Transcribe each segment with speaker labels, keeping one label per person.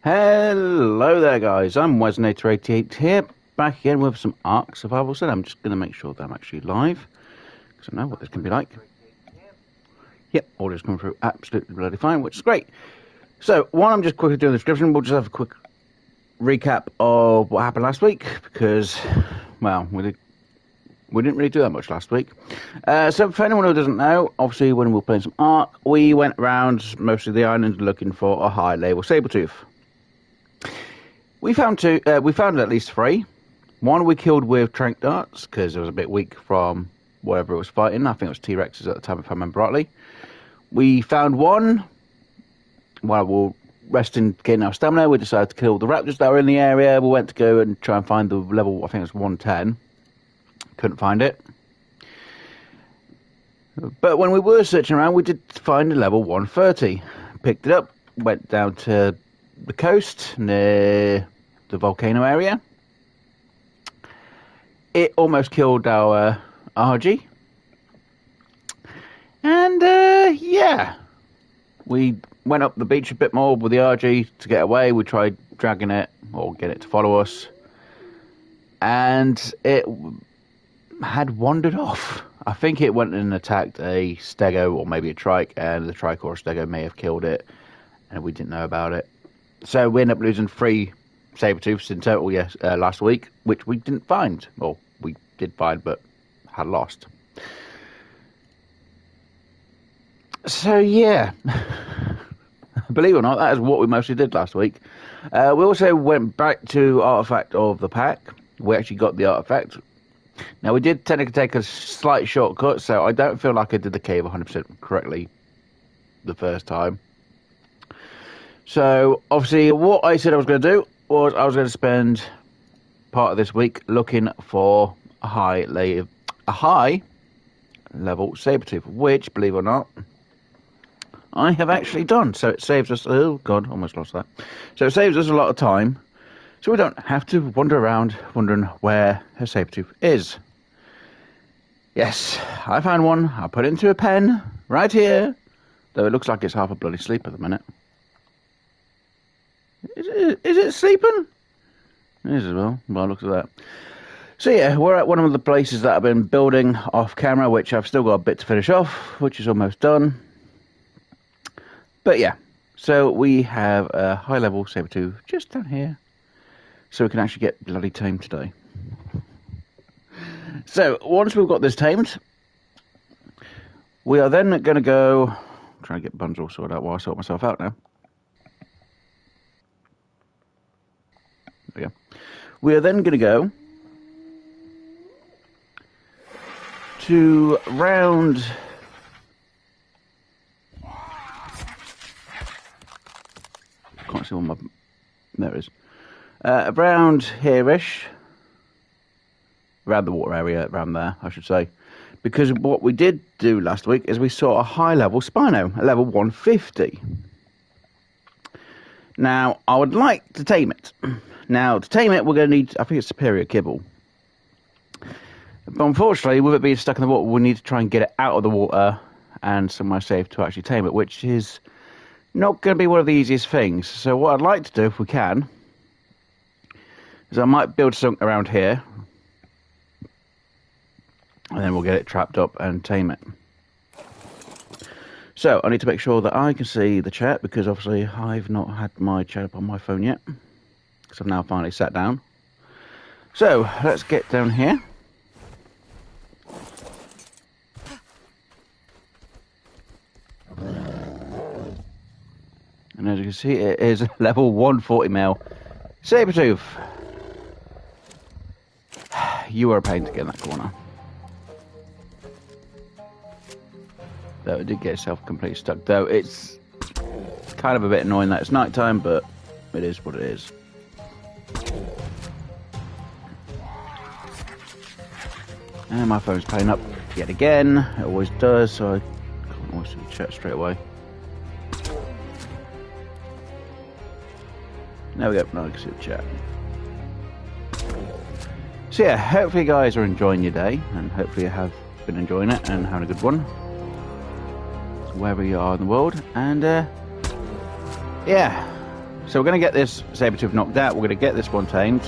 Speaker 1: Hello there guys, I'm Wesnator88 here, back again with some Ark Survival. So I'm just going to make sure that I'm actually live, because I know what this can be like. Yep, audio's coming through absolutely bloody fine, which is great. So, while I'm just quickly doing the description, we'll just have a quick recap of what happened last week, because, well, we didn't really do that much last week. So for anyone who doesn't know, obviously when we were playing some Ark, we went around most of the island looking for a high level saber-tooth. We found at least 3. One we killed with trank darts because it was a bit weak from whatever it was fighting. I think it was T-Rexes at the time, if I remember rightly. We found one while we were resting, getting our stamina. We decided to kill the raptors that were in the area. We went to go and try and find the level, I think it was 110. Couldn't find it. But when we were searching around, we did find a level 130. Picked it up, went down to the coast near the volcano area. It almost killed our RG. And yeah, we went up the beach a bit more with the RG to get away. We tried dragging it or get it to follow us, and it had wandered off. I think it went and attacked a stego or maybe a trike, and the trike or stego may have killed it, and we didn't know about it. So we ended up losing 3 saber-tooths in total last week, which we didn't find. Well, we did find, but had lost. So yeah, believe it or not, that is what we mostly did last week. We also went back to Artifact of the Pack. We actually got the artifact. Now, we did technically take a slight shortcut, so I don't feel like I did the cave 100% correctly the first time. So, obviously, what I said I was going to do was I was going to spend part of this week looking for a high level saber-tooth, which, believe it or not, I have actually done. So it saves us, oh god, almost lost that. So it saves us a lot of time, so we don't have to wander around wondering where her saber-tooth is. Yes, I found one. I put it into a pen right here, though it looks like it's half a bloody sleep at the minute. Is it sleeping? It is as well, by the looks of that. So yeah, we're at one of the places that I've been building off camera, which I've still got a bit to finish off, which is almost done. But yeah, so we have a high level saber-tooth just down here, so we can actually get bloody tamed today. So once we've got this tamed, we are then going to go try and get buns all sorted out while I sort myself out now. There we go. We are then going to go to round can't see all my there it is. Around here-ish, around the water area, around there, I should say, because what we did do last week is we saw a high-level Spino, a level 150. Now, I would like to tame it. Now, to tame it, we're going to need, I think it's superior kibble. But unfortunately, with it being stuck in the water, we need to try and get it out of the water and somewhere safe to actually tame it, which is not going to be one of the easiest things. So what I'd like to do, if we can, is I might build something around here, and then we'll get it trapped up and tame it. So I need to make sure that I can see the chat, because obviously I've not had my chat up on my phone yet, because I've now finally sat down. So let's get down here. And as you can see, it is level 140 mil saber-tooth. You are a pain to get in that corner. Though it did get itself completely stuck. Though it's kind of a bit annoying that it's night time, but it is what it is. And my phone's playing up yet again. It always does, so I can't always see the chat straight away. There we go, now I can see the chat. So yeah, hopefully you guys are enjoying your day, and hopefully you have been enjoying it and having a good one, wherever you are in the world. And yeah, So we're going to get this saber-tooth knocked out. We're going to get this one tamed.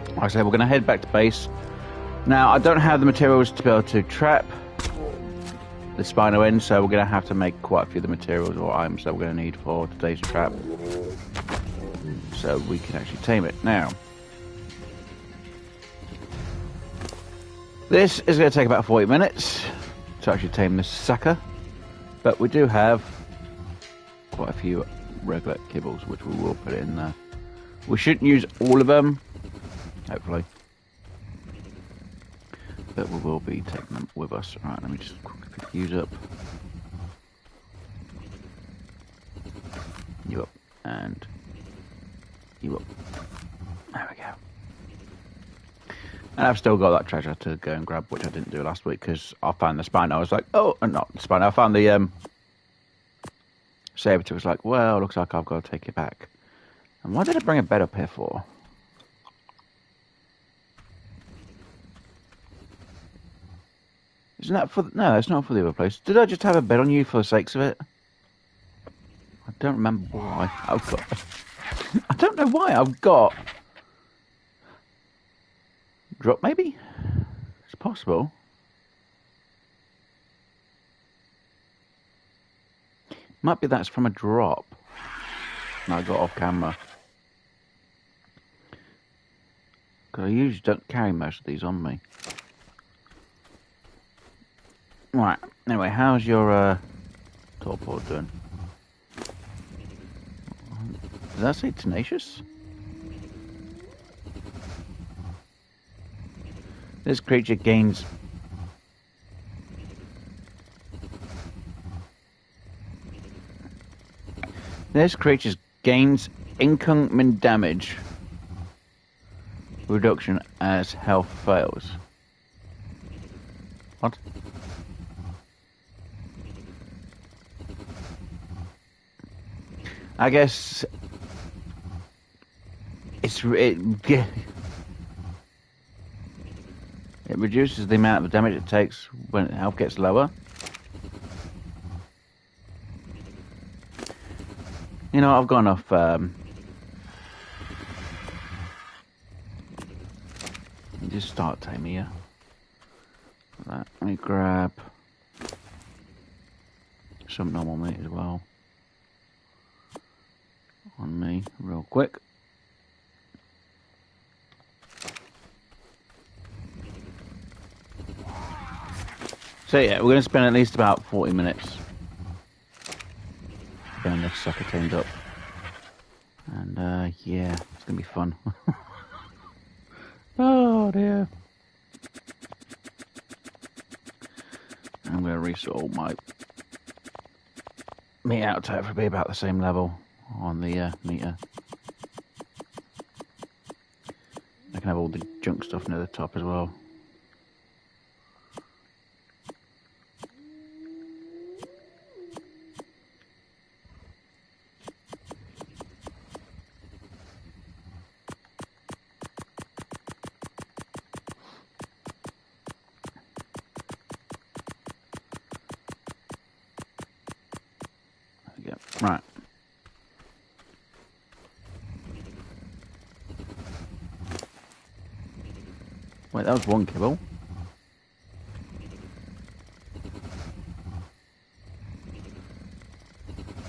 Speaker 1: Like I said, we're going to head back to base. Now, I don't have the materials to be able to trap the spino in, so we're going to have to make quite a few of the materials or items that we're going to need for today's trap, so we can actually tame it. Now, this is going to take about 40 minutes to actually tame this sucker, but we do have quite a few regular kibbles, which we will put in there. We shouldn't use all of them, hopefully, but we will be taking them with us. Right, let me just quickly pick these up. You up, and you up. There we go. And I've still got that treasure to go and grab, which I didn't do last week, because I found the spine. I was like, oh, not the spine. I found the saber-tooth. Was like, well, looks like I've got to take it back. And why did I bring a bed up here for? Isn't that for... No, it's not for the other place. Did I just have a bed on you for the sakes of it? I don't remember why. I've got... I don't know why I've got... Drop, maybe? It's possible. Might be that's from a drop. No, I got off camera. Because I usually don't carry most of these on me. Right, anyway, how's your torpor doing? Did that say tenacious? This creature gains... This creature gains incoming damage reduction as health fails. What? I guess it reduces the amount of damage it takes when health gets lower. You know, I've got enough just start taming here. Let me grab some normal meat as well on me real quick. So yeah, we're going to spend at least about 40 minutes getting this sucker tamed up. And yeah, it's going to be fun. Oh dear. I'm going to resort my meat out to it be about the same level on the meter. I can have all the junk stuff near the top as well. Right. Wait, that was one kibble.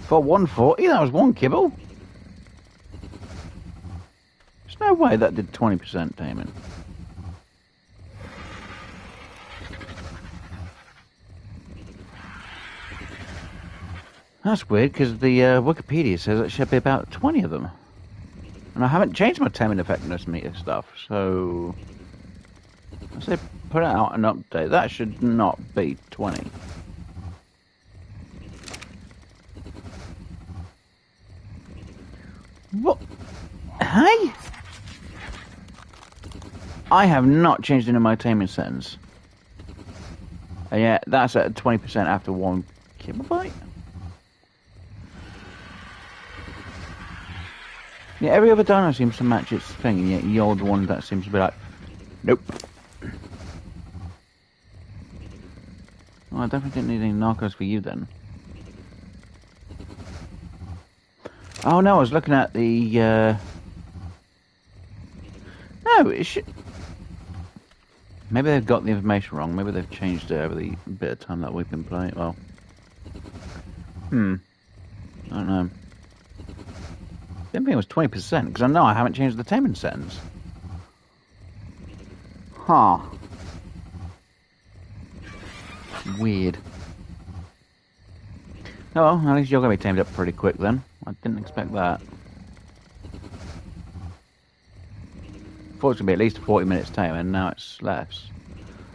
Speaker 1: For 140, that was one kibble. There's no way that did 20% taming. That's weird, because the Wikipedia says it should be about 20 of them. And I haven't changed my taming effectiveness meter stuff, so... Let's say put out an update. That should not be 20. What? Hey? I have not changed any of my taming settings. And yeah, that's at 20% after one kibble bite. Yeah, every other dino seems to match its thing, and yet you're the one that seems to be like, nope. Well, I definitely didn't need any narcos for you then. Oh no, I was looking at the. No, it should. Maybe they've got the information wrong. Maybe they've changed it over the bit of time that we've been playing. Well, I don't know. Didn't think it was 20% because I know I haven't changed the taming settings. Huh. Weird. Oh well, at least you're going to be tamed up pretty quick then. I didn't expect that. Thought it was going to be at least 40 minutes tame, and now it's less.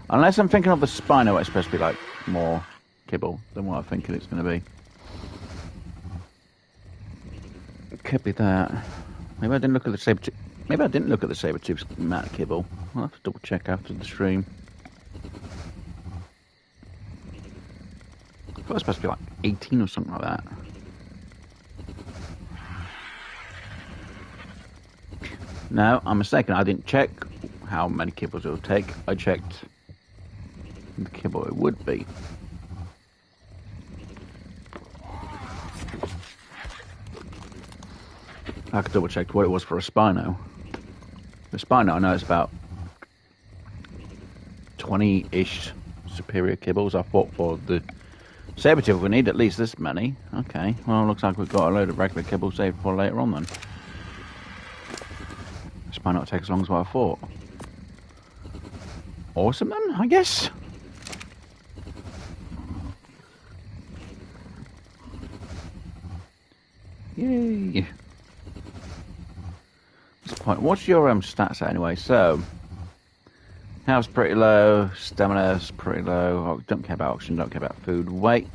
Speaker 1: Unless I'm thinking of the Spino, it's supposed to be like more kibble than what I'm thinking it's going to be. It could be that. Maybe I didn't look at the saber. Maybe I didn't look at the saber-tooth's amount of kibble. I'll have to double check after the stream. I thought it was supposed to be like 18 or something like that. No, I'm mistaken. I didn't check how many kibbles it would take. I checked the kibble it would be. I could double check what it was for a Spino. The Spino, I know it's about 20-ish superior kibbles. I thought for the saber-tooth we need at least this many. Okay, well, it looks like we've got a load of regular kibble saved for later on then. This might not take as long as what I thought. Awesome then, I guess. Yay. What's your stats anyway? So, health's pretty low, stamina's pretty low. Don't care about oxygen, don't care about food. Weight,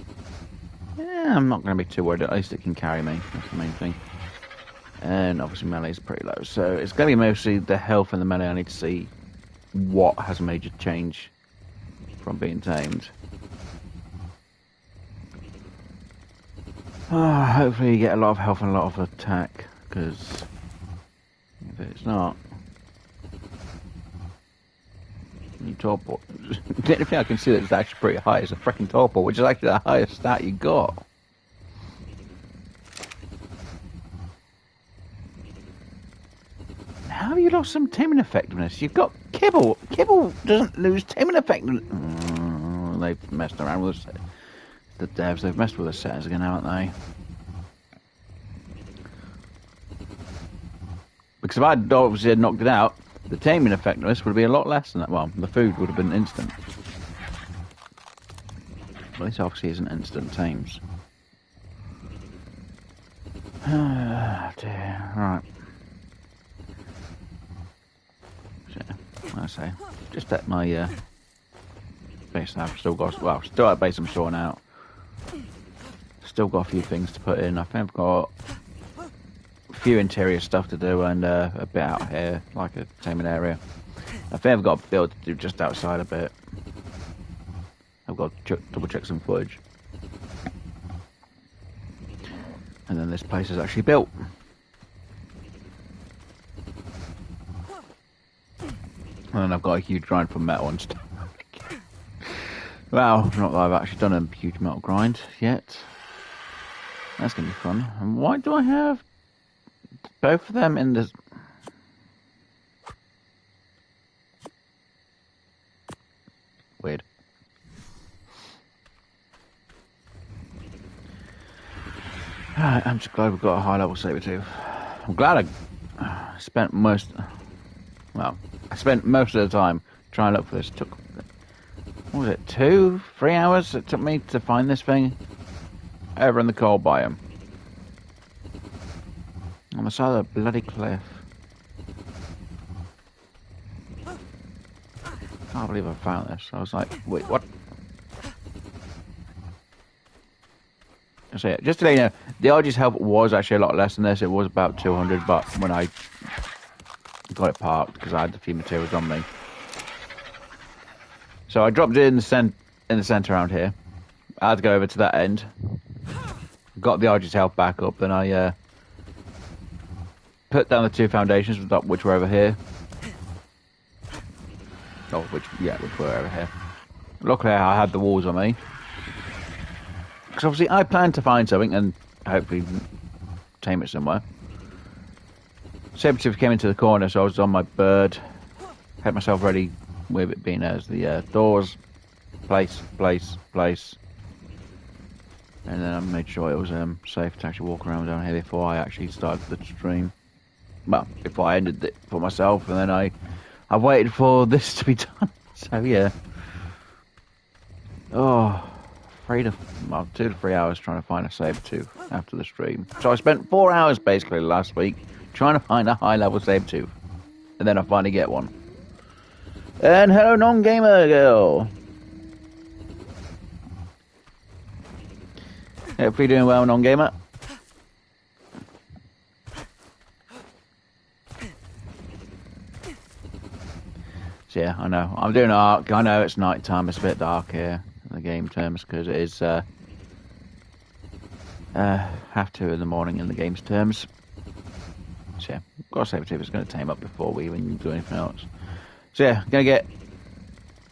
Speaker 1: yeah, I'm not going to be too worried. At least it can carry me. That's the main thing. And obviously melee's pretty low, so it's going to be mostly the health and the melee. I need to see what has a major change from being tamed. Hopefully you get a lot of health and a lot of attack, because if it's not, you torpor. The only thing I can see that's actually pretty high is a freaking torpor, which is actually the highest stat you got. How have you lost some taming effectiveness? You've got kibble. Kibble doesn't lose taming effectiveness. Oh, they've messed around with us. The devs, they've messed with the settings again, haven't they? Because if I'd obviously knocked it out, the taming effectiveness would be a lot less than that. Well, the food would have been instant. But this obviously isn't instant tames. Oh dear. Right. I say, just at my base now. I've still got, well, still at base I'm sorting out. Still got a few things to put in. I think I've got a few interior stuff to do and a bit out here, like a taming area. I think I've got a build to do just outside a bit. I've got to double check some footage. And then this place is actually built. And then I've got a huge grind for metal and stuff. Well, not that I've actually done a huge metal grind yet. That's going to be fun. And why do I have both of them in the... Weird. Alright, I'm just glad we've got a high level saber-tooth. I'm glad I spent most... Well, I spent most of the time trying to look for this. It took, what was it, 2-3 hours it took me to find this thing over in the coal biome. On the side of the bloody cliff. Can't believe I found this. I was like, wait, what? So yeah, just to let you know, the RG's health was actually a lot less than this. It was about 200, but when I got it parked because I had a few materials on me. So I dropped it in the centre around here. I had to go over to that end. Got the RG's health back up, then I put down the 2 foundations, which were over here. Oh, which were over here. Luckily I had the walls on me. Because obviously I planned to find something and hopefully
Speaker 2: tame it somewhere. Saber-tooth came into the corner, so I was on my bird. Had myself ready with it being as the doors. Place. And then I made sure it was safe to actually walk around down here before I actually started the stream. Well, before I ended it for myself, and then I waited for this to be done. So yeah. Oh, 2 to 3 hours trying to find a saber-tooth after the stream. So I spent 4 hours basically last week trying to find a high-level saber-tooth. And then I finally get one. And hello, non-gamer girl. Hopefully doing well, non-gamer. So yeah, I know. I'm doing arc. I know it's night time. It's a bit dark here in the game terms because it is half 2 in the morning in the game's terms. So yeah, got a saber-tooth. It's going to tame up before we even do anything else. So yeah, going to get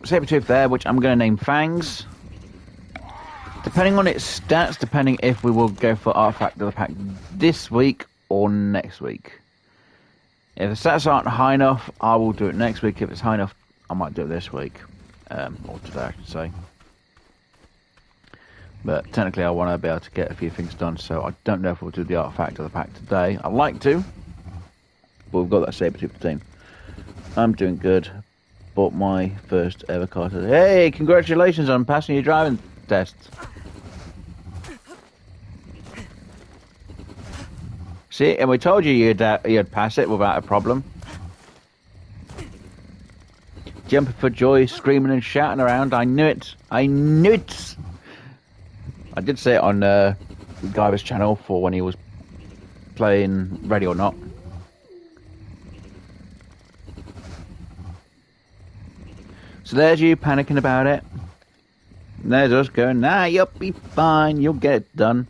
Speaker 2: saber-tooth there, which I'm going to name Fangs. Depending on its stats, depending if we will go for Artifact of the Pack this week or next week. If the stats aren't high enough, I will do it next week. If it's high enough, I might do it this week. Or today, I should say. But technically, I want to be able to get a few things done, so I don't know if we'll do the Artifact of the Pack today. I'd like to, but we've got that saber-tooth team. I'm doing good. Bought my first ever car today. Hey, congratulations on passing your driving test. See, and we told you you'd pass it without a problem. Jumping for joy, screaming and shouting around. I knew it. I knew it. I did say it on Guyver's channel for when he was playing Ready or Not. So there's you panicking about it. And there's us going, nah, you'll be fine. You'll get it done.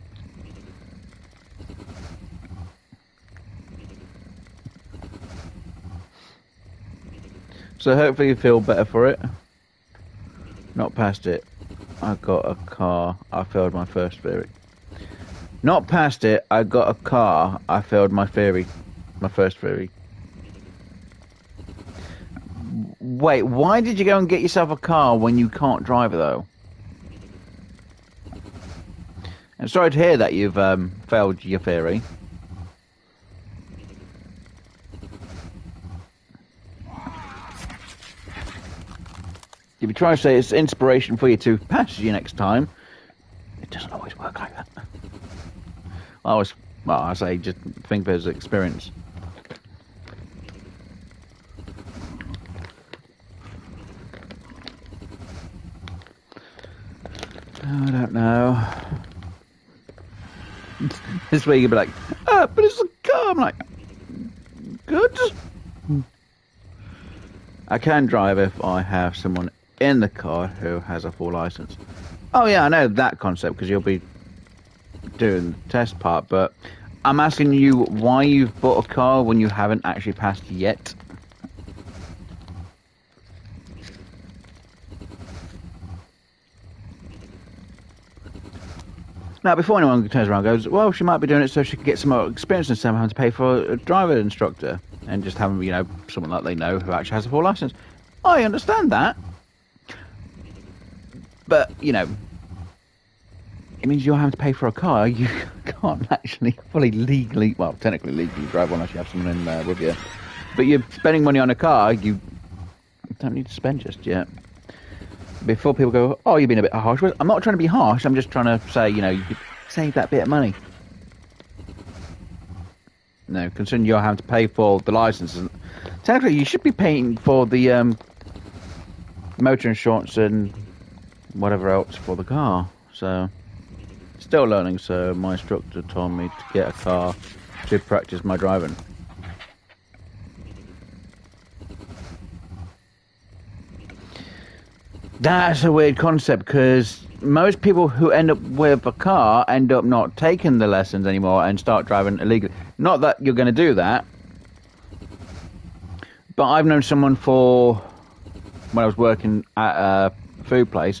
Speaker 2: So hopefully you feel better for it. Not past it. I got a car. I failed my first theory. Not past it. I got a car. I failed my theory. My first theory. Wait, why did you go and get yourself a car when you can't drive it though? I'm sorry to hear that you've failed your theory. If you try to say it's inspiration for you to pass you next time, it doesn't always work like that. I say just think there's experience. I don't know. This way you can be like, but it's a car. I'm like, good. I can drive if I have someone in the car who has a full license. Oh yeah, I know that concept because you'll be doing the test part, but I'm asking you why you've bought a car when you haven't actually passed yet. Now, before anyone turns around and goes, well, she might be doing it so she can get some more experience instead of having to pay for a driver instructor and just having, someone that they know who actually has a full license. I understand that. But, it means you're having to pay for a car. You can't actually fully legally, well, technically legally drive one unless you have someone in with you. But you're spending money on a car you don't need to spend just yet. Before people go, oh, you're being a bit harsh. I'm not trying to be harsh. I'm just trying to say, you could save that bit of money. No, considering you're having to pay for the license. Technically, you should be paying for the motor insurance and whatever else for the car. So, still learning. So, my instructor told me to get a car to practice my driving. That's a weird concept because most people who end up with a car end up not taking the lessons anymore and start driving illegally. Not that you're going to do that, but I've known someone when I was working at a food place,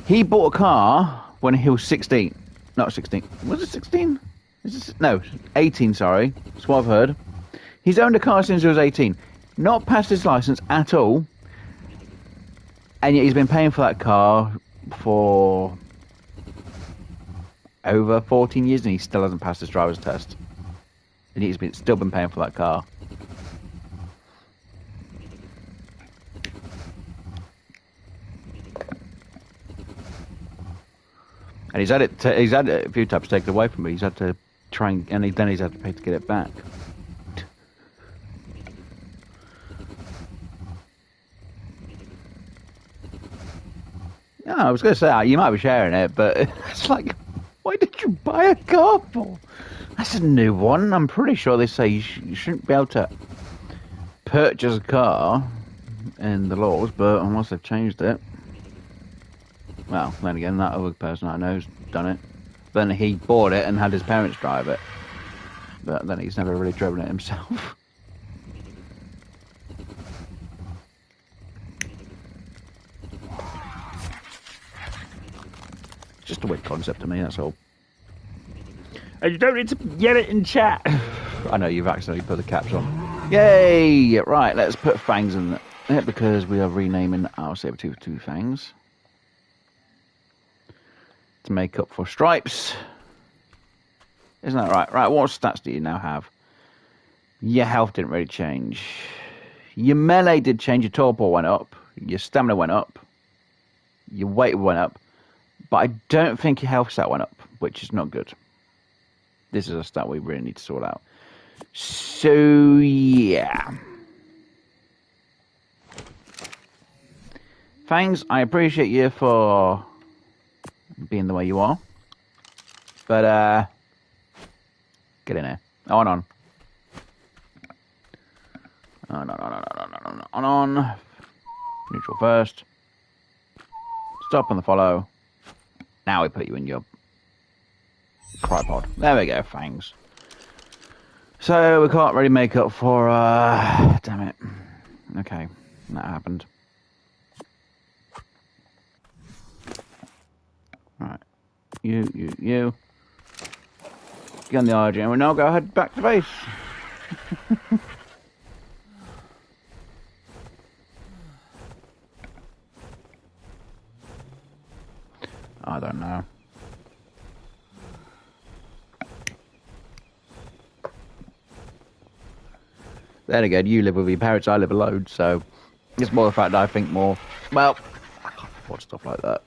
Speaker 2: he bought a car when he was 16. Not 16. Was it 16? No, 18, sorry. That's what I've heard. He's owned a car since he was 18. Not passed his license at all. And yet he's been paying for that car for over 14 years and he still hasn't passed his driver's test. And he's still been paying for that car. And he's had it a few times taken away from me. He's had to try and then he's had to pay to get it back. No, I was going to say, you might be sharing it, but it's like, why did you buy a car for? That's a new one. I'm pretty sure they say you shouldn't be able to purchase a car in the laws, but unless they've changed it. Well, then again, that other person I know's done it. Then he bought it and had his parents drive it. But then he's never really driven it himself. Just a weird concept to me, that's all. And you don't need to yell it in chat. I know you've accidentally put the caps on. Yay! Right, let's put fangs in there because we are renaming our saber-tooth to fangs. To make up for stripes. Isn't that right? Right, what stats do you now have? Your health didn't really change. Your melee did change. Your torpor went up. Your stamina went up. Your weight went up. But I don't think your health stat went up, which is not good. This is a stat we really need to sort out. So, yeah. Fangs, I appreciate you for being the way you are. But, get in here. On. On. Neutral first. Stop on the follow. Now we put you in your tripod. There we go, fangs. So we can't really make up for, damn it. Okay, that happened. Right. You. Get on the RG and we'll now go head back to base. I don't know. Then again, you live with your parents, I live alone, so it's more the fact that I think more, well, I can't afford stuff like that.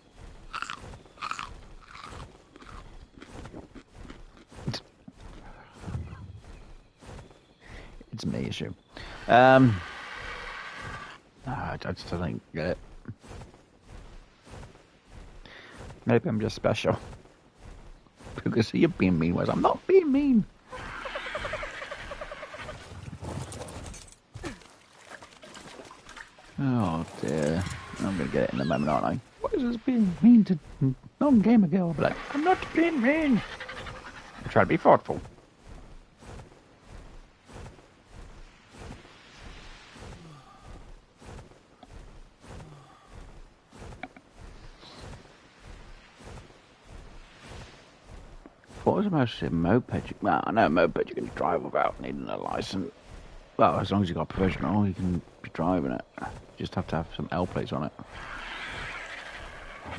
Speaker 2: It's a me issue. No, I just don't get it. Maybe I'm just special. Because you're being mean, whereas I'm not being mean. Oh dear. I'm going to get it in a moment, aren't I? What is this being mean to non-gamer girl? But I'm not being mean. I try to be thoughtful. What was the most moped? Well, I know a moped you can drive without needing a license. Well, as long as you've got a provisional, you can be driving it. You just have to have some L plates on it.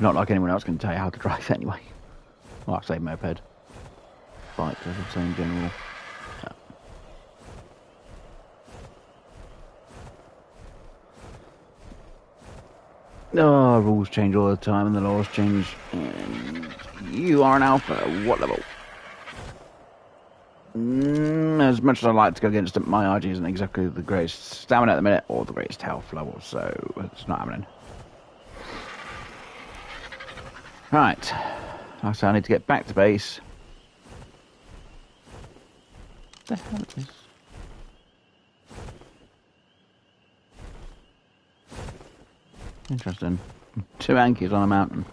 Speaker 2: Not like anyone else can tell you how to drive anyway. Well, I say moped. Bike, I should say in general. Yeah. Oh, rules change all the time and the laws change. And you are an alpha. What level? As much as I like to go against it, my RG isn't exactly the greatest stamina at the minute or the greatest health level, so it's not happening. Right, so I need to get back to base. What the hell is this? Interesting. 2 Ankies on a mountain.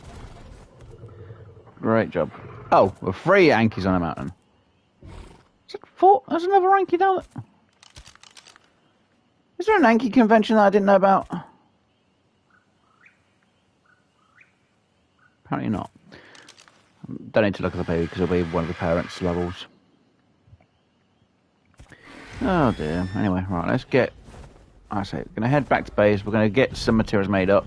Speaker 2: Great job. Oh, we're 3 Ankies on a mountain. Is it 4? There's another Anki down there. Is there an Anki convention that I didn't know about? Apparently not. Don't need to look at the baby because it'll be one of the parents' levels. Oh dear. Anyway, right, let's get... I say, we're going to head back to base. We're going to get some materials made up.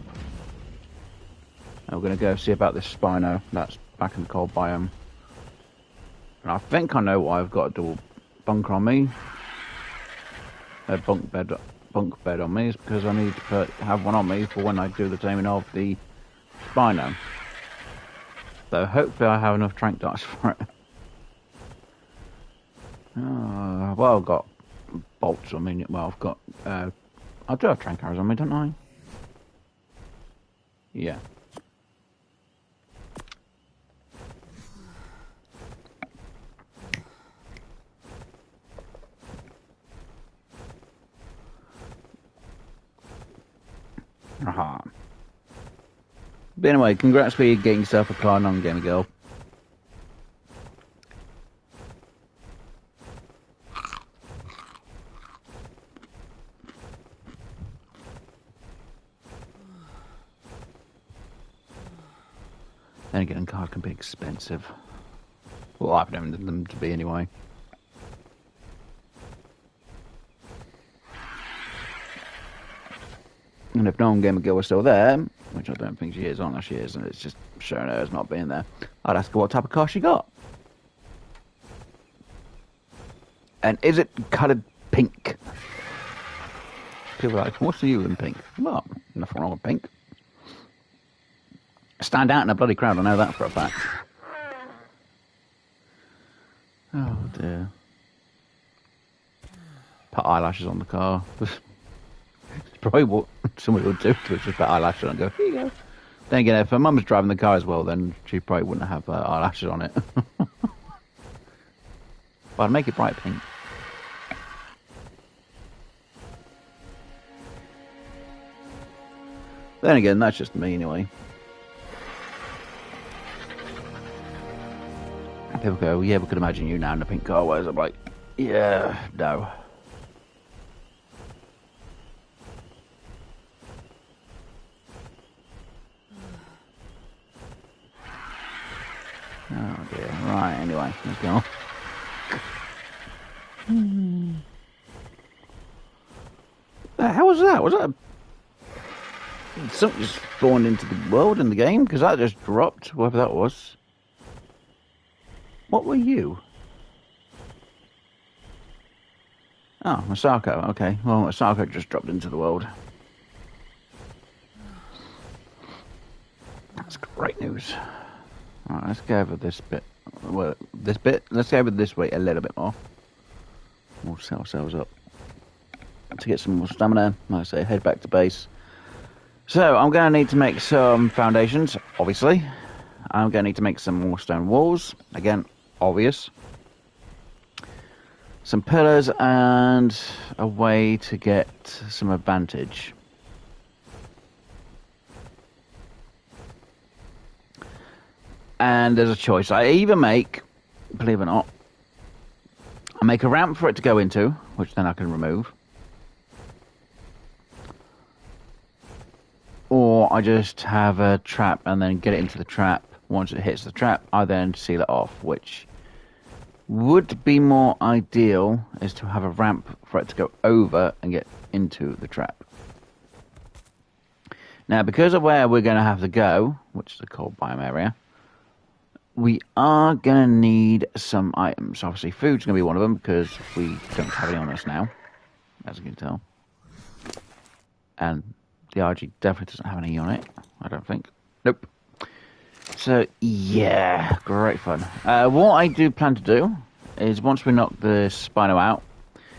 Speaker 2: And we're going to go see about this Spino that's back in the cold biome. And I think I know why I've got a dual bunker on me. A bunk bed on me is because I need to have one on me for when I do the taming of the Spino. So hopefully I have enough trank darts for it. Well, I've got bolts on me. Well, I've got... I do have trank arrows on me, don't I? Yeah. Aha. But anyway, congrats for getting yourself a car, non-gamer girl. Then again, cars can be expensive. Well, I've known them to be anyway. And if non-gamer girl was still there, which I don't think she is, unless she is, and it's just showing her as not being there, I'd ask her what type of car she got. And is it coloured pink? People are like, what's the you in pink? Well, nothing wrong with pink. Stand out in a bloody crowd, I know that for a fact. Oh dear. Put eyelashes on the car. It's probably what somebody would do to it, just put eyelashes on and go, here you go. Then again, if her mum was driving the car as well, then she probably wouldn't have eyelashes on it. But I'd make it bright pink. Then again, that's just me anyway. People go, yeah, we could imagine you now in a pink car. Whereas I'm like, yeah, no. Oh dear. Right, anyway, let's go. The hell was that? Was that something just spawned into the world in the game? Because that just dropped, whatever that was. What were you? Oh, Masako. Okay. Well, Masako just dropped into the world. That's great news. Alright, let's go over this bit. Well, this bit. Let's go over this way a little bit more. We'll set ourselves up to get some more stamina. Like I say, head back to base. So, I'm going to need to make some foundations, obviously. I'm going to need to make some more stone walls. Again, obvious. Some pillars and a way to get some advantage. And there's a choice. I either make, believe it or not, I make a ramp for it to go into, which then I can remove. Or I just have a trap and then get it into the trap. Once it hits the trap, I then seal it off, which would be more ideal, is to have a ramp for it to go over and get into the trap. Now, because of where we're going to have to go, which is the cold biome area, we are going to need some items. Obviously, food's going to be one of them, because we don't have any on us now, as you can tell. And the RG definitely doesn't have any on it, I don't think. Nope. So, yeah, great fun. What I do plan to do is, once we knock the Spino out,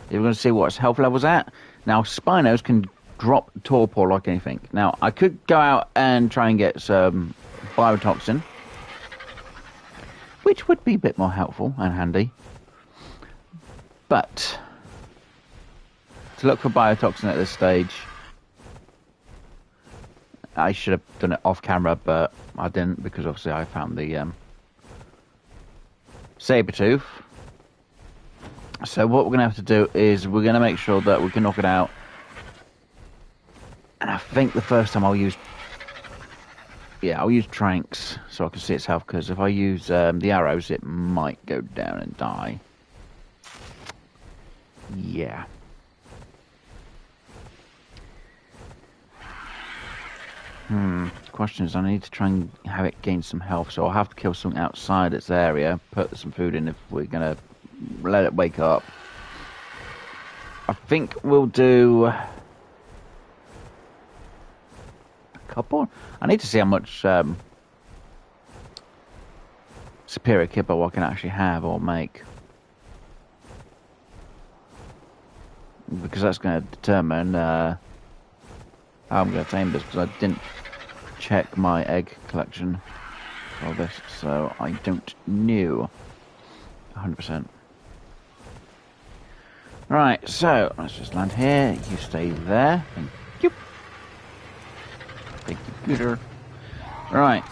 Speaker 2: is we're going to see what its health level's at. Now, Spinos can drop torpor like anything. Now, I could go out and try and get some biotoxin, which would be a bit more helpful and handy. But to look for biotoxin at this stage, I should have done it off camera, but I didn't, because obviously I found the saber-tooth. So what we're going to have to do is we're going to make sure that we can knock it out. And I think the first time I'll use tranks so I can see its health, because if I use the arrows, it might go down and die. Yeah. Question is, I need to try and have it gain some health, so I'll have to kill something outside its area, put some food in if we're gonna let it wake up. I think we'll do a couple. I need to see how much superior kibble I can actually have or make, because that's going to determine how I'm going to tame this, because I didn't check my egg collection for this, so I don't know 100%. Right, so let's just land here. You stay there. Thank you. Thank you, Peter. Right.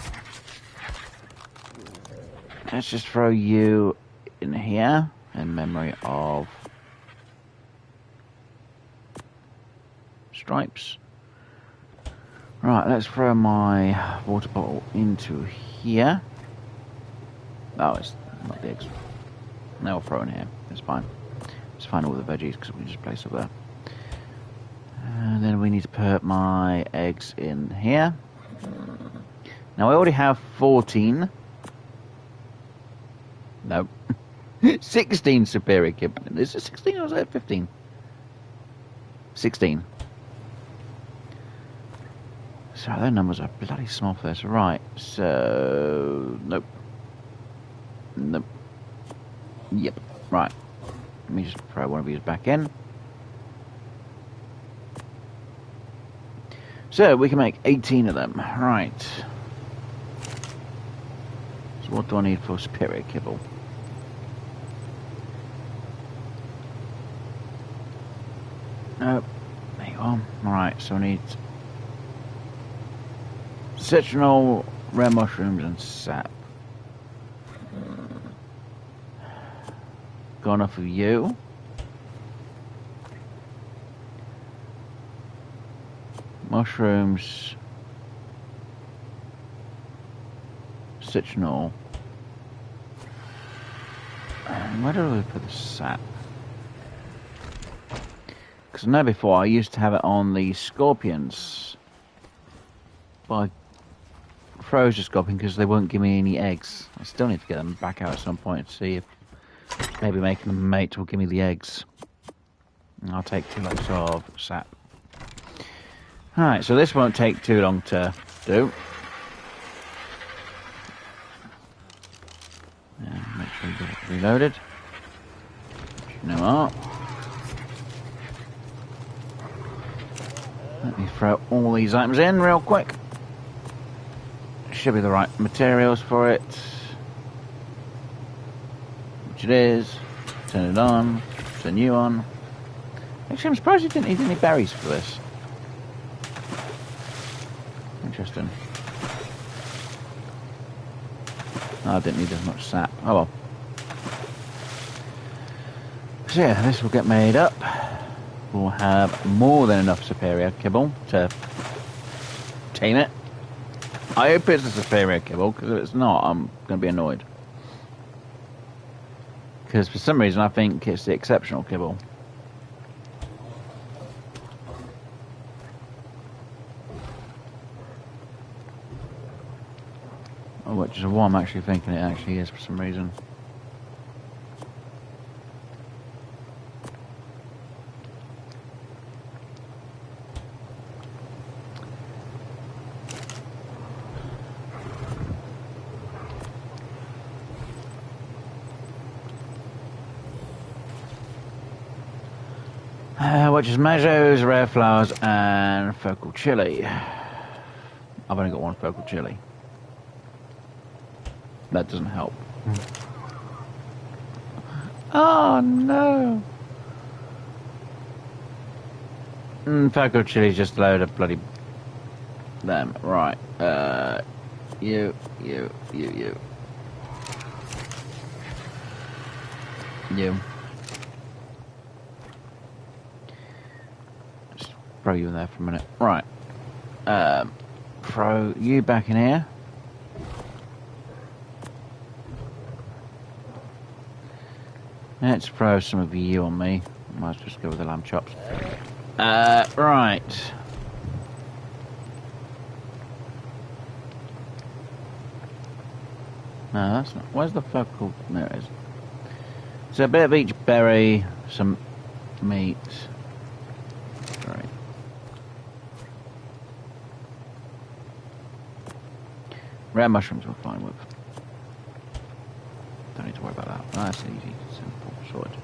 Speaker 2: Let's just throw you in here in memory of Stripes. Right, let's throw my water bottle into here. Oh, it's not the eggs. No, I'll throw it in here. It's fine. Let's find all the veggies because we just place it there. And then we need to put my eggs in here. Now I already have 14. No. 16 superior kibble. Is it 16 or is it 15? 16. So those numbers are bloody small for this. Right, so... Nope. Nope. Yep. Right. Let me just throw one of these back in. So we can make 18 of them. Right. So what do I need for superior kibble? Nope. There you are. Right, so I need citronal, rare mushrooms, and sap. Got enough of you. Mushrooms, citronal. And where do we put the sap? Because I know before I used to have it on the scorpions, but I froze the scorpion because they won't give me any eggs. I still need to get them back out at some point to see if maybe making them mate will give me the eggs. And I'll take 2 lots of sap. Alright, so this won't take too long to do. And make sure you get it reloaded. You know what? Let me throw all these items in real quick. Should be the right materials for it. Which it is. Turn it on. Turn you on. Actually, I'm surprised you didn't need any berries for this. Interesting. I didn't need as much sap. Oh well. So yeah, this will get made up. We'll have more than enough superior kibble to tame it. I hope it's a superior kibble, because if it's not, I'm going to be annoyed. Because for some reason I think it's the exceptional kibble. Which is what I'm actually thinking it actually is for some reason. Which is majos, rare flowers, and focal chili. I've only got 1 focal chili. That doesn't help. Oh no! Focal chili is just a load of bloody them. Right. You. You. Just throw you in there for a minute. Right. Throw you back in here. Let's throw some of you on me. Might as well just go with the lamb chops. Right. No, that's not. Where's the focal? There it is. So a bit of each berry, some meat. Right. Rare mushrooms we're fine with. Don't need to worry about that. Oh, that's easy, simple, sorted.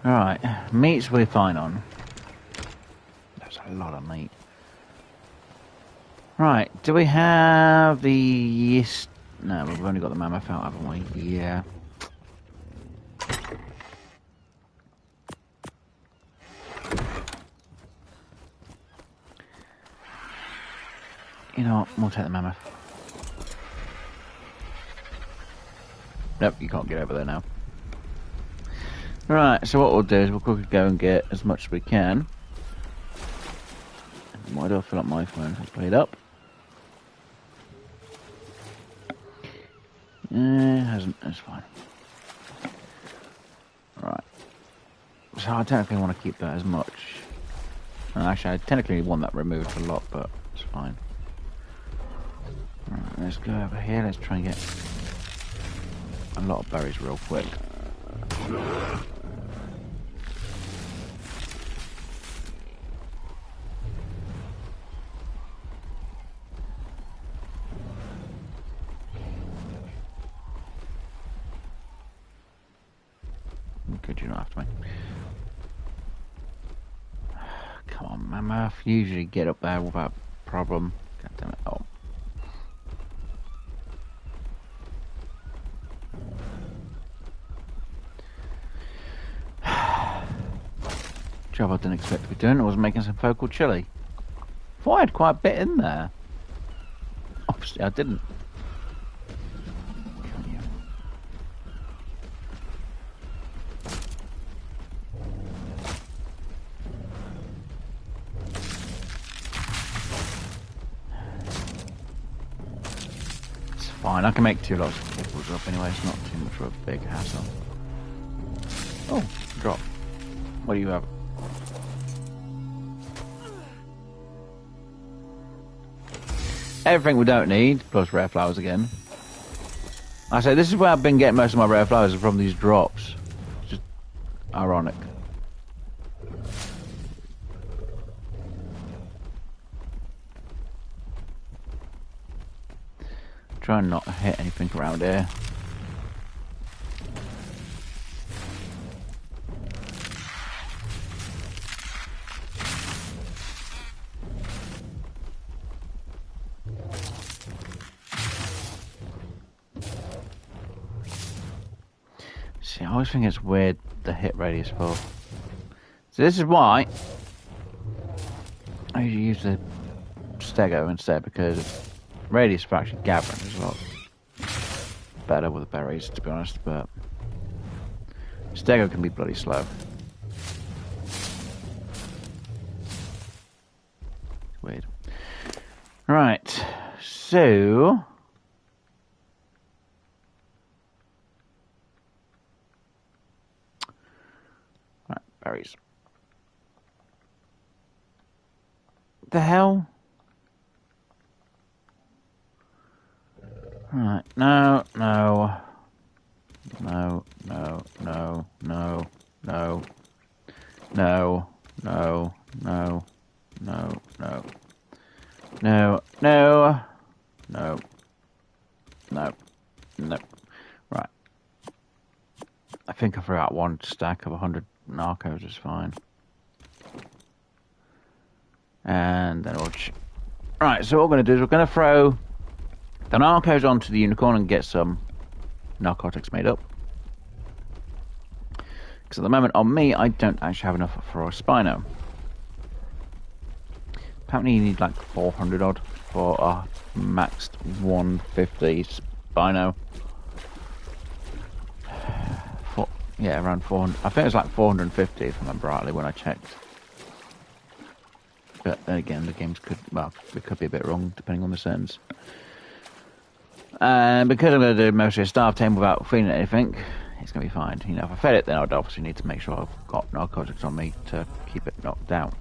Speaker 2: Alright, meats we're fine on. That's a lot of meat. Right, do we have the yeast? No, we've only got the mammoth out, haven't we? Yeah. You know what, we'll take the mammoth. Nope, you can't get over there now. Right, so what we'll do is we'll quickly go and get as much as we can. Why do I fill up my phone? It's played up. It hasn't, that's fine. Right. So I technically want to keep that as much. Actually, I technically want that removed a lot, but it's fine. Right, let's go over here. Let's try and get a lot of berries real quick. Could you not after me? Come on, mammoth. Usually get up there without problem. God damn it. Oh. Job I didn't expect to be doing. I was making some focal chili. Thought I had quite a bit in there. Obviously I didn't. It's fine. I can make 2 lots of kibbles up anyway. It's not too much of a big hassle. Oh, drop. What do you have? Everything we don't need, plus rare flowers again. I say this is where I've been getting most of my rare flowers, from these drops. It's just ironic. Try and not hit anything around here. See, I always think it's weird the hit radius for. So this is why I usually use the stego instead, because radius for actually gathering is a lot better with the berries, to be honest, but stego can be bloody slow. It's weird. Right, so right, berries. The hell? Right, no, no, no, no, no, no, no, no, no, no, no, no, no, no, no, no, no. Right. I think I threw out 1 stack of 100 narcos is fine. And then we'll... Right, so what we're going to do is we're going to throw the narcos onto the unicorn and get some narcotics made up. Because at the moment on me, I don't actually have enough for a Spino. Apparently you need like 400 odd for a maxed 150 Spino. Yeah, around 400. I think it was like 450 if I remember rightly when I checked. But then again, the games could, well, it could be a bit wrong depending on the settings. And because I'm going to do mostly a staff tame without feeding anything, it's going to be fine. You know, if I fed it, then I'd obviously need to make sure I've got narcotics on me to keep it knocked down.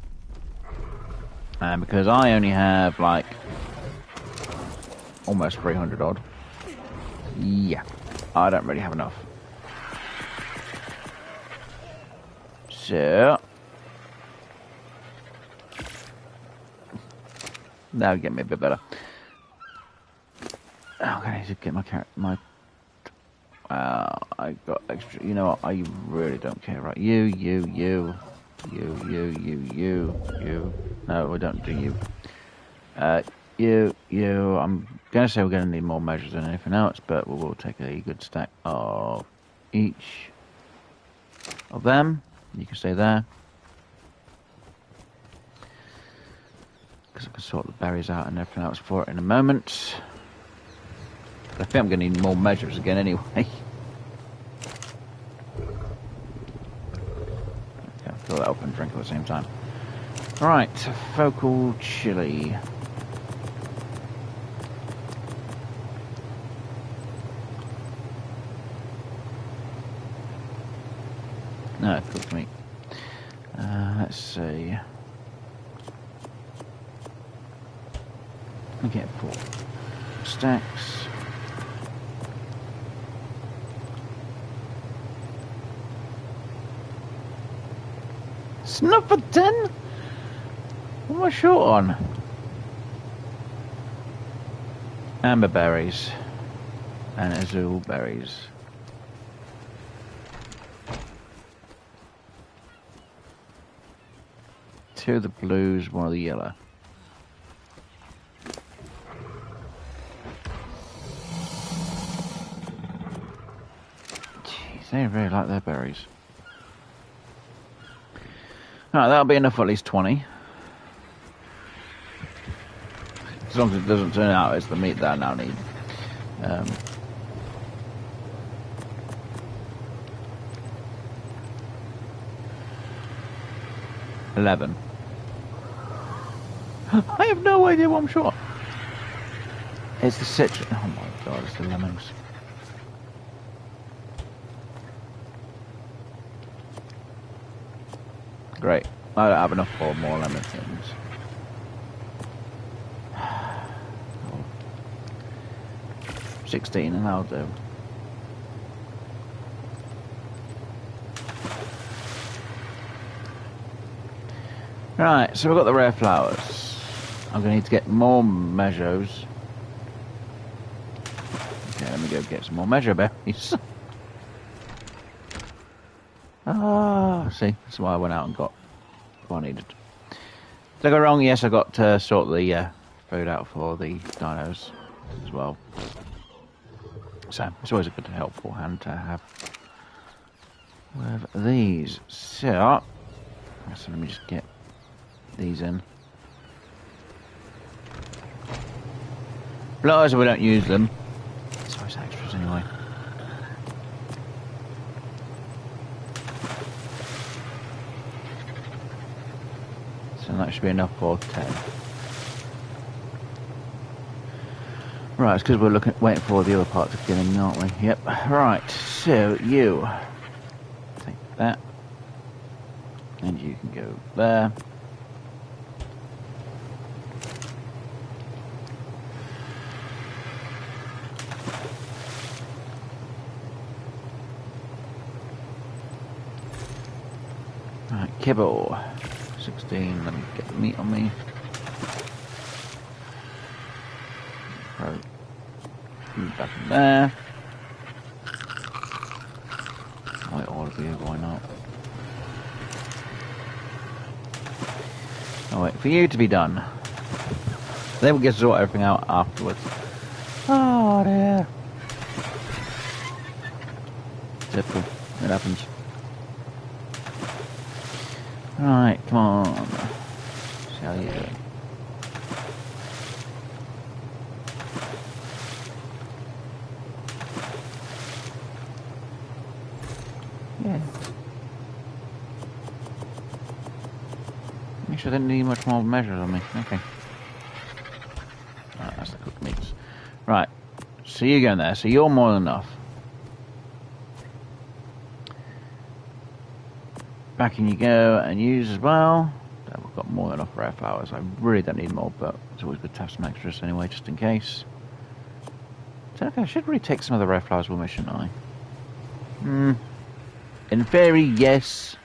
Speaker 2: And because I only have, like, almost 300 odd, yeah, I don't really have enough. So, that'll get me a bit better. Okay, to get my I got extra. You know what? I really don't care. Right, you. No, we don't do you. You. I'm gonna say we're gonna need more measures than anything else, but we will take a good stack of each of them. You can stay there. Because I can sort the berries out and everything else for it in a moment. I think I'm going to need more measures again anyway. Okay, fill that up and drink at the same time. Alright, focal chili. No, cooked meat. Let's see. We get 4 stacks. Snuff for 10? What am I short on? Amber berries and azure berries. 2 of the blues, 1 of the yellow. Jeez, they really like their berries. Alright, that'll be enough for at least 20. As long as it doesn't turn out it's the meat that I now need. 11. I have no idea what I'm short. It's the citrus. Oh my god, it's the lemons. Great. I don't have enough for more lemon things. Oh. 16 and that'll do. Right, so we've got the rare flowers. I'm going to need to get more measures. Okay, let me go get some more measure berries. See, that's why I went out and got what I needed. Did I go wrong? Yes, I got to sort the food out for the dinos as well. So, it's always a good helpful hand to have with these. So let me just get these in. Blowers, we don't use them. It's always extras anyway. So that should be enough for 10. Right, it's because we're waiting for the other part to get in, aren't we? Yep. Right, so you take that. And you can go there. Right, kibble. 16, let me get the meat on me. Right. Back in there. White all of you, why not? I'll wait for you to be done. Then we get to sort everything out afterwards. Oh dear. Typical. It happens. Right, come on. See how you doing. Yeah. Make sure I didn't need much more measures on me. Okay. Right, that's the cooked meats. Right. So you're going there. So you're more than enough. Back in you go and use as well. We've got more than enough rare flowers. I really don't need more, but it's always good to have some extras anyway, just in case. So okay, I should really take some of the rare flowers with me, shouldn't I? In theory, yes.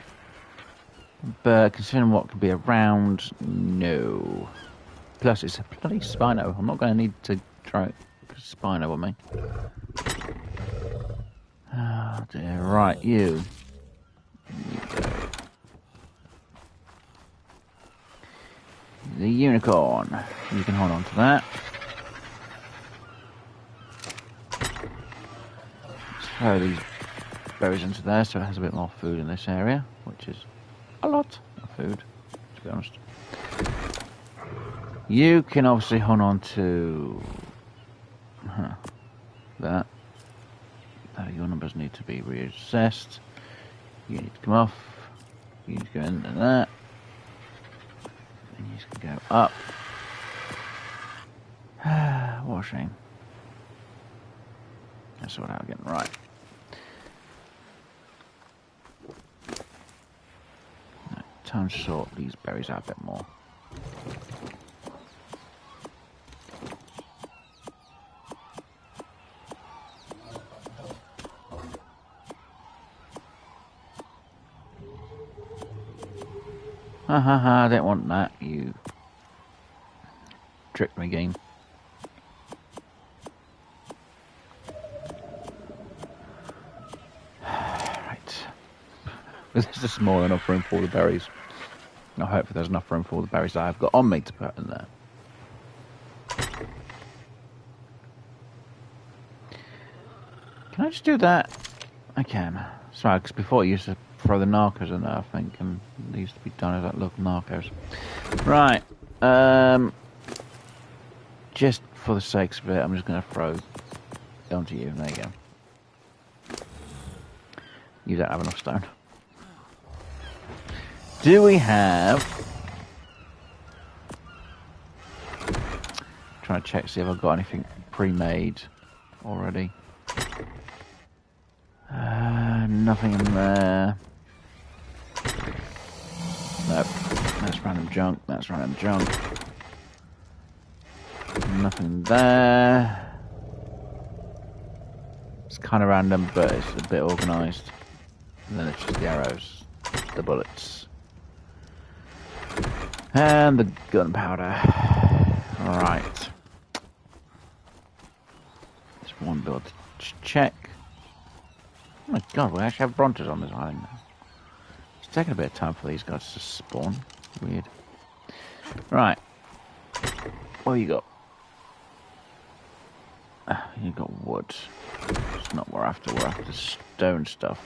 Speaker 2: But considering what could be around, no. Plus, it's a bloody Spino. I'm not going to need to try a Spino with me. Oh dear. Right, you. You go. The unicorn. You can hold on to that. Let's throw these berries into there so it has a bit more food in this area, which is a lot of food, to be honest. You can obviously hold on to that. Your numbers need to be reassessed. You need to come off. You need to go into that. And you just can go up. What a shame. That's what I'm getting right. Time to sort these berries out a bit more. I don't want that, you tricked me, game. Right. There's just small enough room for all the berries. I hope there's enough room for all the berries that I've got on me to put in there. Can I just do that? I can. Sorry, because before I used to throw the narcos in there, I think, and they used to be done as like little narcos. Right. Just for the sakes of it, I'm just going to throw it onto you. There you go. You don't have enough stone. Do we have... Trying to check, see if I've got anything pre-made already. Nothing in there. Nope. That's random junk. That's random junk. Nothing there. It's kind of random, but it's a bit organised. And then it's just the arrows, the bullets, and the gunpowder. Right. There's one build to check. Oh my god, we actually have Brontes on this island now. It's taking a bit of time for these guys to spawn. Weird. Right. What you got? You got wood. It's not what we're after. We're after stone stuff.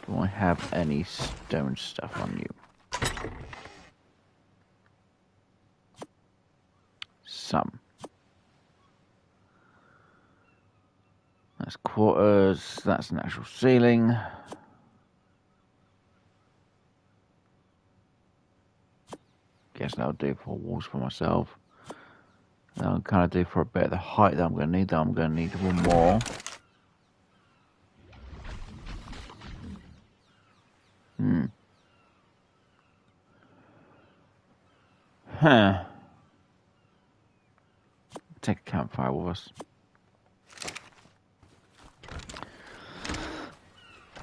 Speaker 2: Do I have any stone stuff on you? Some. That's quarters. That's an actual ceiling. Guess that'll do for walls for myself. That'll kind of do for a bit of the height that I'm going to need. That I'm going to need one more. Huh. Take a campfire with us.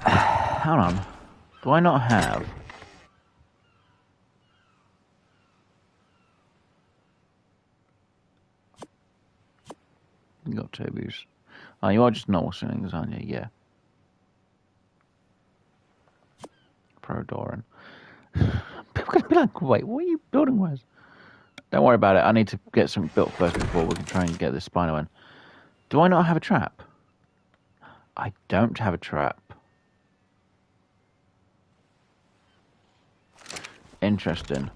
Speaker 2: Hold on. Do I not have... You got turbos. Oh, you are just normal ceilings, aren't you? Yeah. Pro Doran. People are going to be like, wait, what are you building with? Don't worry about it. I need to get something built first before we can try and get this Spino in. Do I not have a trap? I don't have a trap. Interesting.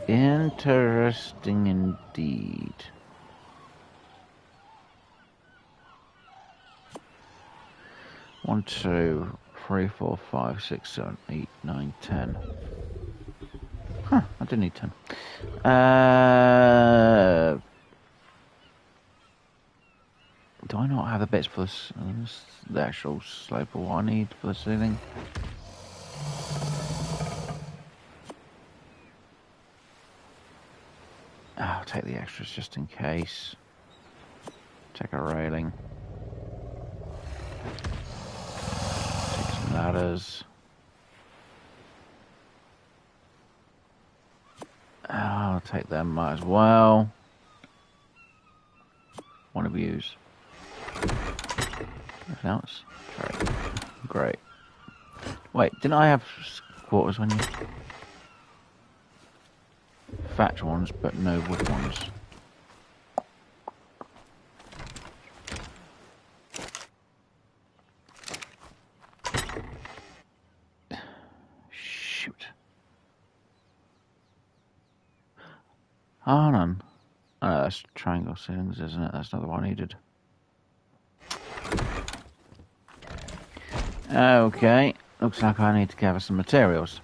Speaker 2: Interesting indeed. One, two, 3, 4, 5, 6, 7, 8, 9, 10. Huh, I did need 10. Do I not have bits for the actual slope of what I need for the ceiling. I'll take the extras just in case. Take a railing. Take some ladders. I'll take them, might as well. One of yous. Anything else? Great. Wait, didn't I have quarters when you... Thatch ones, but no wood ones. Shoot. Oh, none. Oh, no, that's triangle ceilings, isn't it? That's not the one I needed. Okay. Looks like I need to gather some materials.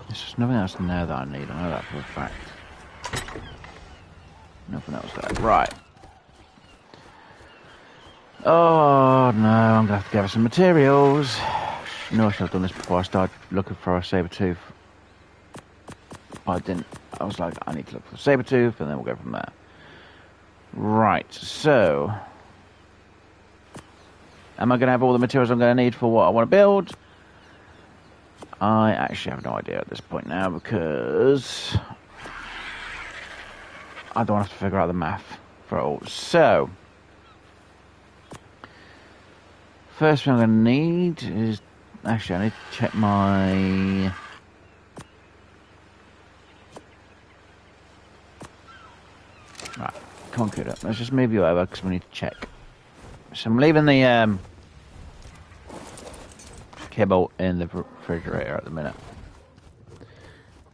Speaker 2: There's nothing else in there that I need. I know that for a fact. Nothing else there. Right. Oh no, I'm gonna have to gather some materials. No, I should have done this before I started looking for a saber tooth. But I didn't. I was like, I need to look for a saber tooth, and then we'll go from there. Right. So, am I gonna have all the materials I'm gonna need for what I want to build? I actually have no idea at this point now because I don't have to figure out the math for it all. So, first thing I'm going to need is... Actually, I need to check my... Right, computer. Let's just move you over because we need to check. So I'm leaving the kibble in the refrigerator at the minute.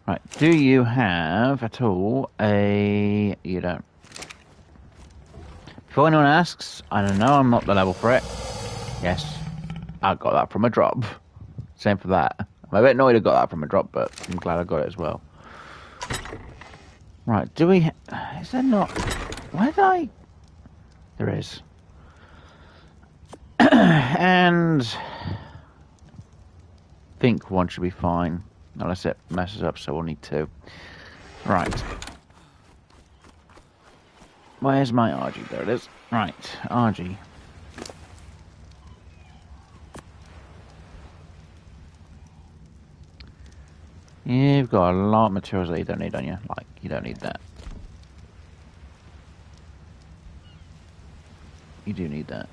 Speaker 2: Right, do you have at all a... You don't. Before anyone asks, I don't know, I'm not the level for it. Yes, I got that from a drop. Same for that. I'm a bit annoyed I got that from a drop, but I'm glad I got it as well. Right, do we... Is there not... Where did I... There is. And... I think one should be fine. Unless it messes up, so we'll need two. Right. Where's my RG? There it is. Right, RG. You've got a lot of materials that you don't need, don't you? Like, you don't need that. You do need that.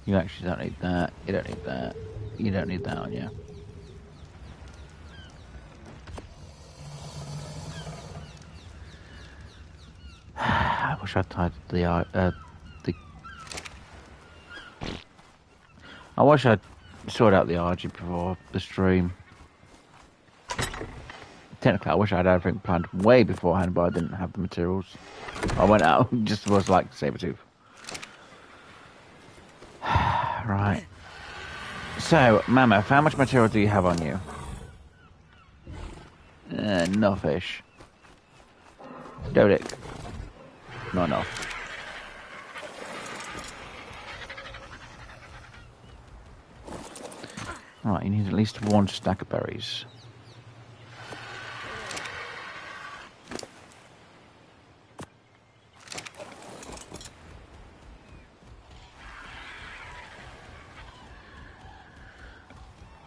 Speaker 2: You actually don't need that. You don't need that. You don't need that on you. I wish I tied the I wish I'd sorted out the RG before the stream. Technically, I wish I'd had everything planned way beforehand, but I didn't have the materials. I went out just was like Sabertooth. Right. So, Mammoth, how much material do you have on you? No fish. Dodic. Not enough. Right, you need at least one stack of berries.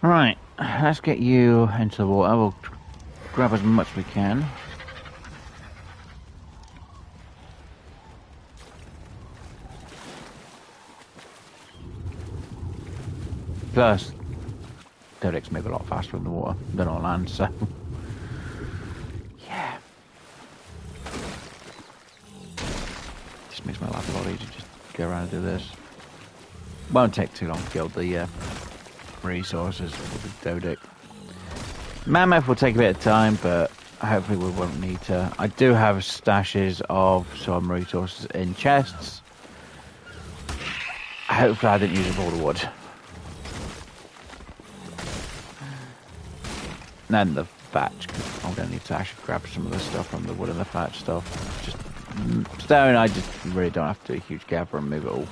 Speaker 2: Right, let's get you into the water. We'll grab as much as we can. Plus, Dodics move a lot faster in the water than on land, so yeah. Just makes my life a lot easier just go around and do this. Won't take too long to build the resources with the Dodic. Mammoth will take a bit of time, but hopefully we won't need to. I do have stashes of some resources in chests. Hopefully I didn't use up all the wood. And then the thatch, because I'm going to need to actually grab some of the stuff from the wood and the thatch stuff. Just stone, I just really don't have to do a huge gather and move it all.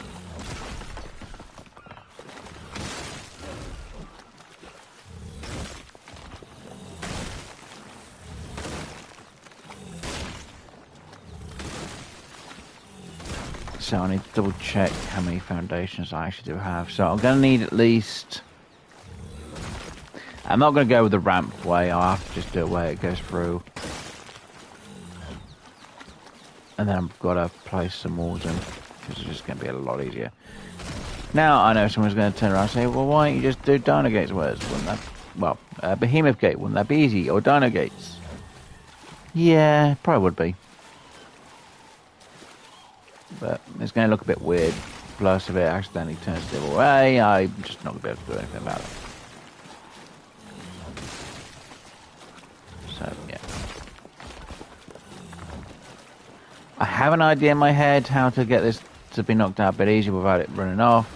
Speaker 2: So I need to double check how many foundations I actually do have. So I'm going to need at least... I'm not going to go with the ramp way. I'll have to just do it where it goes through. And then I've got to place some walls in, because it's just going to be a lot easier. Now I know someone's going to turn around and say, well, why don't you just do dino gates? Wouldn't that... Well, behemoth gate, wouldn't that be easy? Or dino gates? Yeah, probably would be. But it's going to look a bit weird. Plus, if it accidentally turns the other way, I'm just not going to be able to do anything about it. So, yeah. I have an idea in my head how to get this to be knocked out a bit easier without it running off.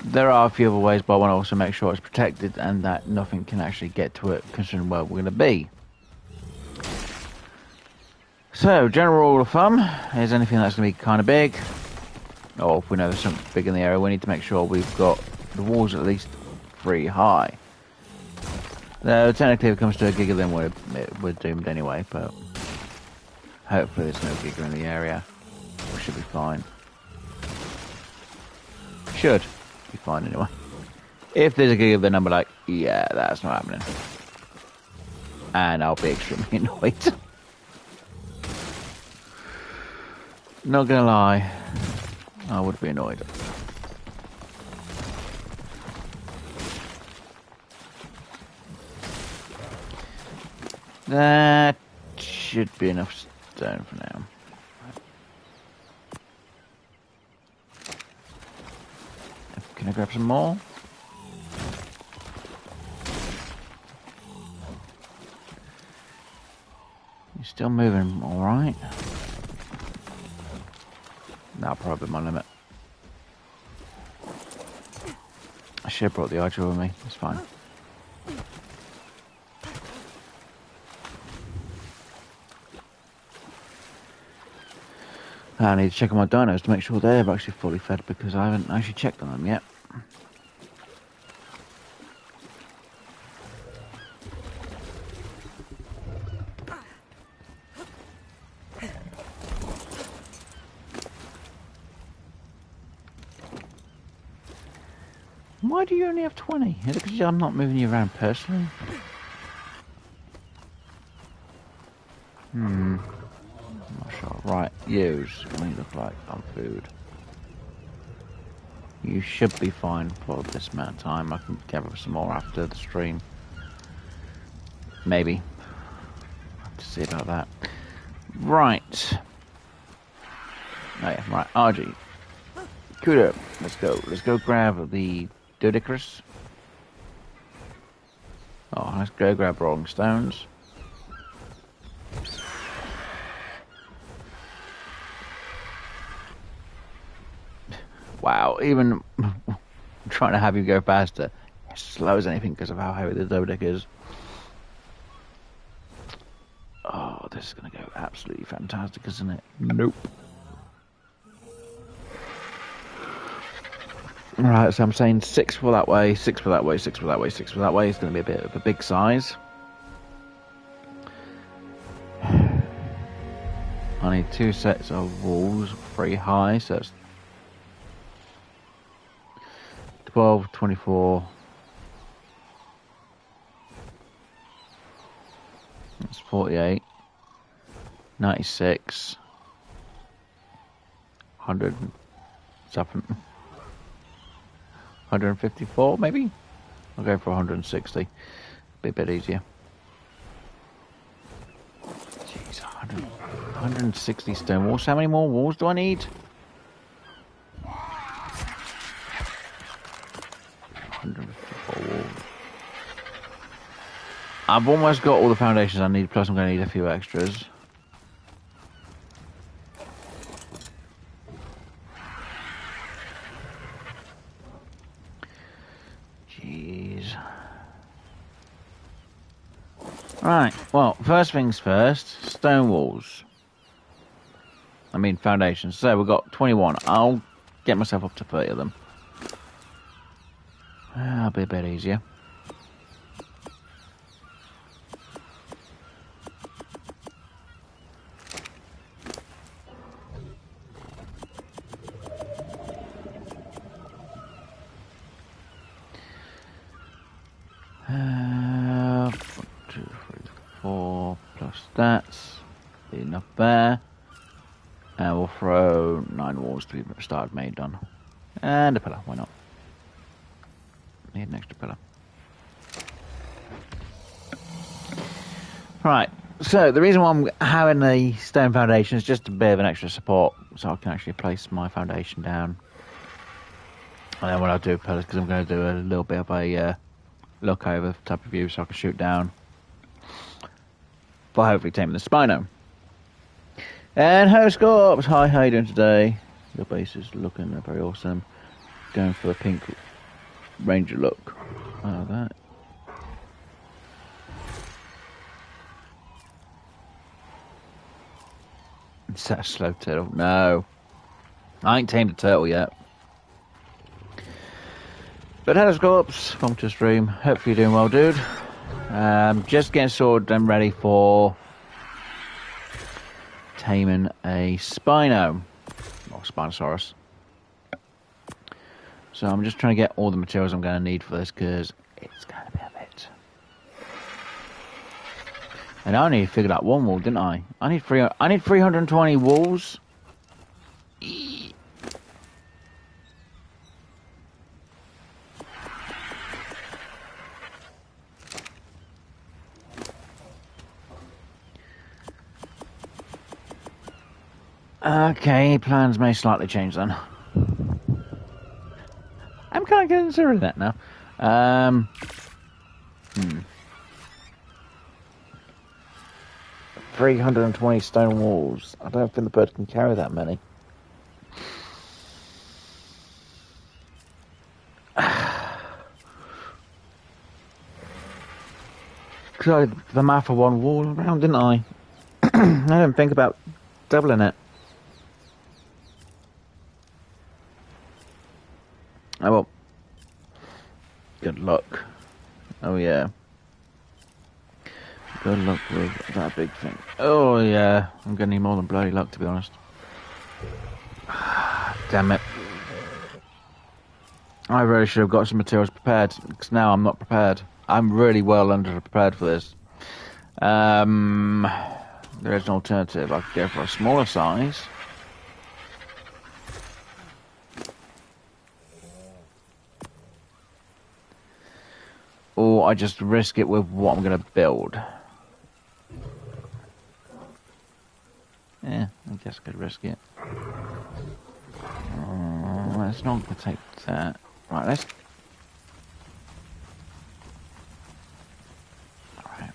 Speaker 2: There are a few other ways, but I want to also make sure it's protected and that nothing can actually get to it, considering where we're going to be. So, general rule of thumb is anything that's going to be kind of big, or if we know there's something big in the area, we need to make sure we've got the walls at least 3 high. Though, technically, if it comes to a giga, then we're doomed anyway, but hopefully there's no giga in the area. We should be fine. Should be fine anyway. If there's a giga, then I'll be like, yeah, that's not happening. And I'll be extremely annoyed. Not gonna lie, I would be annoyed. That should be enough stone for now. Can I grab some more? You're still moving alright? That'll probably be my limit. I should have brought the archer with me. It's fine. I need to check on my dinos to make sure they're actually fully fed, because I haven't actually checked on them yet. Why do you only have 20? Is it because I'm not moving you around personally? I'm not sure. Right, yous. What do you look like on food? You should be fine for this amount of time. I can gather some more after the stream. Maybe. I'll have to see about that. Right. Oh yeah, right. RG. Kudo. Let's go. Let's go grab the Dodicus. Oh, let's go grab rolling stones. Wow, even trying to have you go faster, it's slow as anything because of how heavy the Dodic is. Oh, this is going to go absolutely fantastic, isn't it? Nope. Right, so I'm saying 6 for that way, 6 for that way, 6 for that way, 6 for that way. It's going to be a bit of a big size. I need 2 sets of walls, 3 high, so it's 12, 24. That's 48. 96. 100. 154 maybe? I'll go for 160. Be a bit easier. Jeez, 160 stone walls. How many more walls do I need? 154 walls. I've almost got all the foundations I need, plus I'm going to need a few extras. Right, well, first things first, stone walls. I mean foundations. So we've got 21. I'll get myself up to 30 of them. That'll be a bit easier. One, 2, 3, 4 plus that's be enough there. And we'll throw 9 walls to be started made done. And a pillar, why not? Need an extra pillar. Right, so the reason why I'm having the stone foundation is just a bit of an extra support, so I can actually place my foundation down. And then when I do pillars, because I'm going to do a little bit of a look over type of view, so I can shoot down for hopefully taming the Spino. And Horoscopes, hi, how you doing today? Your base is looking very awesome. Going for a pink ranger look. Oh, that. Is that a slow turtle? No. I ain't tamed a turtle yet. But Horoscopes, welcome to the stream. Hopefully you're doing well, dude. Just getting sorted and ready for taming a Spino. Or Spinosaurus. So I'm just trying to get all the materials I'm going to need for this, because it's going to be a bit. And I only figured out one wall, didn't I? I need 320 walls. Okay, plans may slightly change then. I'm kind of considering that now. 320 stone walls. I don't think the bird can carry that many. Because I did the math for one wall around, didn't I? I didn't think about doubling it. Oh well. Good luck. Oh yeah. Good luck with that big thing. Oh yeah. I'm gonna need more than bloody luck, to be honest. Damn it. I really should have got some materials prepared, because now I'm not prepared. I'm really well under prepared for this. There is an alternative. I could go for a smaller size. Or I just risk it with what I'm going to build. Yeah, I guess I could risk it. Let's not take that. Right, let's... Alright.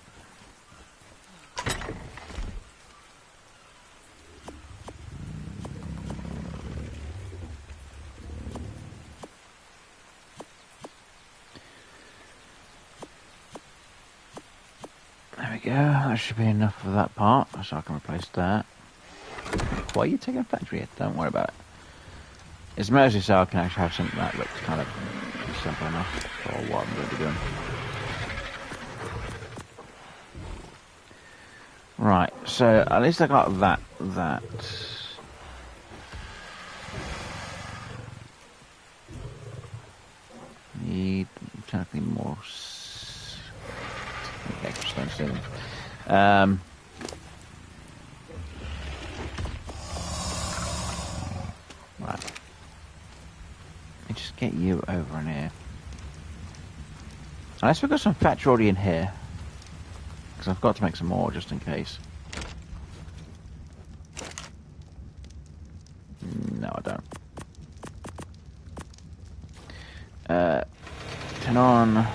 Speaker 2: There we go, that should be enough for that part, so I can replace that. Why are you taking a factory hit? Don't worry about it. It's mostly so I can actually have something that looks kind of simple enough for what I'm going to be doing. Right, so at least I got that. Need technically more extra stone ceilings. Right. Let me just get you over in here. Unless we've got some thatch already in here. Because I've got to make some more just in case. No, I don't. Turn on.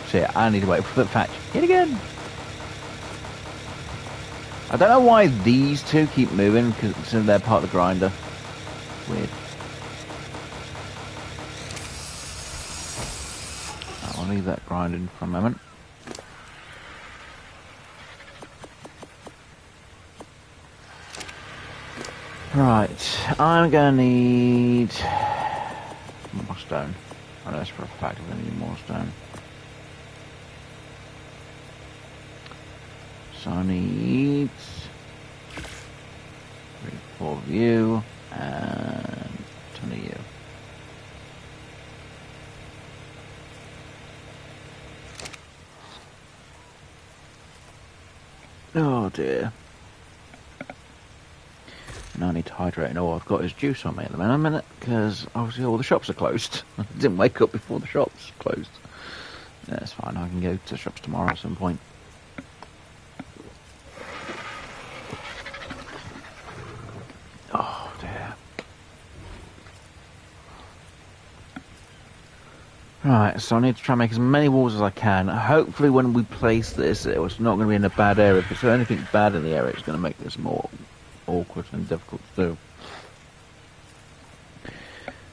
Speaker 2: So yeah, I need to wait for the patch yet again. I don't know why these two keep moving, because they're part of the grinder. Weird. I'll leave that grinding for a moment. Right, I'm gonna need more stone. I know that's for a fact I'm gonna need more stone. So I need 3, 4 of you and 10 of you. Oh dear. Now I need to hydrate, and all I've got is juice on me at the minute, because obviously all the shops are closed. I didn't wake up before the shops closed. Yeah, it's fine, I can go to the shops tomorrow at some point. Oh dear. Right, so I need to try and make as many walls as I can. Hopefully when we place this, it's not going to be in a bad area. If there's anything bad in the area, it's going to make this more awkward and difficult to do.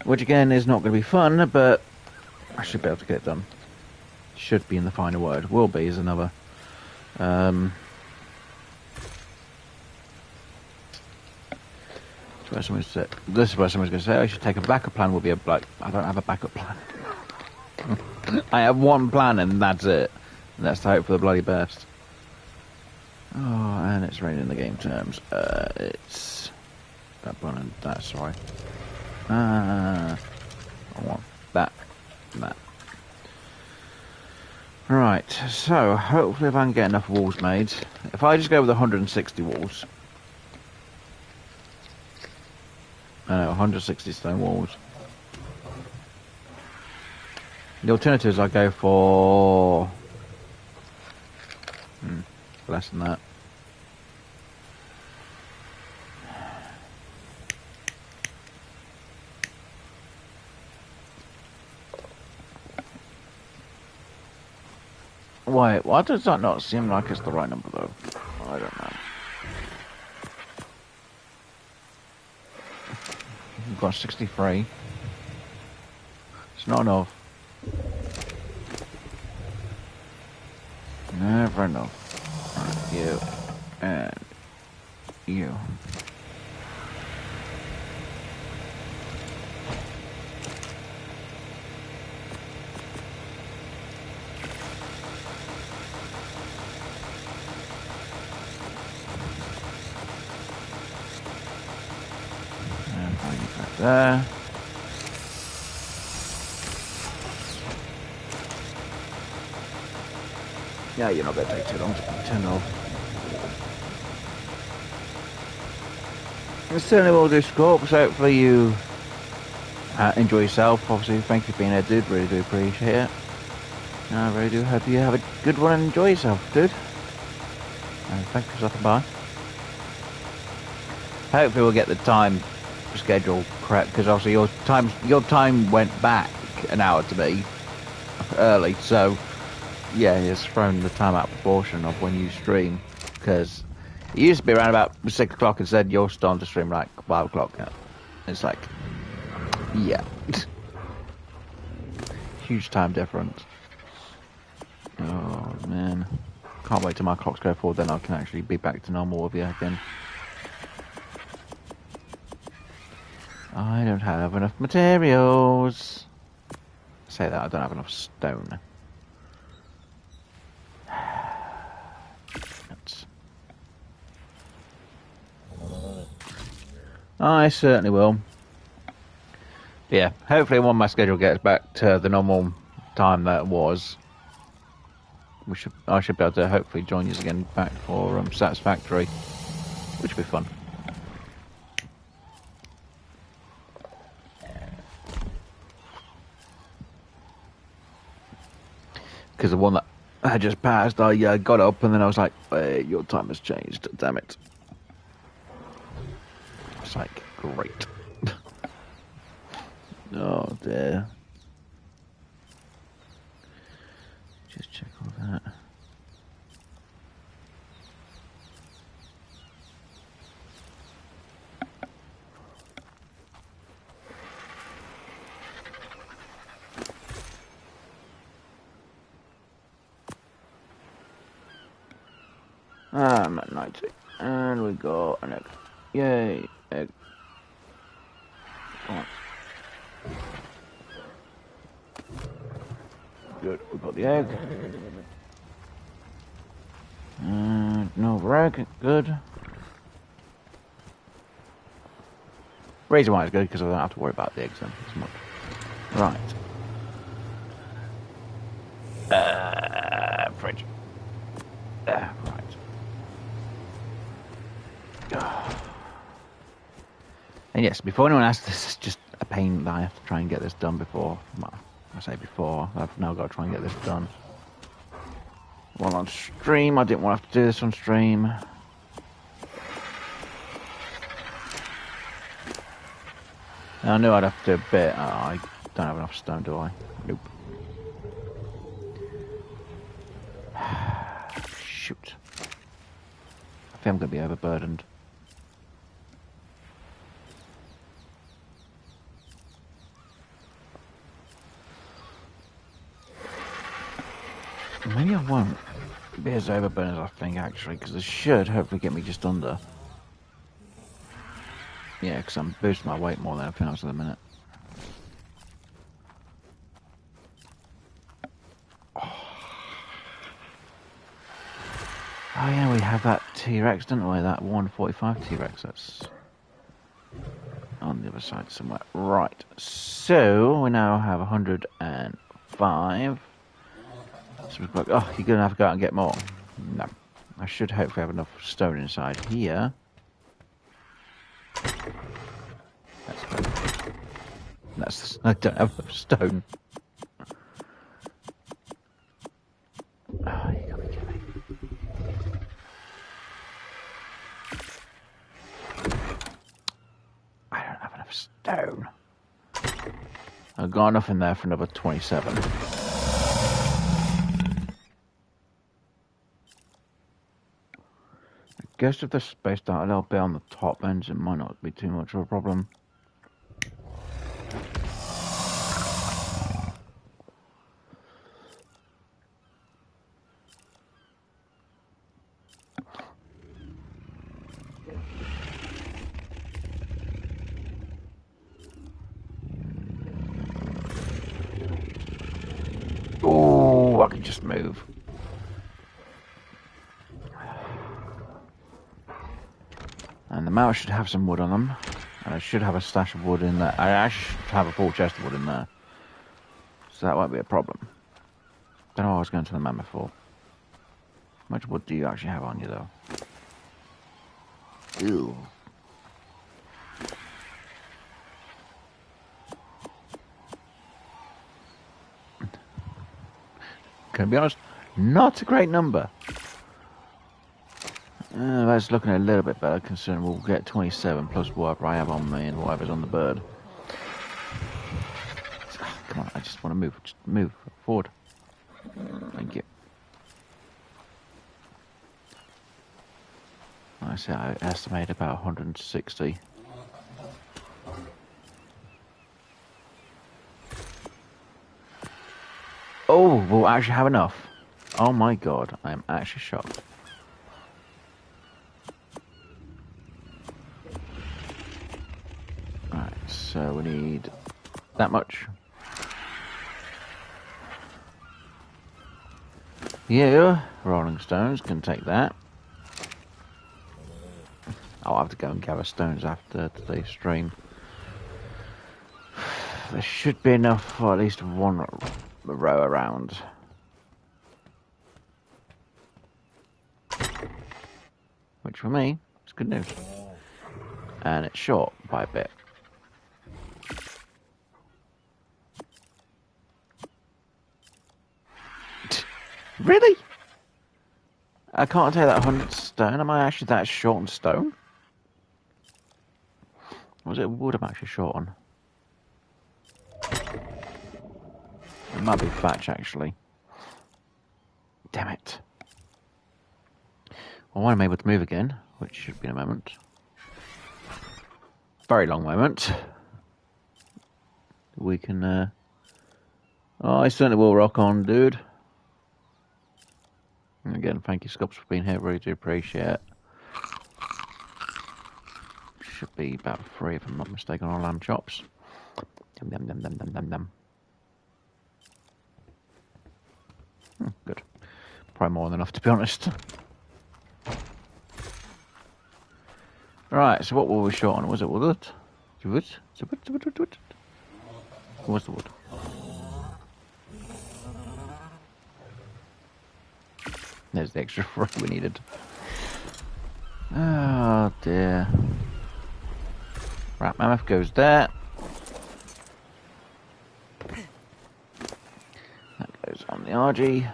Speaker 2: Which again is not going to be fun, but I should be able to get it done. Should be in the final word. Will be is another. This is where someone's going to say, I should take a backup plan. Will be like, I don't have a backup plan. I have one plan and that's it. And that's to hope for the bloody best. Oh, and it's raining in the game terms. It's that one and that, sorry. I want that and that. Right, so hopefully if I can get enough walls made. If I just go with 160 walls. I know, 160 stone walls. The alternatives I go for less than that. Wait, why does that not seem like it's the right number though? I don't know. We've got 63. It's not enough. Never enough. Right, you and you. And bring it back there. Yeah, you're not going to take too long to turn off. I certainly will do Scorp, so hopefully you enjoy yourself. Obviously, thank you for being here, dude. Really do appreciate it. I really do hope you have a good one and enjoy yourself, dude. And thank you for stopping by. Hopefully we'll get the time schedule correct, because obviously your time went back an hour to me early, so yeah, it's thrown the time out of proportion of when you stream, because it used to be around about 6 o'clock and said you're starting to stream like 5 o'clock now. It's like, yeah. Huge time difference. Oh man. Can't wait till my clocks go forward, then I can actually be back to normal with you again. I don't have enough materials. I say that, I don't have enough stone. I certainly will. Yeah, hopefully when my schedule gets back to the normal time that it was, I should be able to hopefully join you again back for Satisfactory, which will be fun. Because the one that I just passed, I got up and then I was like, hey, your time has changed, damn it. It's like, great. Oh dear. Just check all that. I'm at 90. And we got an egg. Yay, egg. Come on. Good, we got the egg. And another egg, good. Reason why it's good because I don't have to worry about the eggs then as much. Right. Fridge. Right. And yes, before anyone asks, this is just a pain that I have to try and get this done before. Well, I say before, I've now got to try and get this done. While on stream, I didn't want to have to do this on stream. I knew I'd have to do a bit. I don't have enough stone, do I? Nope. Shoot. I think I'm going to be overburdened. Maybe I won't be as overburdened as I think, actually, because this should hopefully get me just under. Yeah, because I'm boosting my weight more than anything else at the minute. Oh yeah, we have that T-Rex, don't we? That 145 T-Rex, that's on the other side somewhere. Right, so we now have 105. So we've got, oh, you're going to have to go out and get more. No. I should hopefully have enough stone inside here. That's good. I don't have enough stone. Oh, you gotta be kidding me. I don't have enough stone. I've got enough in there for another 27. I guess if they're spaced out a little bit on the top ends, it might not be too much of a problem. Oh, I can just move. And the mouse should have some wood on them. And I should have a stash of wood in there. I actually should have a full chest of wood in there. So that won't be a problem. Don't know what I was going to the mammoth for. How much wood do you actually have on you, though? Ew. Can I be honest? Not a great number. That's looking a little bit better, considering we'll get 27 plus whatever I have on me and whatever's on the bird. Oh, come on, I just want to move. Just move forward. Thank you. I say I estimate about 160. Oh, we'll actually have enough. Oh my god, I am actually shocked. Right, so we need that much. You, rolling stones, can take that. I'll have to go and gather stones after today's stream. There should be enough for at least one row around. Which for me is good news. And it's short by a bit. Really? I can't take that 100 stone. Am I actually that short on stone? Or was it wood I'm actually short on? It might be thatch, actually. Damn it. Well, when I'm able to move again, which should be in a moment. Very long moment. We can, Oh, I certainly will rock on, dude. And again, thank you, Scops, for being here. Really do appreciate it. Should be about 3, if I'm not mistaken, on lamb chops. Yum, yum, yum, yum, yum, yum, yum. Good. Probably more than enough, to be honest. Right, so what were we short on? Was it wood? Wood? What's the wood? There's the extra fur we needed. Oh dear. Right, mammoth goes there. That goes on the RG.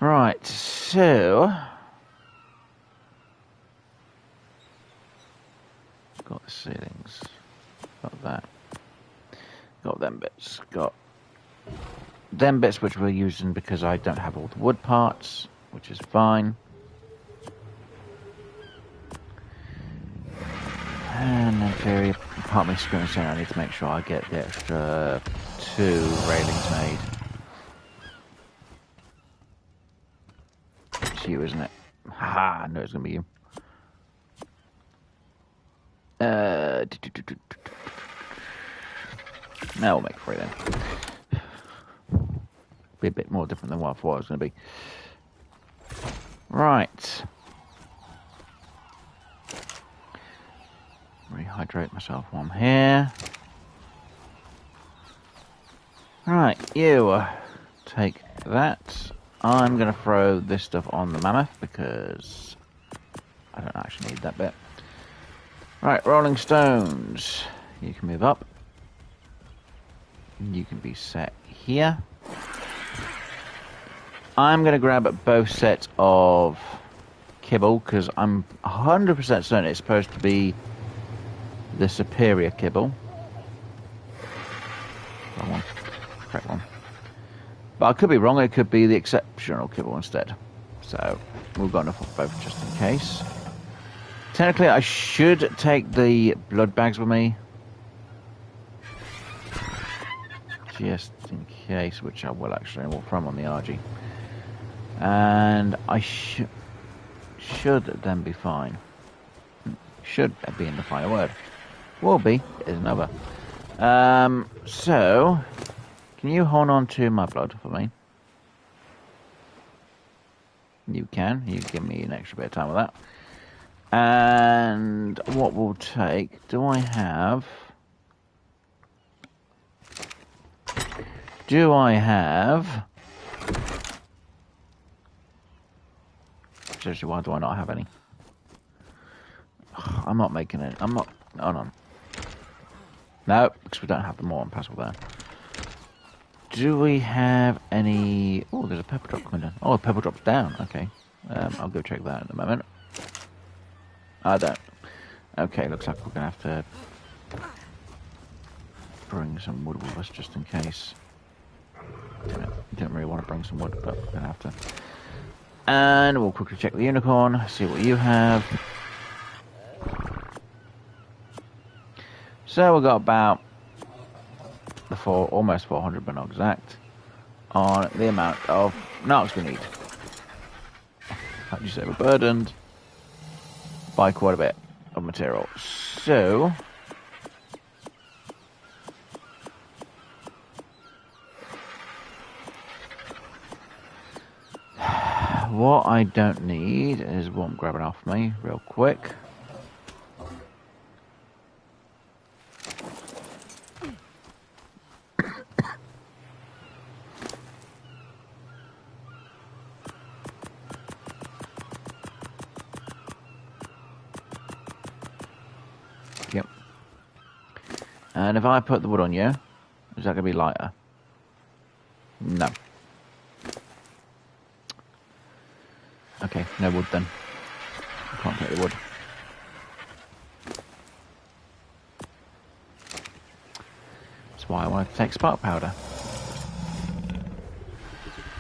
Speaker 2: Right, so got the ceilings. Got that. Got them bits. Got them bits which we're using because I don't have all the wood parts, which is fine. And in theory, part of me screwing saying I need to make sure I get the extra 2 railings made. It's you, isn't it? Haha, I know it's going to be you. Now we'll make 3 then. Be a bit more different than what I thought it was going to be. Right. Rehydrate myself while I'm here. Right, you take that. I'm going to throw this stuff on the mammoth because I don't actually need that bit. Right, rolling stones. You can move up. You can be set here. I'm going to grab both sets of kibble because I'm 100% certain it's supposed to be the superior kibble. Wrong one. Correct one. But I could be wrong. It could be the exceptional kibble instead. So we've got enough of both just in case. Technically, I should take the blood bags with me. Just in case, which I will actually. We'll throw them on the RG. And I should then be fine. Should be in the final word. Will be is another. So, can you hold on to my blood for me? You can. You give me an extra bit of time with that. And what we'll take, do I have... Seriously, why do I not have any? I'm not making it. I'm not... Hold on. No, because we don't have the more impassable there. Do we have any... Oh, there's a pepper drop coming down. Oh, a pepper drop's down. Okay. I'll go check that in a moment. I don't. Okay, looks like we're going to have to bring some wood with us just in case. Don't really want to bring some wood, but we're going to have to. And we'll quickly check the unicorn, see what you have. So we've got about almost 400, but not exact, on the amount of knocks we need. How do you say we're burdened by quite a bit of material. So what I don't need is what I'm grabbing off me real quick. Yep. And if I put the wood on you, is that going to be lighter? No. Okay, no wood then. I can't take the wood. That's why I wanted to take spark powder.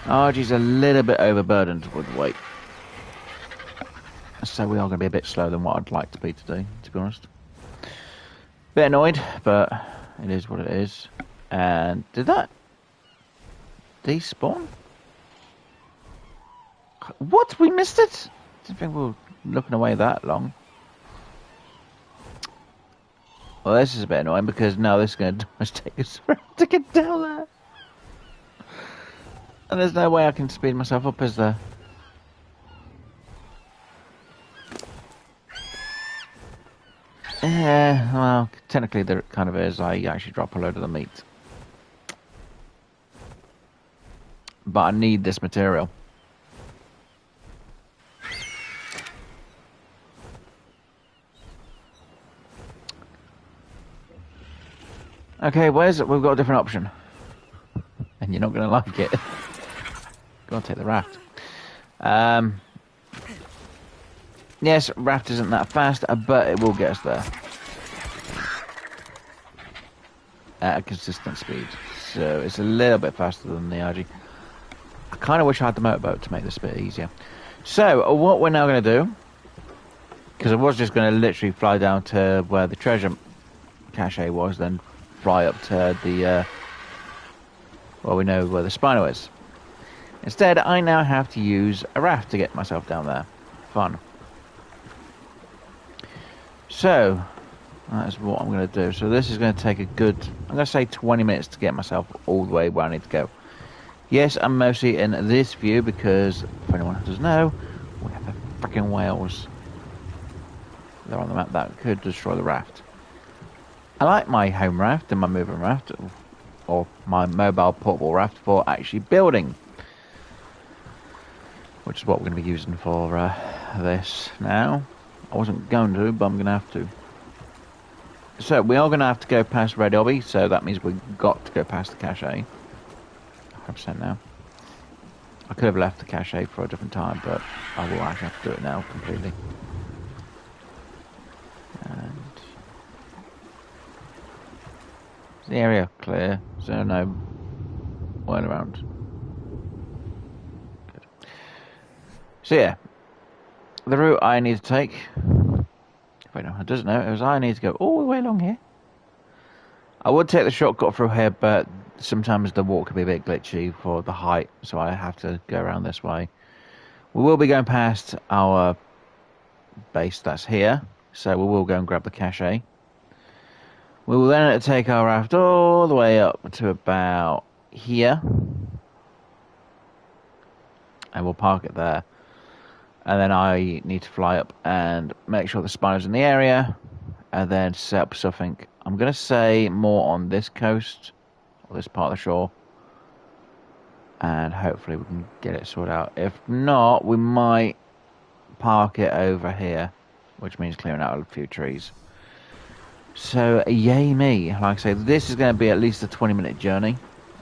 Speaker 2: RG's a little bit overburdened with weight. So we are going to be a bit slower than what I'd like to be today, to be honest. Bit annoyed, but it is what it is. And did that despawn? What? We missed it? Didn't think we were looking away that long. Well, this is a bit annoying because now this is going to take us forever to get down there. And there's no way I can speed myself up, is there? Yeah, well, technically there kind of is. I actually drop a load of the meat. But I need this material. Okay, where's it? We've got a different option. And you're not going to like it. Go to take the raft. Yes, raft isn't that fast, but it will get us there. At a consistent speed. So it's a little bit faster than the RG. I kind of wish I had the motorboat to make this a bit easier. So, what we're now going to do, because I was just going to literally fly down to where the treasure cache was, then fly up to the, well, we know where the Spino is. Instead, I now have to use a raft to get myself down there. Fun. So, that is what I'm going to do. So this is going to take a good, I'm going to say 20 minutes to get myself all the way where I need to go. Yes, I'm mostly in this view because, if anyone doesn't know, we have the freaking whales. They're on the map that could destroy the raft. I like my home raft and my moving raft, or my mobile portable raft for actually building. Which is what we're going to be using for this now. I wasn't going to, but I'm going to have to. So, we are going to have to go past Red Obby, so that means we've got to go past the cache. 100% now. I could have left the cache for a different time, but I will actually have to do it now completely. And is the area clear? So no whirl around. Good. So yeah, the route I need to take. Wait, no, it doesn't know. It was I need to go all the way along here. I would take the shortcut through here, but sometimes the walk can be a bit glitchy for the height, so I have to go around this way. We will be going past our base that's here, so we will go and grab the cache. We will then take our raft all the way up to about here, and we'll park it there. And then I need to fly up and make sure the Spino's in the area, and then set up something. I'm going to say more on this coast, or this part of the shore, and hopefully we can get it sorted out. If not, we might park it over here, which means clearing out a few trees. So, yay me. Like I say, this is going to be at least a 20-minute journey.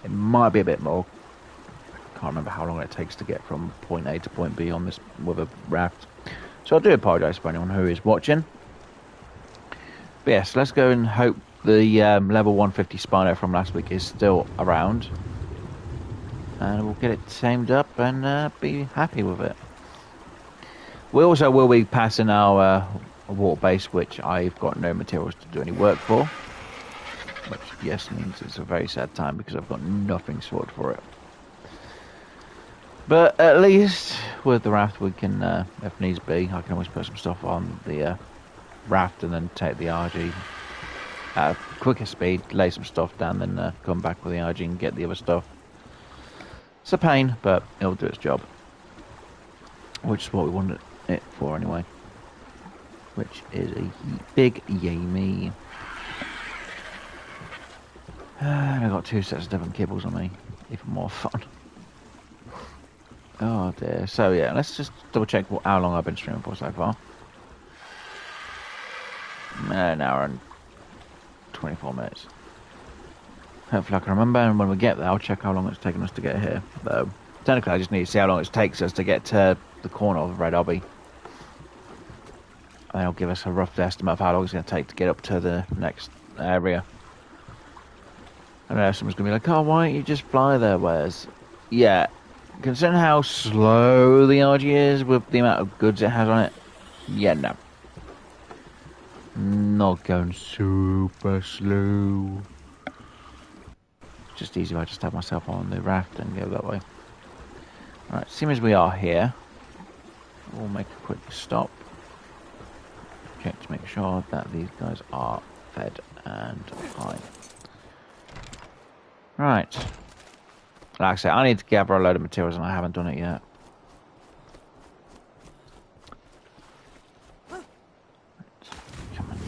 Speaker 2: It might be a bit more. Can't remember how long it takes to get from point A to point B on this with a raft. So I do apologise for anyone who is watching. But yes, let's go and hope the level 150 Spino from last week is still around. And we'll get it tamed up and be happy with it. We also will be passing our water base, which I've got no materials to do any work for. Which, yes, means it's a very sad time because I've got nothing sorted for it. But at least with the raft we can, if needs be, I can always put some stuff on the raft and then take the RG at a quicker speed, lay some stuff down, then come back with the RG and get the other stuff. It's a pain, but it'll do its job. Which is what we wanted it for anyway. Which is a big yay me. And I've got 2 sets of different cables on me. Even more fun. Oh dear. So yeah, let's just double check how long I've been streaming for so far. An hour and 24 minutes. Hopefully I can remember, and when we get there I'll check how long it's taken us to get here. Though technically I just need to see how long it takes us to get to the corner of Red Obby. And it'll give us a rough estimate of how long it's going to take to get up to the next area. I know someone's going to be like, oh, why don't you just fly there, Wes? Yeah. Considering how slow the RG is with the amount of goods it has on it, yeah, no. Not going super slow. Just easy if I just have myself on the raft and go that way. Alright, seeing as we are here, we'll make a quick stop. Check to make sure that these guys are fed and fine. Right. Like I say, I need to gather a load of materials and I haven't done it yet. Come on.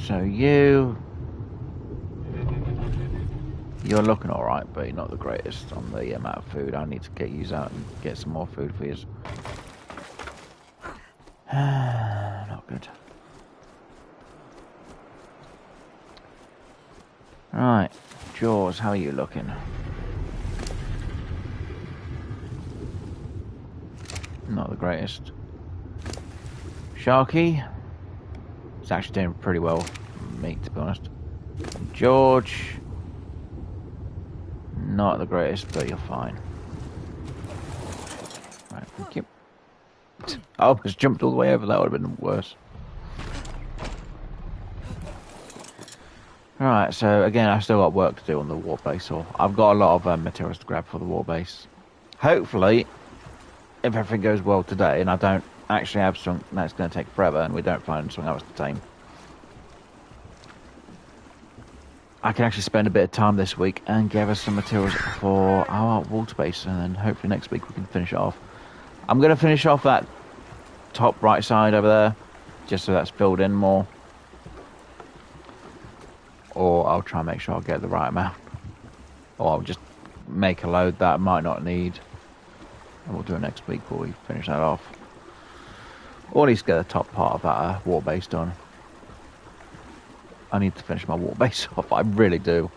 Speaker 2: So you're looking alright, but you're not the greatest on the amount of food. I need to get you out and get some more food for you. Not good. Right, Jaws, how are you looking? Not the greatest. Sharky, it's actually doing pretty well for me, to be honest. George, not the greatest, but you're fine. Right, thank you. I almost jumped all the way over, that would have been worse. Right, so again, I've still got work to do on the war base, or I've got a lot of materials to grab for the war base. Hopefully, if everything goes well today, and I don't actually have something that's going to take forever, and we don't find something else to tame, I can actually spend a bit of time this week and gather some materials for our water base, and then hopefully next week we can finish it off. I'm going to finish off that top right side over there, just so that's filled in more. Or I'll try and make sure I get the right amount. Or I'll just make a load that I might not need. And we'll do it next week before we finish that off. Or at least get the top part of that water base done. I need to finish my water base off, I really do.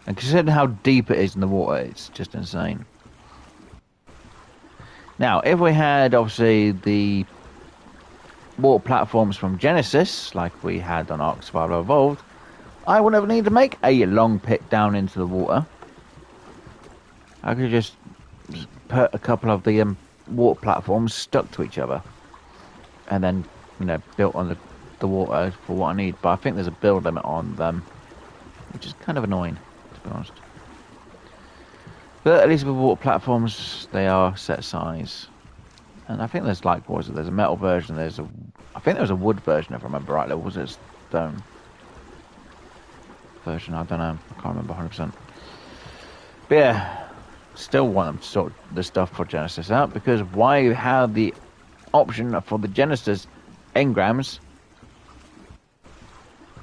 Speaker 2: And considering how deep it is in the water, it's just insane. Now, if we had, obviously, the water platforms from Genesis, like we had on Ark Survival Evolved, I wouldn't have needed to make a long pit down into the water. I could just put a couple of the water platforms stuck to each other. And then, you know, built on the water for what I need. But I think there's a build limit on them, which is kind of annoying, to be honest. But at least with water platforms, they are set size. And I think there's like, what was it? There's a metal version, I think there was a wood version, if I remember rightly. Or was it a stone version? I don't know. I can't remember 100%. But yeah, still want them to sort the stuff for Genesis out, because why have the option for the Genesis engrams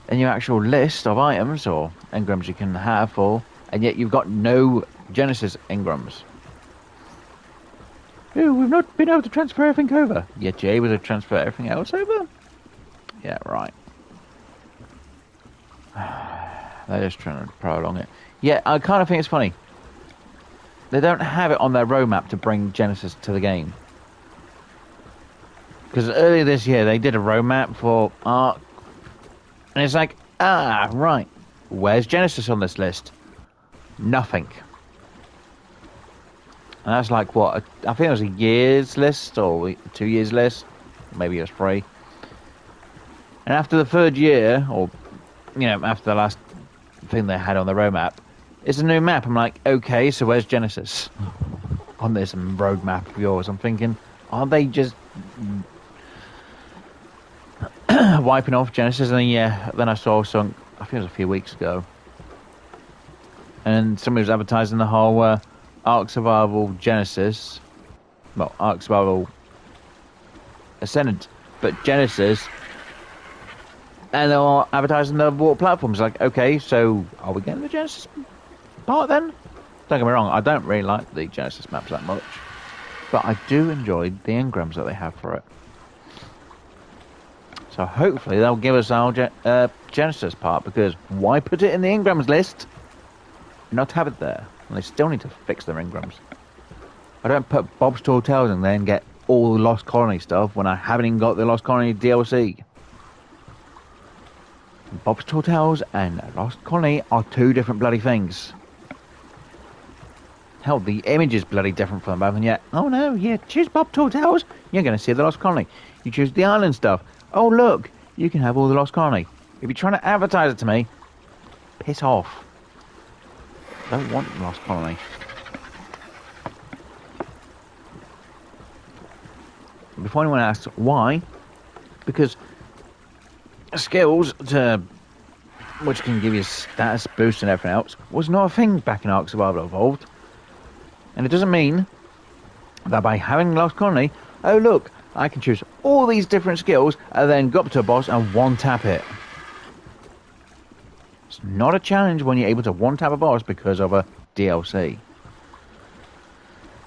Speaker 2: in your actual list of items or engrams you can have for, and yet you've got no Genesis engrams? Oh, we've not been able to transfer everything over. Yet you're able to transfer everything else over? Yeah, right. They're just trying to prolong it. Yeah, I kind of think it's funny. They don't have it on their roadmap to bring Genesis to the game. Because earlier this year, they did a roadmap for Ark. And it's like, right. Where's Genesis on this list? Nothing. And that's like, what? I think it was a year's list, or 2 years list. Maybe it was 3. And after the third year, or, you know, after the last thing they had on the roadmap, it's a new map. I'm like, okay, so where's Genesis on this roadmap of yours? I'm thinking, are they just wiping off Genesis? And then I saw some, I think it was a few weeks ago, and somebody was advertising the whole Ark Survival Genesis, well, Ark Survival Ascendant, but Genesis, and they were advertising the water platforms. Like, okay, so are we getting the Genesis part then? Don't get me wrong, I don't really like the Genesis maps that much, but I do enjoy the engrams that they have for it. So hopefully they'll give us our Genesis part, because why put it in the engrams list and not have it there? And they still need to fix their engrams. I don't put Bob's Tall Tales in there and get all the Lost Colony stuff when I haven't even got the Lost Colony DLC. Bob's Tall Tales and Lost Colony are two different bloody things. Hell, the image is bloody different from them both, and yet, oh no, yeah, choose Bob Tall Tales, you're going to see the Lost Colony. You choose the island stuff, oh look, you can have all the Lost Colony. If you're trying to advertise it to me, piss off. I don't want the Lost Colony. before anyone asks why, because skills which can give you status boost and everything else was not a thing back in Ark Survival Evolved. And it doesn't mean that by having Lost Colony, oh look, I can choose all these different skills and then go up to a boss and one-tap it. It's not a challenge when you're able to one-tap a boss because of a DLC.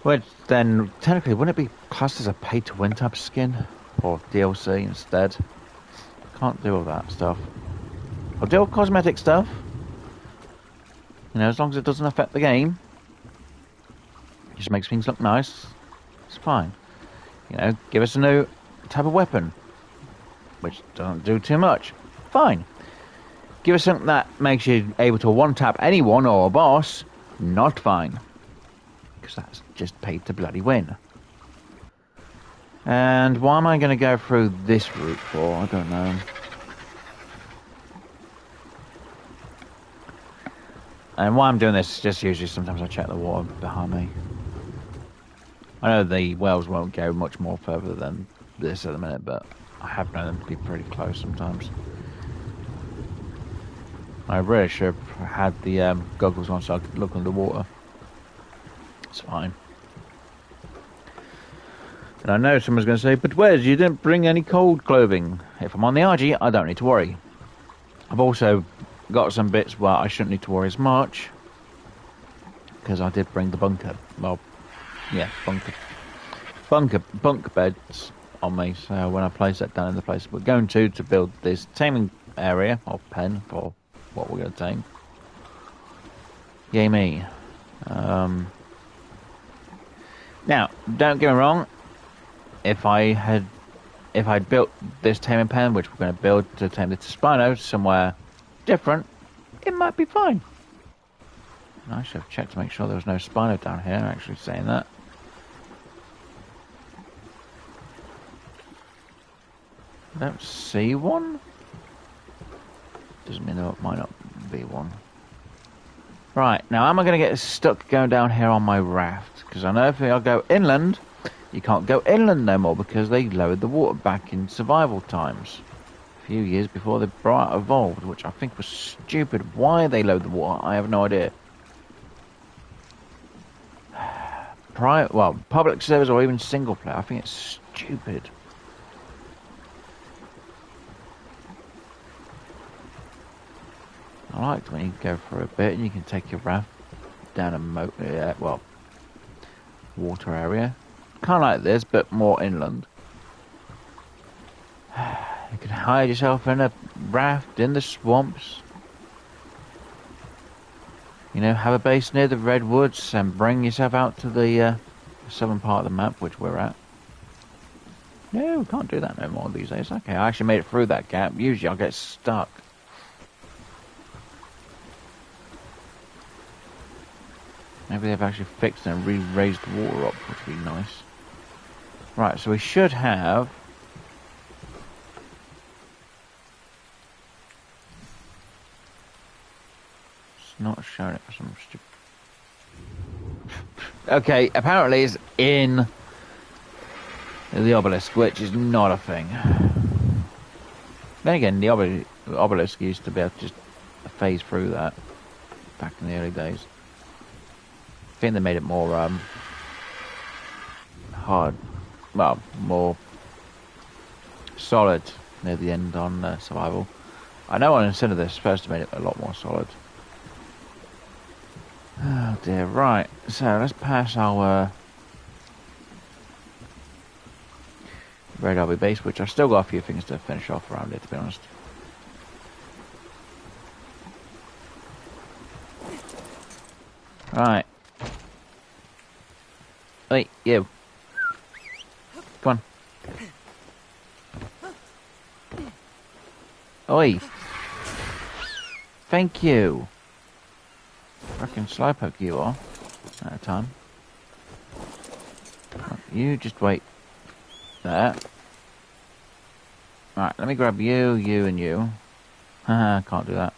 Speaker 2: Which then, technically, wouldn't it be classed as a pay-to-win type of skin? Or DLC instead? Can't do all that stuff. I'll do all cosmetic stuff. You know, as long as it doesn't affect the game. It just makes things look nice. It's fine. You know, give us a new type of weapon. Which doesn't do too much. Fine. Give us something that makes you able to one-tap anyone or a boss. Not fine. Because that's just paid to bloody win. And why am I going to go through this route for? I don't know. And why I'm doing this is just usually sometimes I check the water behind me. I know the wells won't go much more further than this at the minute, but I have known them to be pretty close sometimes. I really should have had the goggles on so I could look underwater. It's fine. And I know someone's going to say, but Wes, you didn't bring any cold clothing. If I'm on the RG, I don't need to worry. I've also got some bits where I shouldn't need to worry as much. Because I did bring the bunker. Well, yeah, bunk beds on me. So when I place that down in the place we're going to build this taming area, or pen, for what we're going to tame. Yay me. Now, don't get me wrong. If I'd built this taming pen, which we're going to build to tame the Spino somewhere different, it might be fine. And I should have checked to make sure there was no Spino down here, actually saying that. I don't see one. Doesn't mean there might not be one. Right, now am I going to get stuck going down here on my raft? Because I know if I go inland, you can't go inland no more because they lowered the water back in survival times. A few years before they brought out Evolved, which I think was stupid. Why they lowered the water, I have no idea. Well, public servers or even single player, I think it's stupid. I liked when you go for a bit and you can take your raft down a water area. Kind of like this, but more inland. You can hide yourself in a raft in the swamps. You know, have a base near the redwoods and bring yourself out to the southern part of the map, which we're at. No, we can't do that no more these days. Okay, I actually made it through that gap. Usually I'll get stuck. Maybe they've actually fixed and re-raised the water up, which would be nice. Right, so we should have... It's not showing it for some stupid... Okay, apparently it's in the obelisk, which is not a thing. Then again, the obelisk used to be able to just phase through that back in the early days. I think they made it more hard, well, more solid near the end on survival. I know on instead of this, supposed to make it a lot more solid. Oh dear, right, so let's pass our Red Derby base, which I've still got a few things to finish off around it, to be honest. Right. Wait, you. Come on. Oi. Thank you. Fucking slowpoke you are. At a time. You just wait. There. Right, let me grab you, you, and you. Haha, can't do that.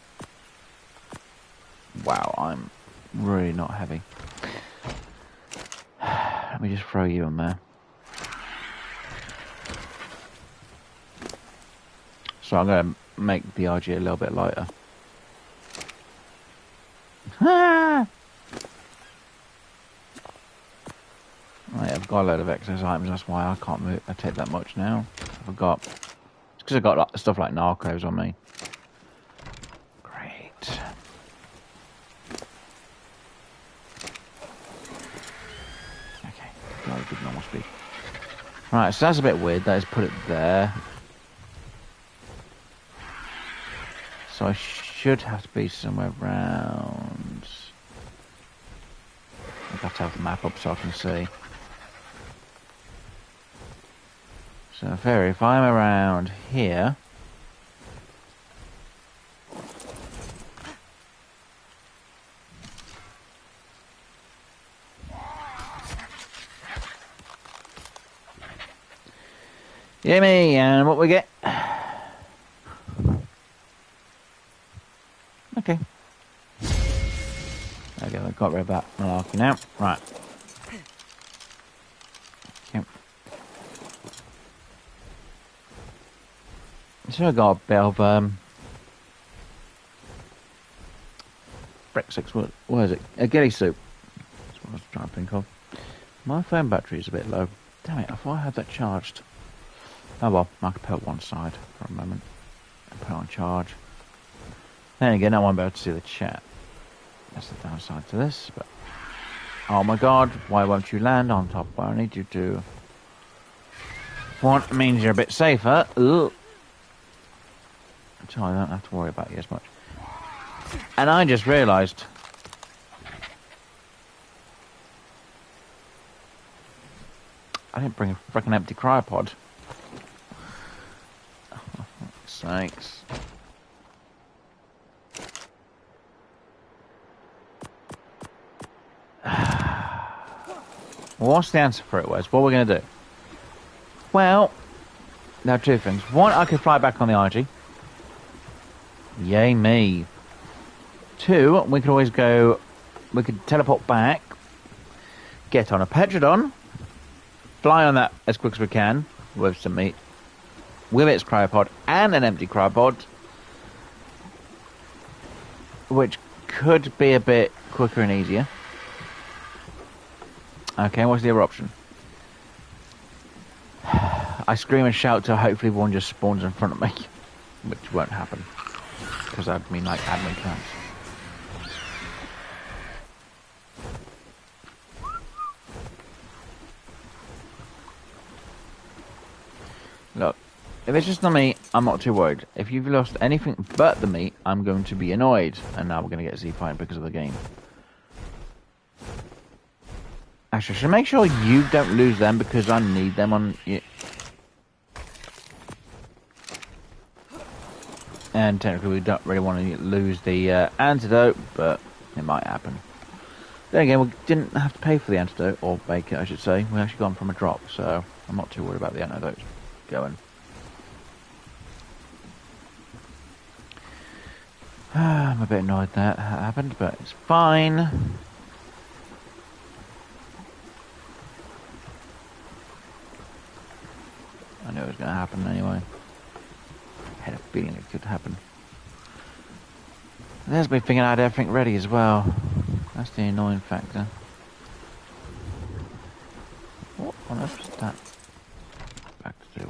Speaker 2: Wow, I'm really not heavy. Let me just throw you on there. So I'm going to make the RG a little bit lighter. Ah! Right, I've got a load of excess items, that's why I can't move. I take that much now. I forgot. It's because I've got stuff like narcos on me. Great. Okay, got a good normal speed. Right, so that's a bit weird. Let's put it there. So I should have to be somewhere around. I have to have the map up so I can see. So if I'm around here. Gimme, and what we get? Okay. Okay, I got rid of that malarkey now. Right. Okay. So I got a bit of breakfast. What is it? A ghillie soup. That's what I was trying to think of. My phone battery is a bit low. Damn it! I thought I had that charged. Oh well, I could put it one side for a moment and put it on charge. Then again, I won't be able to see the chat. That's the downside to this, but... Oh my god, why won't you land on top where I need you to? What means you're a bit safer. Ugh. So I don't have to worry about you as much. And I just realised... I didn't bring a freaking empty cryopod. Oh, for fuck's sakes. Well, what's the answer for it, Wes? What are we going to do? Well, there are two things. One, I could fly back on the RG. Yay me. Two, we could always go... We could teleport back, get on a Petrodon, fly on that as quick as we can with some meat, with its cryopod and an empty cryopod, which could be a bit quicker and easier. Okay, what's the other option? I scream and shout till hopefully one just spawns in front of me, which won't happen, because I mean like admin counts. Look, if it's just the meat, I'm not too worried. If you've lost anything but the meat, I'm going to be annoyed. And now we're going to get Z-Fight because of the game. Actually, I should make sure you don't lose them because I need them on you. And technically we don't really want to lose the antidote, but it might happen. Then again, we didn't have to pay for the antidote, or bake it I should say. We actually got them from a drop, so I'm not too worried about the antidote going. I'm a bit annoyed that happened, but it's fine. I knew it was going to happen anyway. I had a feeling it could happen. And there's me thinking I had everything ready as well. That's the annoying factor. What on earth was that? Back to do.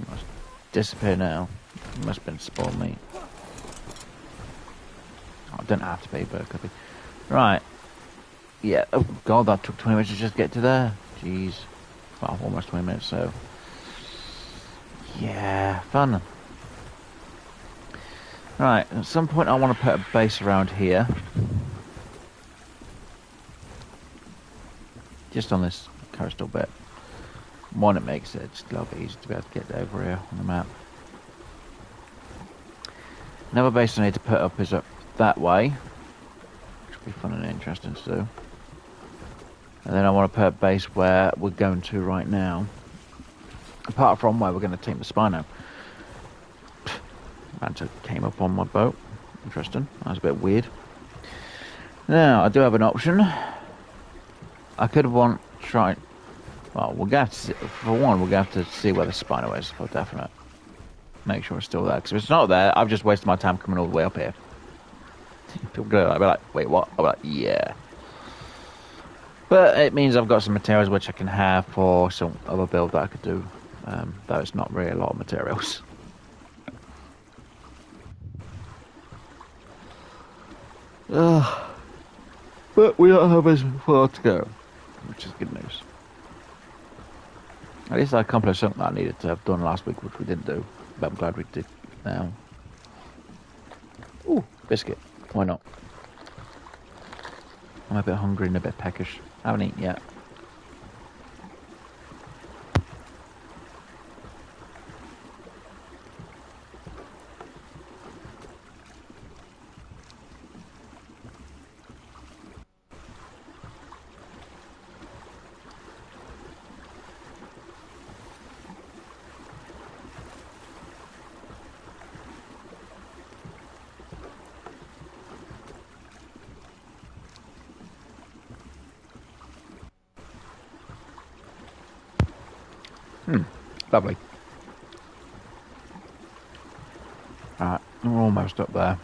Speaker 2: It must disappear now. It must have been spawn meat. Oh, it don't have to be, but it could be. Right. Yeah. Oh god, that took 20 minutes to just get to there. Jeez. Well, almost 20 minutes, so... Yeah, fun. Right, at some point I want to put a base around here. Just on this coastal bit. One, it makes it just a little bit easier to be able to get over here on the map. Another base I need to put up is up that way. Which will be fun and interesting to do. And then I want to put a base where we're going to right now. Apart from where we're going to tame the Spino. Manta came up on my boat. Interesting. That was a bit weird. Now, I do have an option. I could have tried... Well, we're going to have to, for one, we're going to have to see where the Spino is for definite. Make sure it's still there. Because if it's not there, I've just wasted my time coming all the way up here. People go be like, wait, what? I'll be like, yeah. But it means I've got some materials which I can have for some other build that I could do. Though it's not really a lot of materials. But we don't have as far to go, which is good news. At least I accomplished something that I needed to have done last week, which we didn't do. But I'm glad we did now. Ooh, biscuit. Why not? I'm a bit hungry and a bit peckish. I haven't eaten yet. Lovely. Alright, we're almost up there.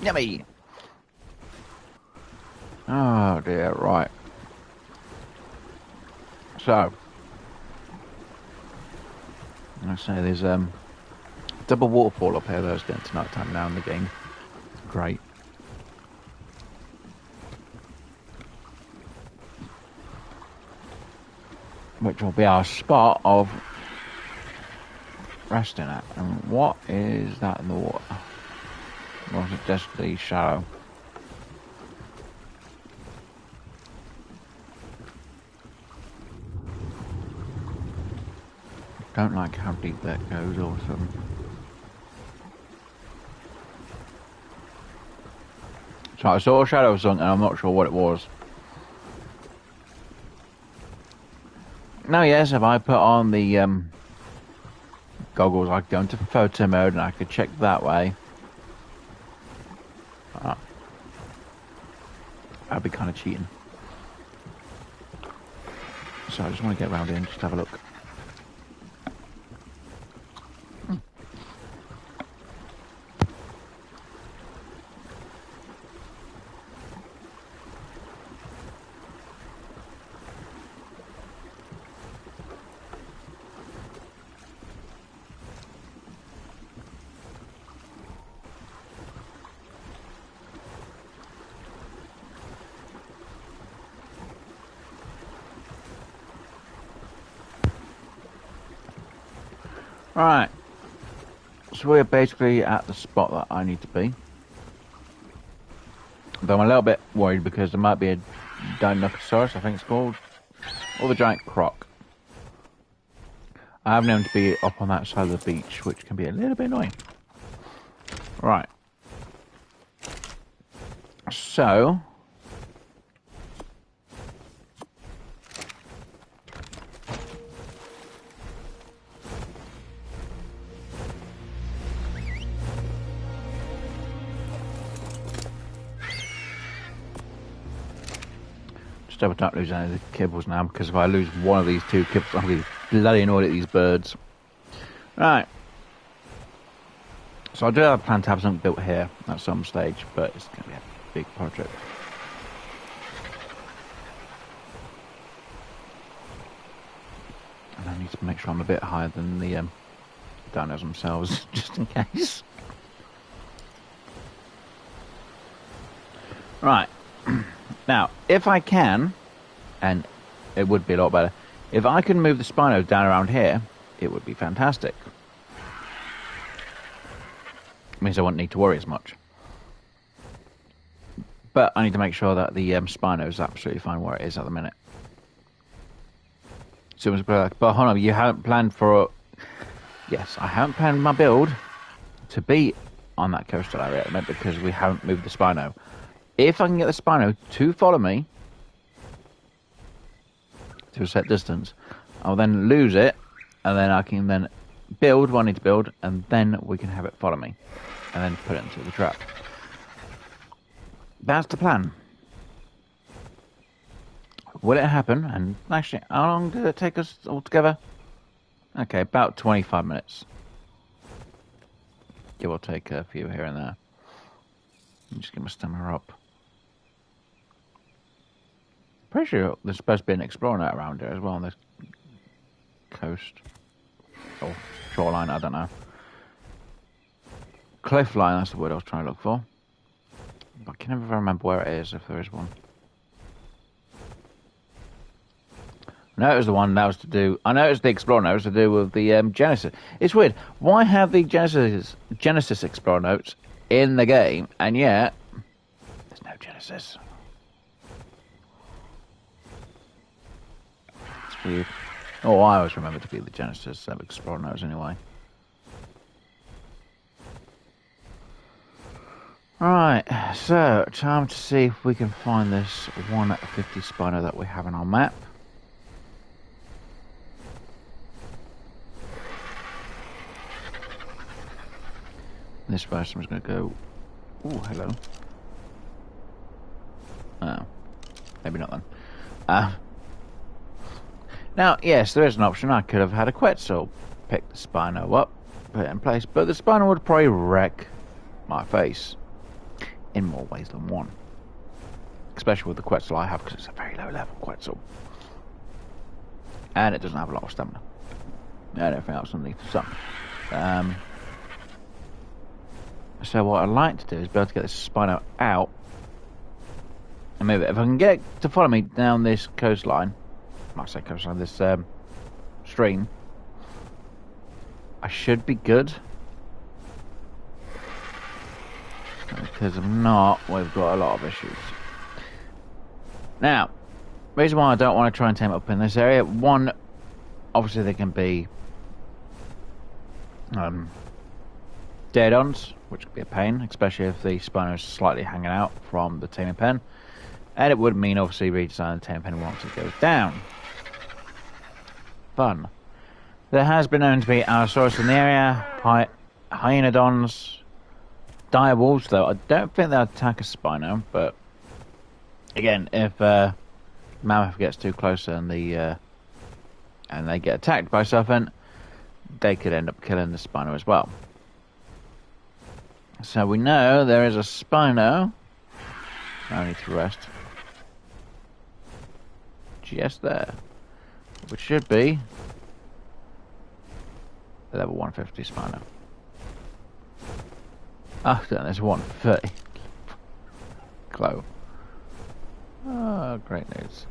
Speaker 2: Yummy! Oh dear, right. So, I say there's double waterfall up here that I was getting to night time now in the game. Great. Which will be our spot of resting at. And what is that in the water? Or is it just the shallow? Don't like how deep that goes or something. So I saw a shadow of something and I'm not sure what it was. Now yes, if I put on the goggles I could go into photo mode and I could check that way. That'd be kind of cheating. So I just want to get around here and just have a look. Right, so we're basically at the spot that I need to be. Though I'm a little bit worried because there might be a dinosaur, I think it's called, or the giant croc. I have known to be up on that side of the beach, which can be a little bit annoying. Right. So... just hope I don't lose any of the kibbles now, because if I lose one of these two kibbles, I'm going to be bloody annoyed at these birds. Right. So I do have a plan to have something built here at some stage, but it's going to be a big project. And I need to make sure I'm a bit higher than the dinos themselves, just in case. Right. Now, if I can, and it would be a lot better, if I can move the Spino down around here, it would be fantastic. It means I won't need to worry as much. But I need to make sure that the Spino is absolutely fine where it is at the minute. So, but hold on, you haven't planned for... Yes, I haven't planned my build to be on that coastal area at the minute because we haven't moved the Spino. If I can get the Spino to follow me to a set distance, I'll then lose it, and then I can then build what I need to build, and then we can have it follow me, and then put it into the trap. That's the plan. Will it happen? And actually, how long did it take us altogether? Okay, about 25 minutes. Give or take a few here and there. Just get my stamina up. Pretty sure there's supposed to be an explorer note around here as well on this coast. Or shoreline, I don't know. Cliff line, that's the word I was trying to look for. But I can never remember where it is, if there is one. No, it was the one that was to do... I know it was the Explorer note, it was to do with the Genesis. It's weird. Why have the Genesis Explorer notes in the game, and yet there's no Genesis? It's weird. Oh, I always remember to be the Genesis Explorer notes anyway. Right, so time to see if we can find this 150 Spino that we have on our map. This person was going to go... Oh, hello. Oh. Maybe not then. Now, yes, there is an option. I could have had a Quetzal pick the Spino up, put it in place, but the Spino would probably wreck my face in more ways than one. Especially with the Quetzal I have, because it's a very low level Quetzal. And it doesn't have a lot of stamina. And everything else underneath the sun. So what I'd like to do is be able to get this Spino out and move it. If I can get it to follow me down this coastline, I might say coastline, this stream, I should be good. Because if not, we've got a lot of issues. Now, reason why I don't want to try and tame it up in this area, one, obviously there can be dead-ons, which could be a pain, especially if the Spino is slightly hanging out from the taming pen. And it would mean, obviously, redesigning the taming pen once it goes down. Fun. There has been known to be Allosaurus in the area, hyenodons, dire wolves, though. I don't think they'll attack a Spino, but again, if mammoth gets too close and they get attacked by something, they could end up killing the Spino as well. So we know there is a Spino. I need to rest. Just there. Which should be the level 150 Spino. Ah, there's 130. Glow. Oh, great news.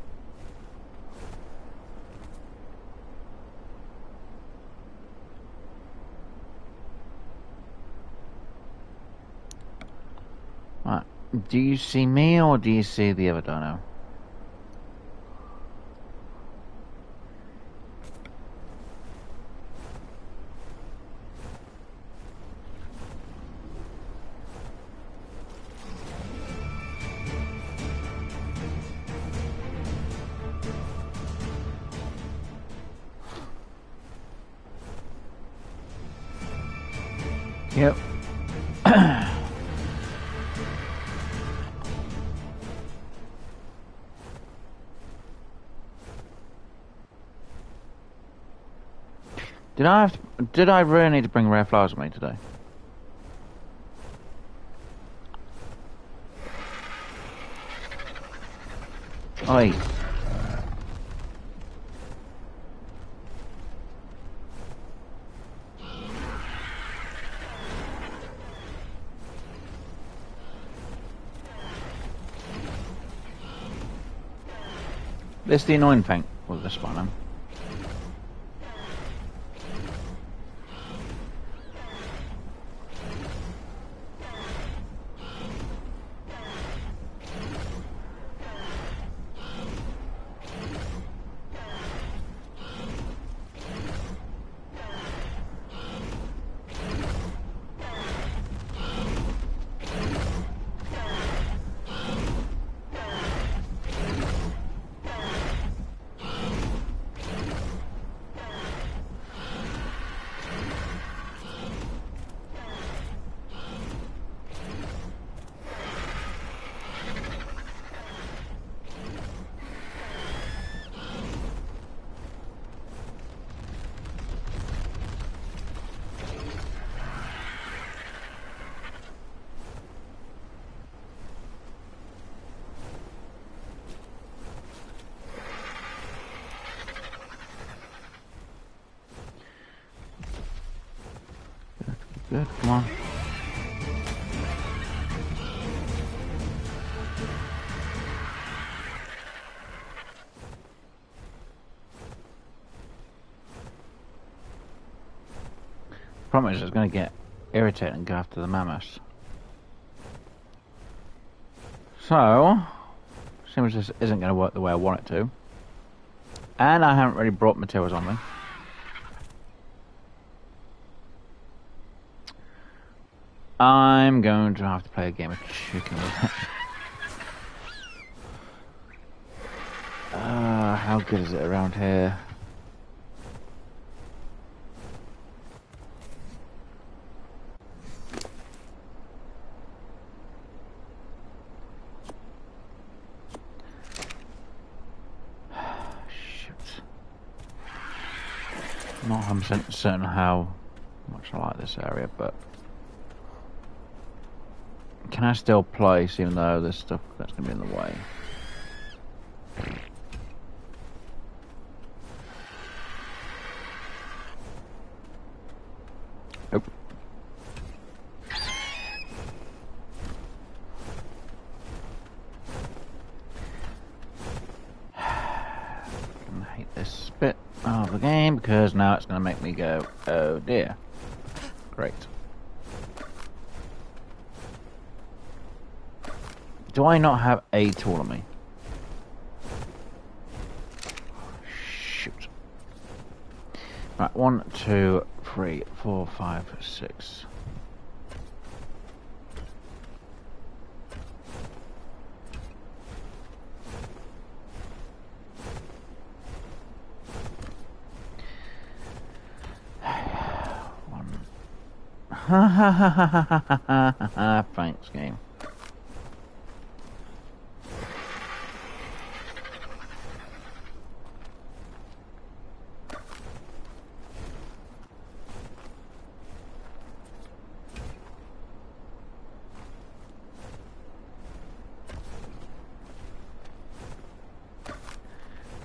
Speaker 2: Right. Do you see me or do you see the other dino? Yep. Did I really need to bring rare flowers with me today? Oi. This is the annoying thing with this one. good. Come on. Problem is, it's going to get irritated and go after the mammoths. So, seems this isn't going to work the way I want it to. And I haven't really brought materials on me. I'm going to have to play a game of chicken with it. How good is it around here? Not 100% certain how much I like this area, but can I still place even though there's stuff that's going to be in the way? Nope. I hate this bit of the game because now it's going to make me go, oh dear. Great. Do I not have a tool on me? Shoot. Right, 1, 2, 3, 4, 5, 6. Ha ha ha ha ha ha ha ha. Thanks, game.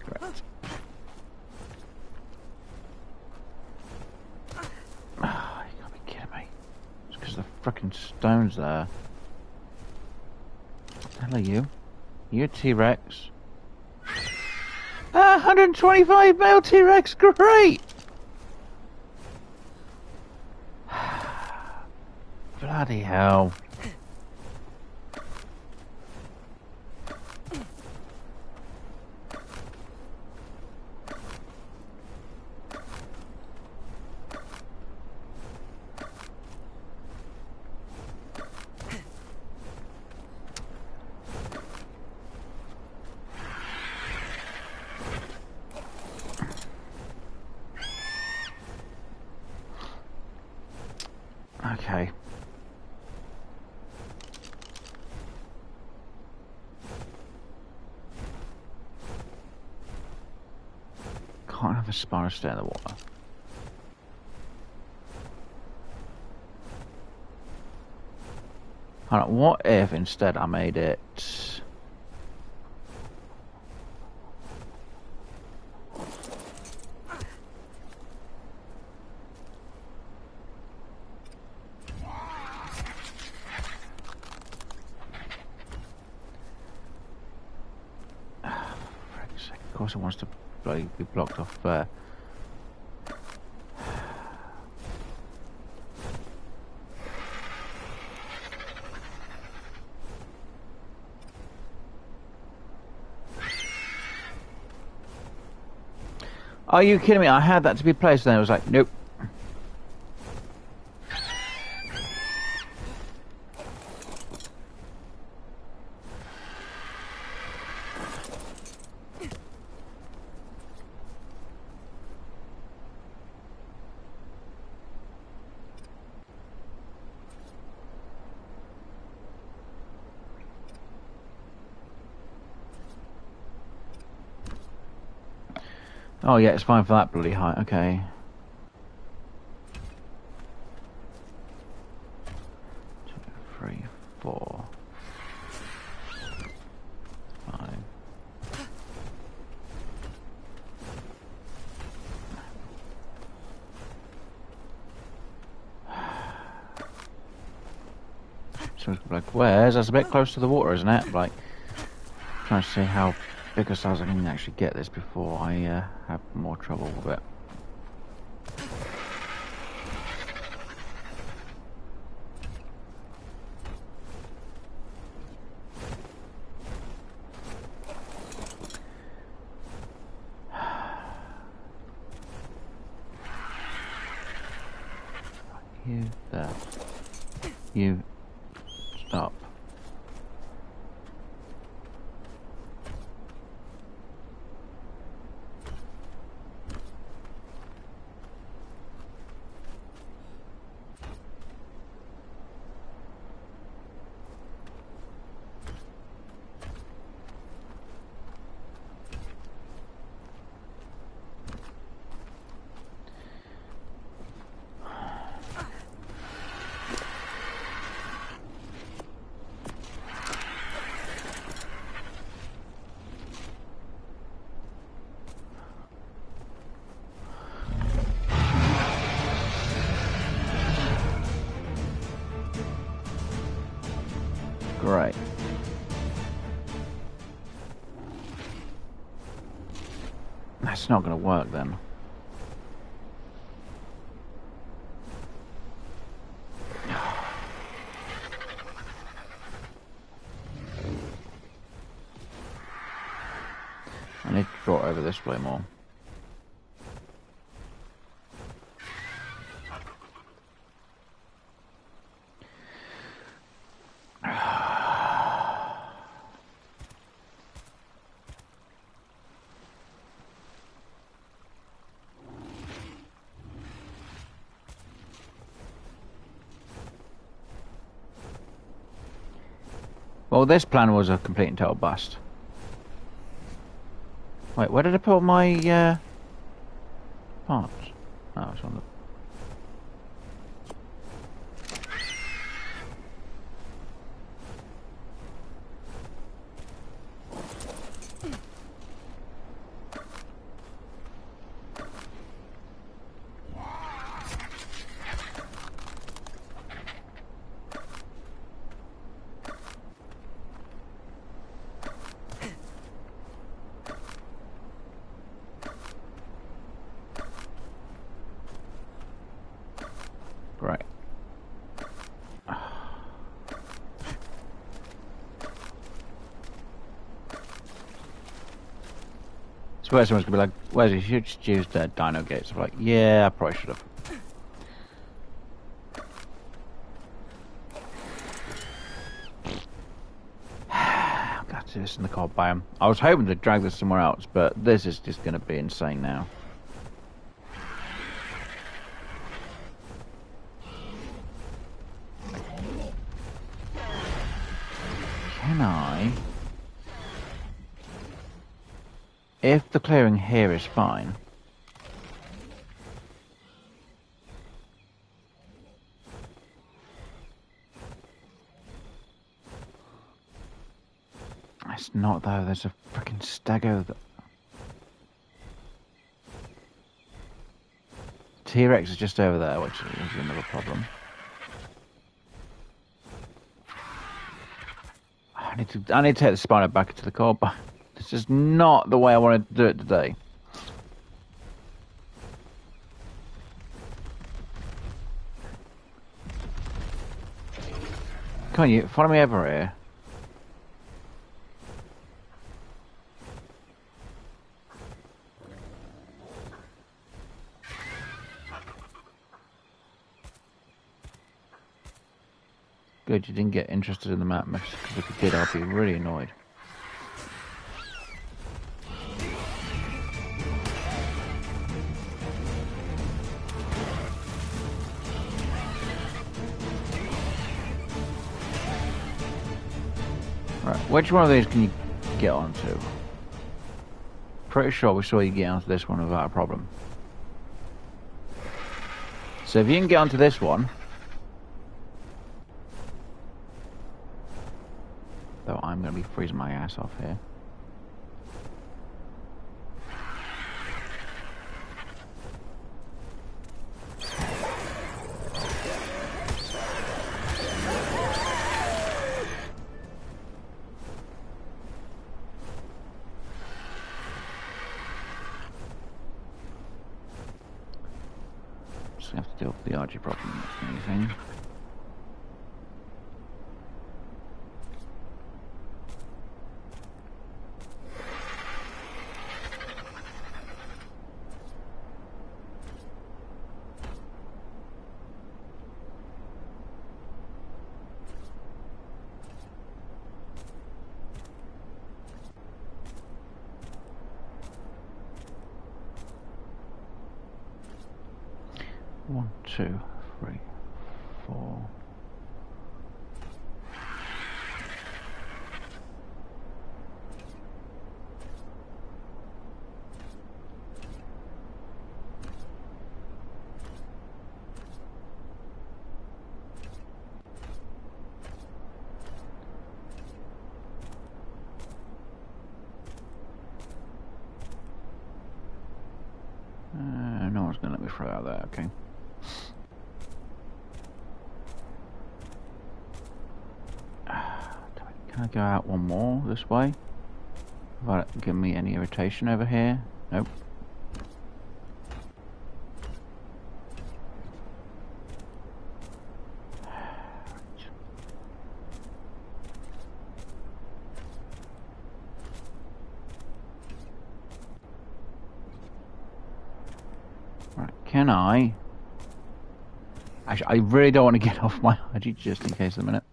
Speaker 2: Correct. Oh, you gotta be kidding me. It's because the frickin' stone's there. What the hell are you? You T-Rex? 125 male T-Rex, great! Bloody hell. Okay. Can't have a spiral stay in the water. Hold on, what if instead I made it... Of course it wants to bloody be blocked off there. Are you kidding me? I had that to be placed and I was like, nope. Oh yeah, it's fine for that bloody height, okay. Two, 3, 4, 5. Someone's gonna be like, where's? That's a bit close to the water, isn't it? Like, trying to see how big a size I can actually get this before I have more trouble with it. You there. You stop. Great. That's not going to work then. I need to draw it over this way more. Well, this plan was a complete and total bust. Wait, where did I put my parts? Oh, it's on the... Right. So where someone's gonna be like, where's you should just use the dino gates. I'm like, yeah, I probably should have. I've got to do this in the cold biome. I was hoping to drag this somewhere else, but this is just gonna be insane now. Can I? If the clearing here is fine. It's not though, there's a freaking stego that... T-Rex is just over there, which is another problem. I need to take the spider back into the core, but this is not the way I wanted to do it today. Come on, you follow me over here. Good, you didn't get interested in the map, because if you did, I'd be really annoyed. Right, which one of these can you get onto? Pretty sure we saw you get onto this one without a problem. So if you can get onto this one... Though I'm going to be freezing my ass off here. still the RG problem, if anything. One, two, three, four. No one's going to let me throw out there, okay. Can I go out one more this way? Without it giving me any irritation over here? Nope. Right, can I? Actually, I really don't want to get off my RG just in case a minute.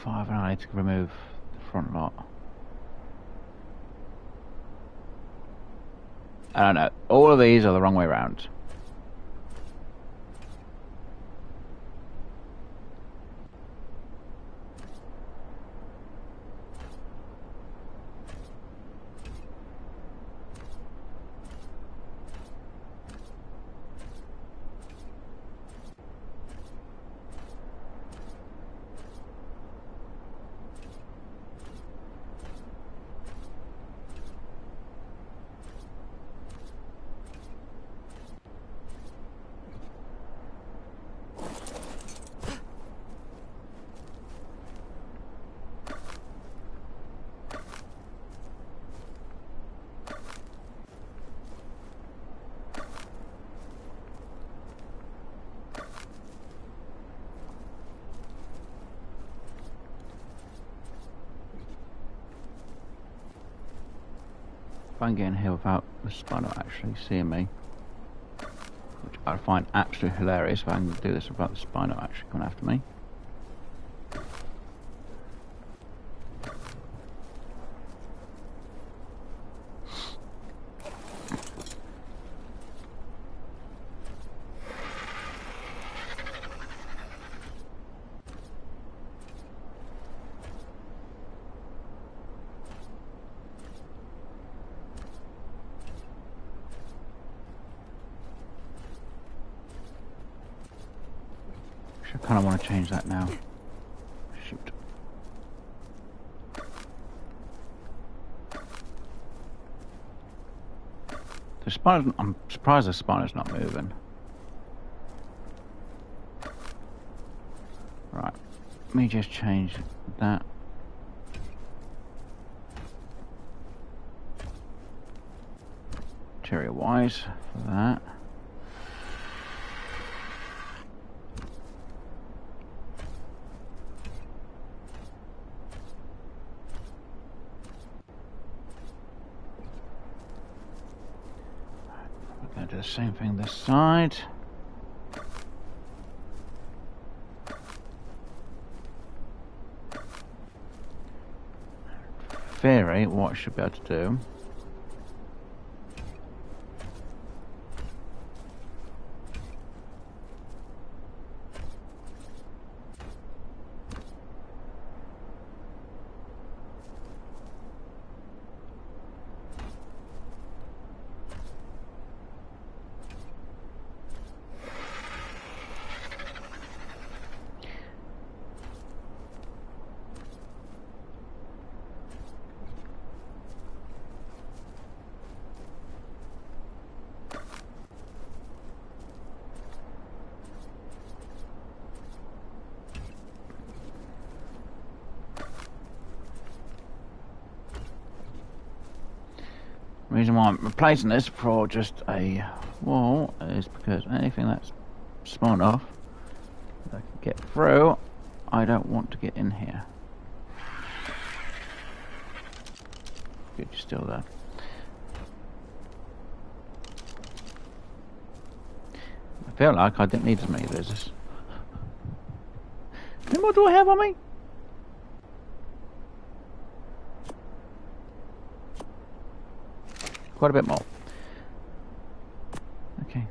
Speaker 2: Five, and I need to remove the front lot. I don't know. All of these are the wrong way around. If I can get in here without the spider actually seeing me, which I find absolutely hilarious if I can do this without the spider actually coming after me. I kind of want to change that now. Shoot. The spider, I'm surprised the spider's not moving. Right. Let me just change that. Cherry wise for that. Do the same thing this side. Theory, what I should be able to do . The reason why I'm replacing this for just a wall is because anything that's small enough that I can get through, I don't want to get in here. Good, you're still there. I feel like I didn't need as many visitors. How many more do I have on me? Quite a bit more. Okay.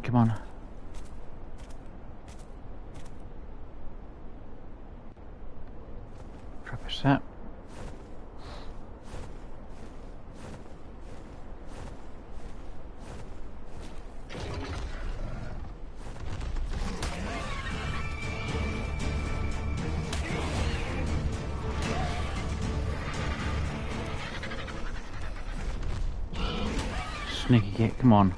Speaker 2: Come on. Drop a set. Sneaky kid, come on.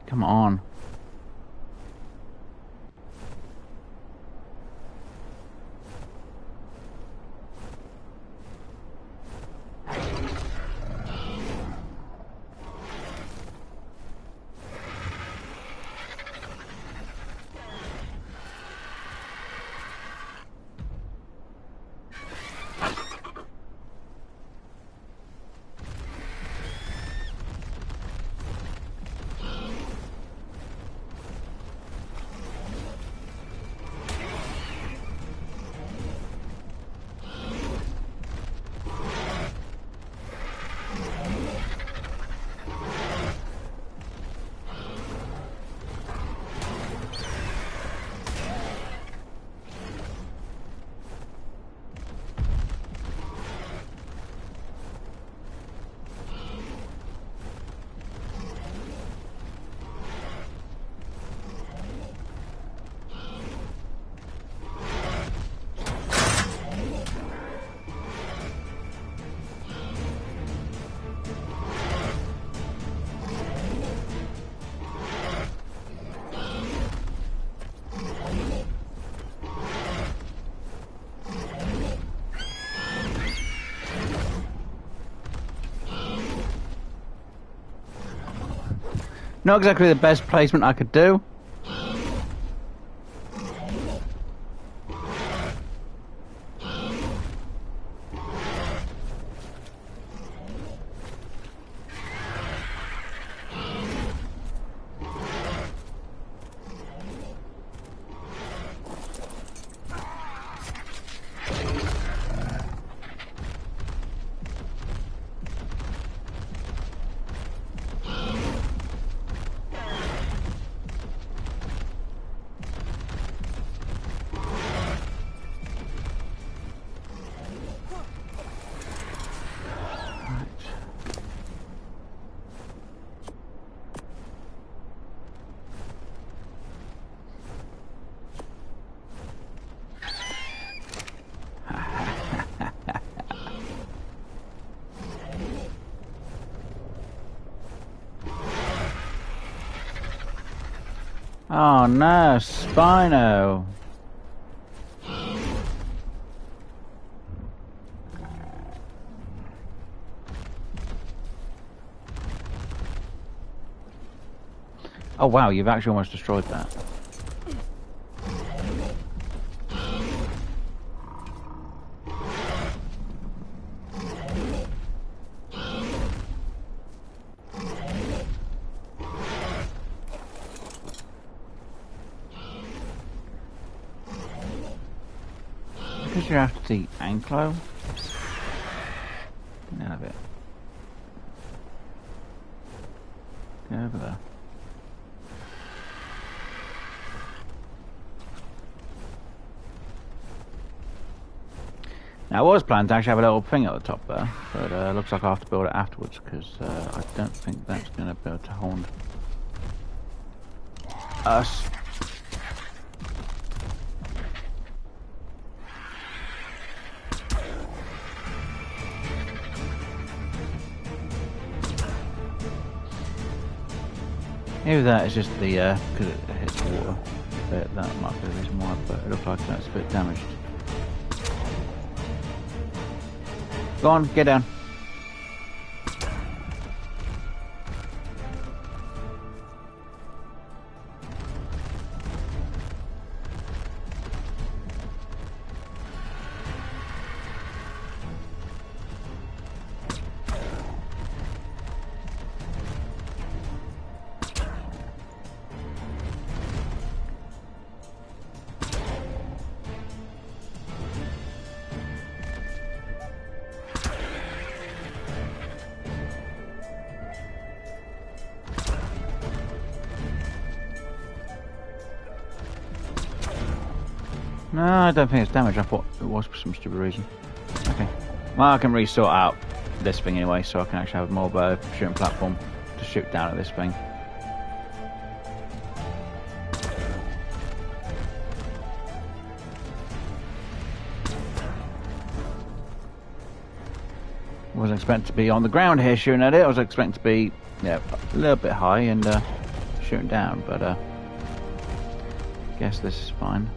Speaker 2: Come on. Not exactly the best placement I could do. Oh no, Spino. Oh wow, you've actually almost destroyed that. because you're after the anklo. Get out of it. Get over there. Now, I was planning to actually have a little thing at the top there, but looks like I'll have to build it afterwards because I don't think that's going to be able to hold us. Maybe that is just the, because it hits water, but that might be the reason why, but it looks like that's a bit damaged. Go on, get down. No, I don't think it's damaged. I thought it was for some stupid reason. Okay. Well, I can re-sort out this thing anyway, so I can actually have more of a shooting platform to shoot down at this thing. Wasn't expecting to be on the ground here shooting at it. I was expecting to be, yeah, a little bit high and shooting down, but I guess this is fine.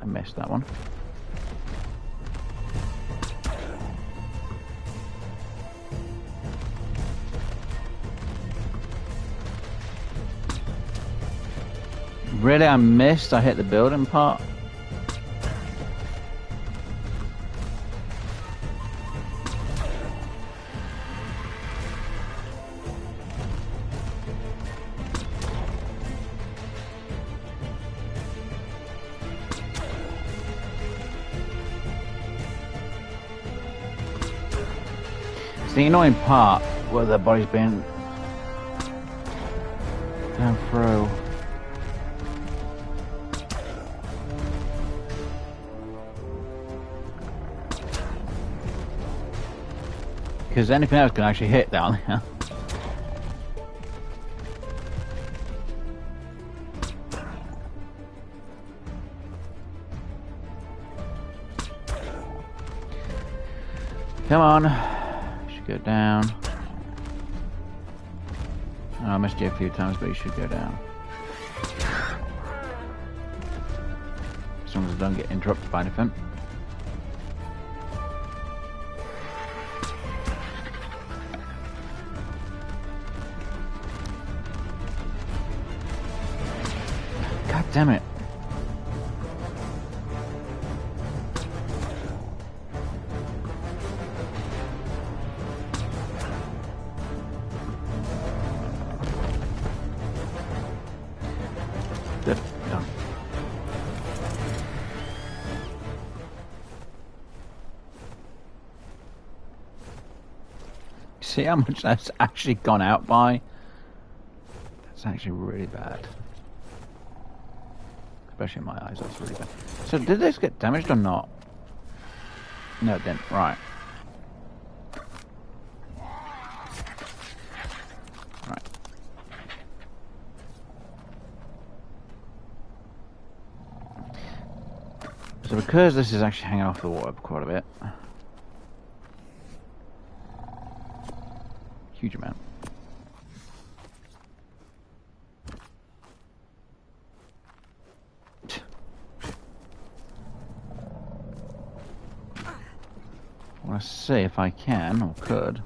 Speaker 2: I missed that one. Really, I missed? I hit the building part? It's the annoying part where the body's been down through. Because anything else can actually hit down there. Come on. Should go down. Oh, I missed you a few times, but you should go down. As long as I don't get interrupted by anything. God damn it. Done. See how much that's actually gone out by? That's actually really bad. Especially in my eyes, that's really bad. So did this get damaged or not? No, it didn't. Right. Right. So because this is actually hanging off the water quite a bit. Huge amount. I want to see if I can or could.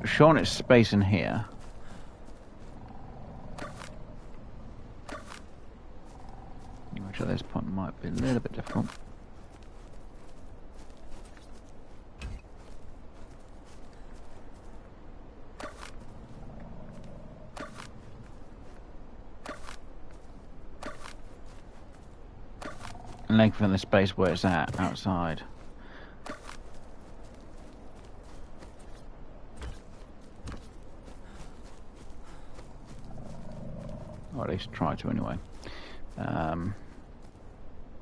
Speaker 2: Showing its space in here. Which at this point might be a little bit difficult. lengthen the space where it's at outside. Or at least try to anyway.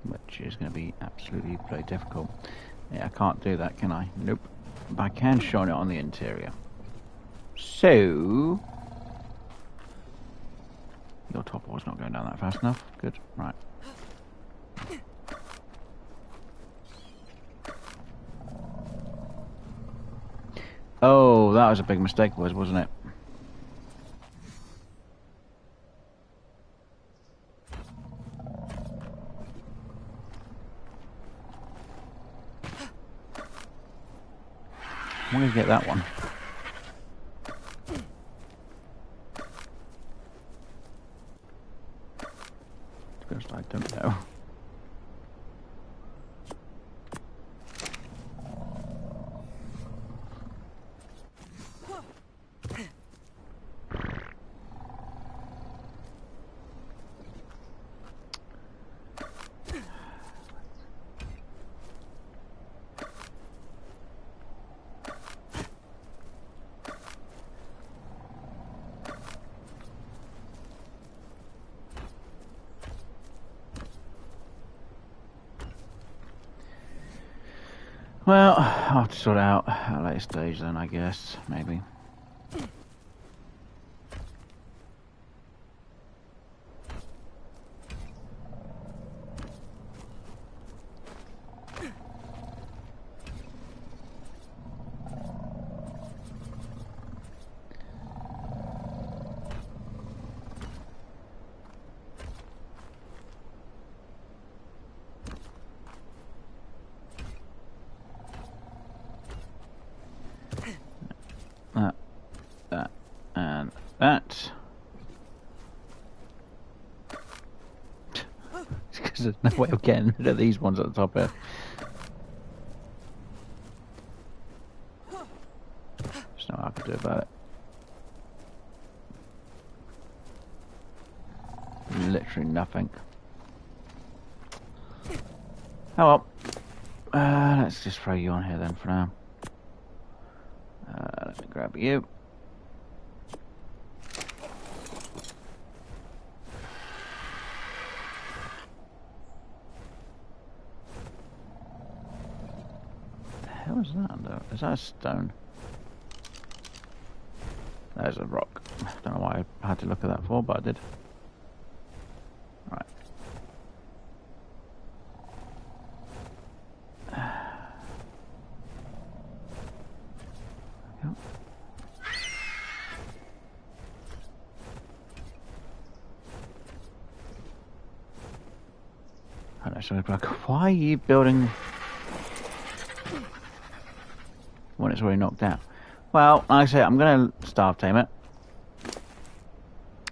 Speaker 2: Which is going to be absolutely very difficult. Yeah, I can't do that, can I? Nope. But I can shine it on the interior. So... Your top wall's not going down that fast enough. Good. Right. Oh, that was a big mistake, wasn't it? I'm going to get that one. Because I don't know. Well, I'll have to sort it out at a later stage then, I guess. Maybe. That, and that. Because there's no way of getting rid of these ones at the top here. There's nothing I can do about it. Literally nothing. Oh well. Let's just throw you on here then for now. Let me grab you. What the hell is that though? Is that a stone? There's a rock. Don't know why I had to look at that for, but I did. Right. I know, so like, why are you building when it's already knocked out? Well, like I say, I'm going to starve tame it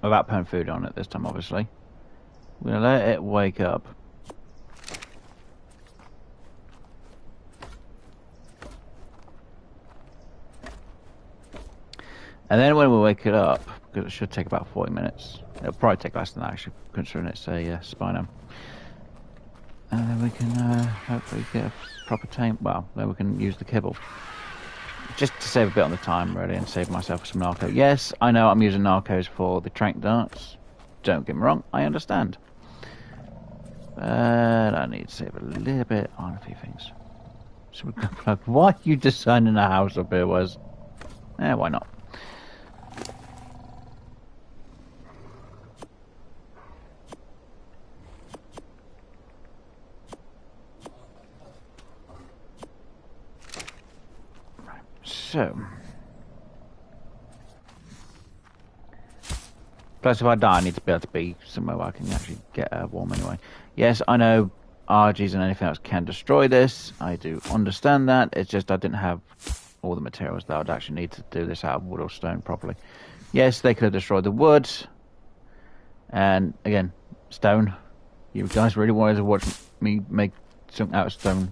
Speaker 2: without putting food on it this time, obviously. I'm going to let it wake up. And then when we wake it up, because it should take about 40 minutes, it'll probably take less than that actually, considering it's a spino. And then we can hopefully get a proper tame. Well, then we can use the kibble. Just to save a bit on the time, really, and save myself some narco. Yes, I know I'm using narcos for the trank darts. Don't get me wrong, I understand. But I need to save a little bit on a few things. So we're going to plug. Why are you designing a house up here, Wes? Why not? So, plus if I die, I need to be able to be somewhere where I can actually get warm anyway. Yes, I know RGs and anything else can destroy this. I do understand that. It's just I didn't have all the materials that I would actually need to do this out of wood or stone properly. Yes, they could have destroyed the wood. And again, stone. You guys really wanted to watch me make something out of stone.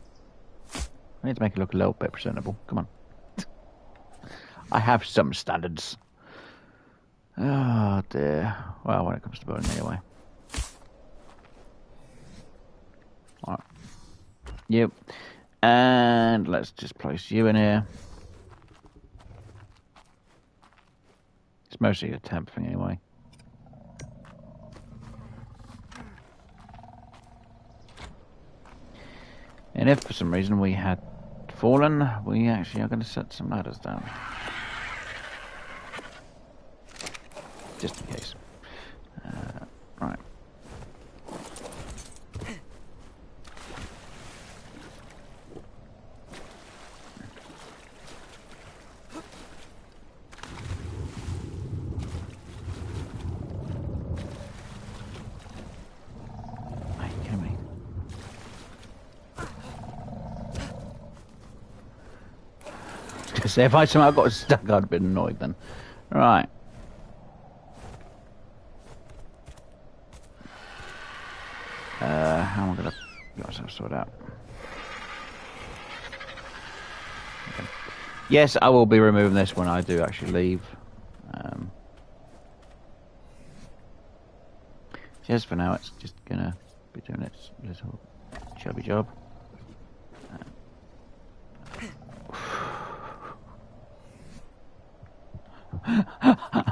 Speaker 2: I need to make it look a little bit presentable. Come on. I have some standards. Oh dear. Well, when it comes to building anyway. Alright. Yep. And let's just place you in here. It's mostly a temp thing anyway. And if for some reason we had fallen, we actually are going to set some ladders down. Just in case. Right. Are you kidding me? If I somehow got stuck, I'd have been annoyed then. Right. How am I going to get myself sorted out? Okay. Yes, I will be removing this when I do actually leave. Just for now, it's just going to be doing its little chubby job.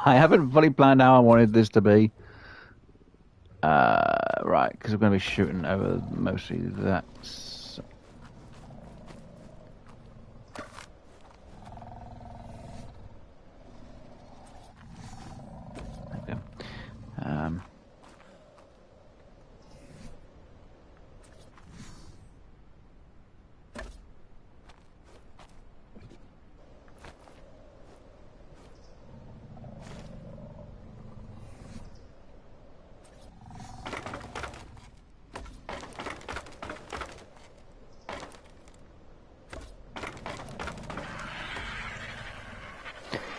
Speaker 2: I haven't fully planned how I wanted this to be. Right, because I'm going to be shooting over mostly that. Okay.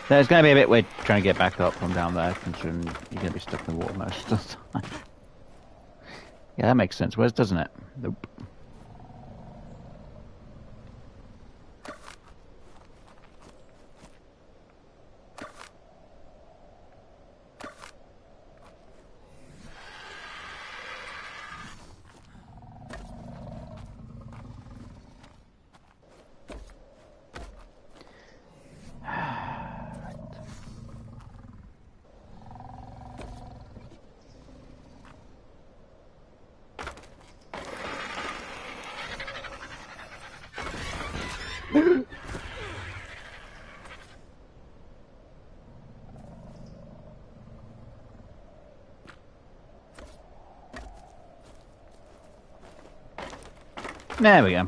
Speaker 2: There's going to be a bit weird trying to get back up from down there, considering you're going to be stuck in the water most of the time. Yeah, that makes sense. Whereas, doesn't it? Nope. There we go.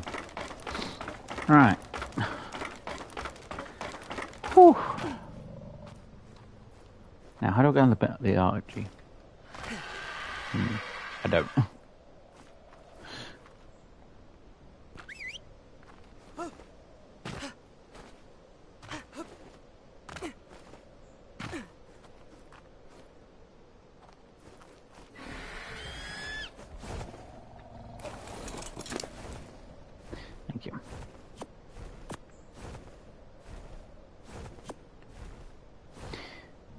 Speaker 2: Right. Whew. Now, how do I go on the archery? I don't. Thank you.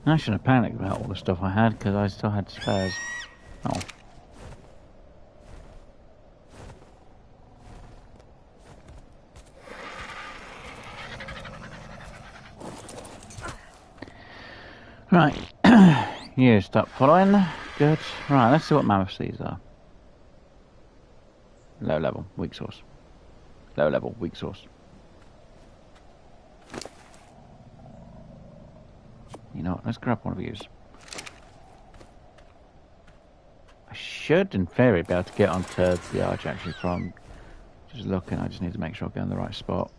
Speaker 2: I shouldn't have panicked about all the stuff I had because I still had spares. Oh. Right. You stop following. Good. Right, let's see what mammoths these are. Low level, weak source. Low level, weak source. You know what, let's grab one of these. I should, in theory, be able to get onto the arch actually from just looking. I just need to make sure I get in the right spot.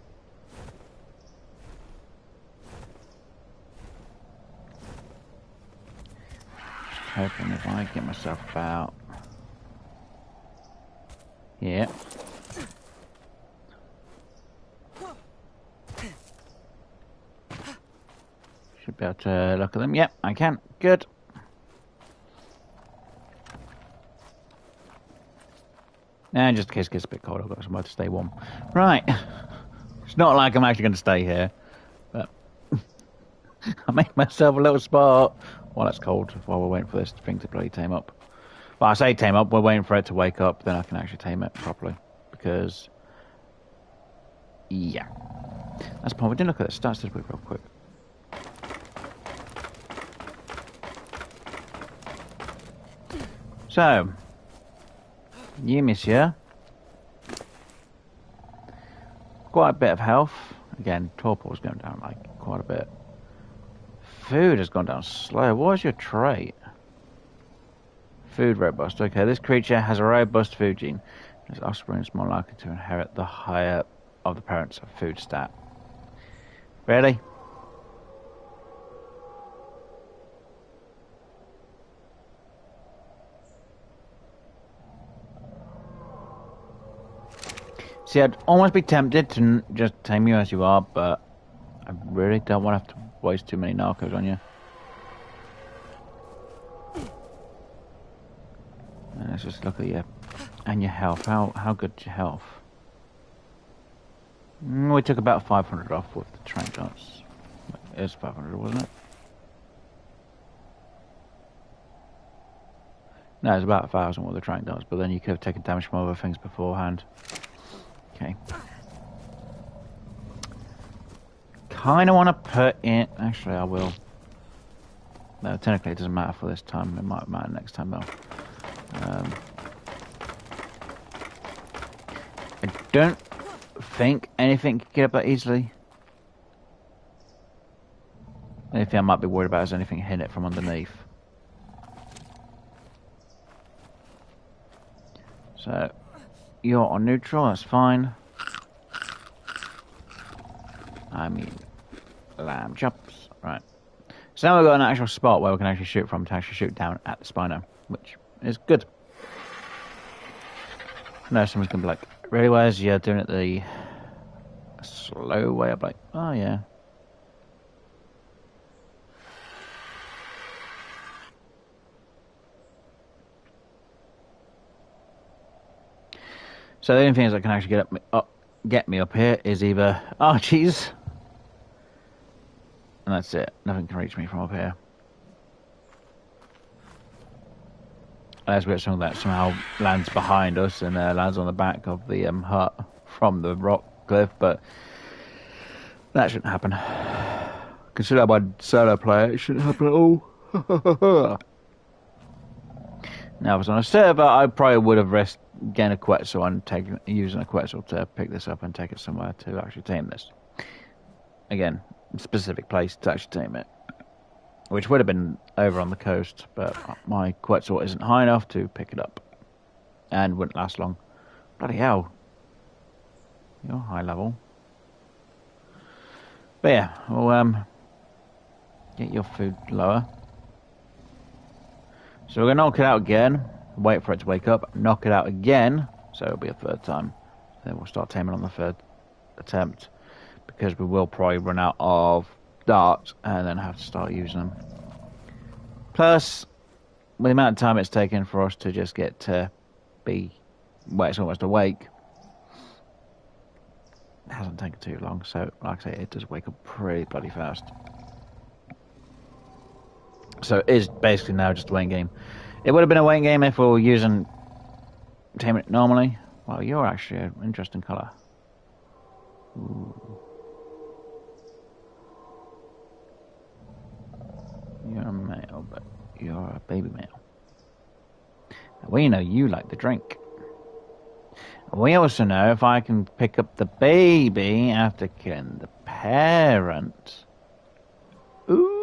Speaker 2: Just hoping if I get myself about. Yeah. Should be able to look at them. Yep, I can. Good. And just in case it gets a bit cold, I've got somewhere to stay warm. Right. It's not like I'm actually going to stay here, but I made myself a little spot while it's cold, while we're waiting for this thing to bloody tame up. Well, I say tame up, we're waiting for it to wake up, then I can actually tame it properly. Because Yeah. That's the point. We didn't look at the stats, did we, real quick? So, you, monsieur. Quite a bit of health. Again, torpor's going down like quite a bit. Food has gone down slow. What is your trait? Food robust. Okay, this creature has a robust food gene. Its offspring is more likely to inherit the higher of the parents' food stat. Really? See, I'd almost be tempted to just tame you as you are, but I really don't want to have to waste too many narcos on you. Let's just look at you and your health. How good's your health? We took about 500 off with the train darts. It was 500, wasn't it? No, it was about 1,000 with the train darts, but then you could have taken damage from other things beforehand. Okay. Kind of want to put in... Actually, I will. No, technically it doesn't matter for this time. It might matter next time, though. I don't think anything can get up that easily. The only thing I might be worried about is anything hitting it from underneath. So, you're on neutral, that's fine. I mean, lamb chops. Right. So now we've got an actual spot where we can actually shoot from to actually shoot down at the Spino, which is good. I know someone's going to be like, really, Wes? You're doing it the slow way. I'm like, oh yeah. So the only things that can actually get me up here is either Archie's, and that's it. Nothing can reach me from up here. Unless we get something that somehow lands behind us and lands on the back of the hut from the rock cliff, but that shouldn't happen. Consider I'm a solo player, it shouldn't happen at all. Now, if I was on a server, I probably would have risked getting a Quetzal and using a Quetzal to pick this up and take it somewhere to actually tame this. Again, a specific place to actually tame it. Which would have been over on the coast, but my Quetzal isn't high enough to pick it up. And wouldn't last long. Bloody hell. You're high level. But yeah, we'll get your food lower. So we're going to knock it out again, wait for it to wake up, knock it out again, so it'll be a third time. Then we'll start taming on the third attempt, because we will probably run out of darts and then have to start using them. Plus, with the amount of time it's taken for us to just get to be where it's almost awake, it hasn't taken too long, so like I say, it does wake up pretty bloody fast. So it is basically now just a waiting game. It would have been a waiting game if we were using taming it normally. Well, you're actually an interesting colour. Ooh. You're a male, but you're a baby male. Now, we know you like the drink. We also know if I can pick up the baby after killing the parent. Ooh.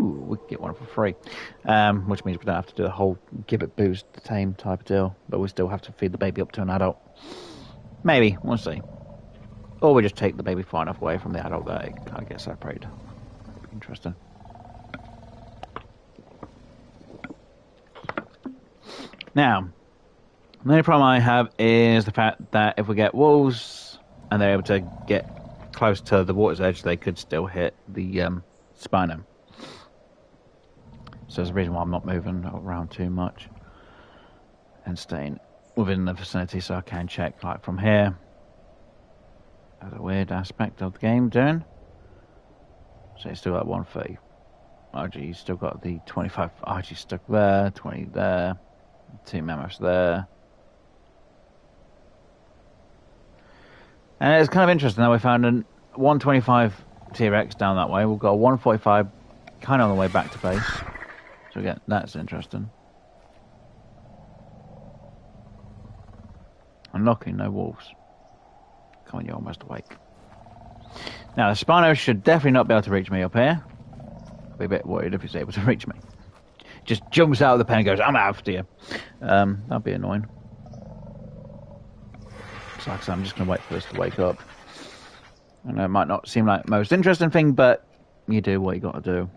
Speaker 2: We can get one for free, which means we don't have to do the whole give it boost to tame type of deal, but we still have to feed the baby up to an adult. Maybe, we'll see. Or we just take the baby far enough away from the adult that it kind of gets separated. That'd be interesting. Now, the only problem I have is the fact that if we get wolves and they're able to get close to the water's edge, they could still hit the Spino. So there's a reason why I'm not moving around too much and staying within the vicinity so I can check like from here. That's a weird aspect of the game doing. So it's still at 130. RG still got the 25 RG stuck there, 20 there, 2 mammoths there. And it's kind of interesting that we found a 125 T-Rex down that way. We've got a 145 kind of on the way back to base. So again, that's interesting. Unlucky, no wolves. Come on, you're almost awake. Now, the Spino should definitely not be able to reach me up here. I'll be a bit worried if he's able to reach me. Just jumps out of the pen and goes, I'm after you. That'd be annoying. So like I said, I'm just going to wait for this to wake up. I know it might not seem like the most interesting thing, but you do what you got to do.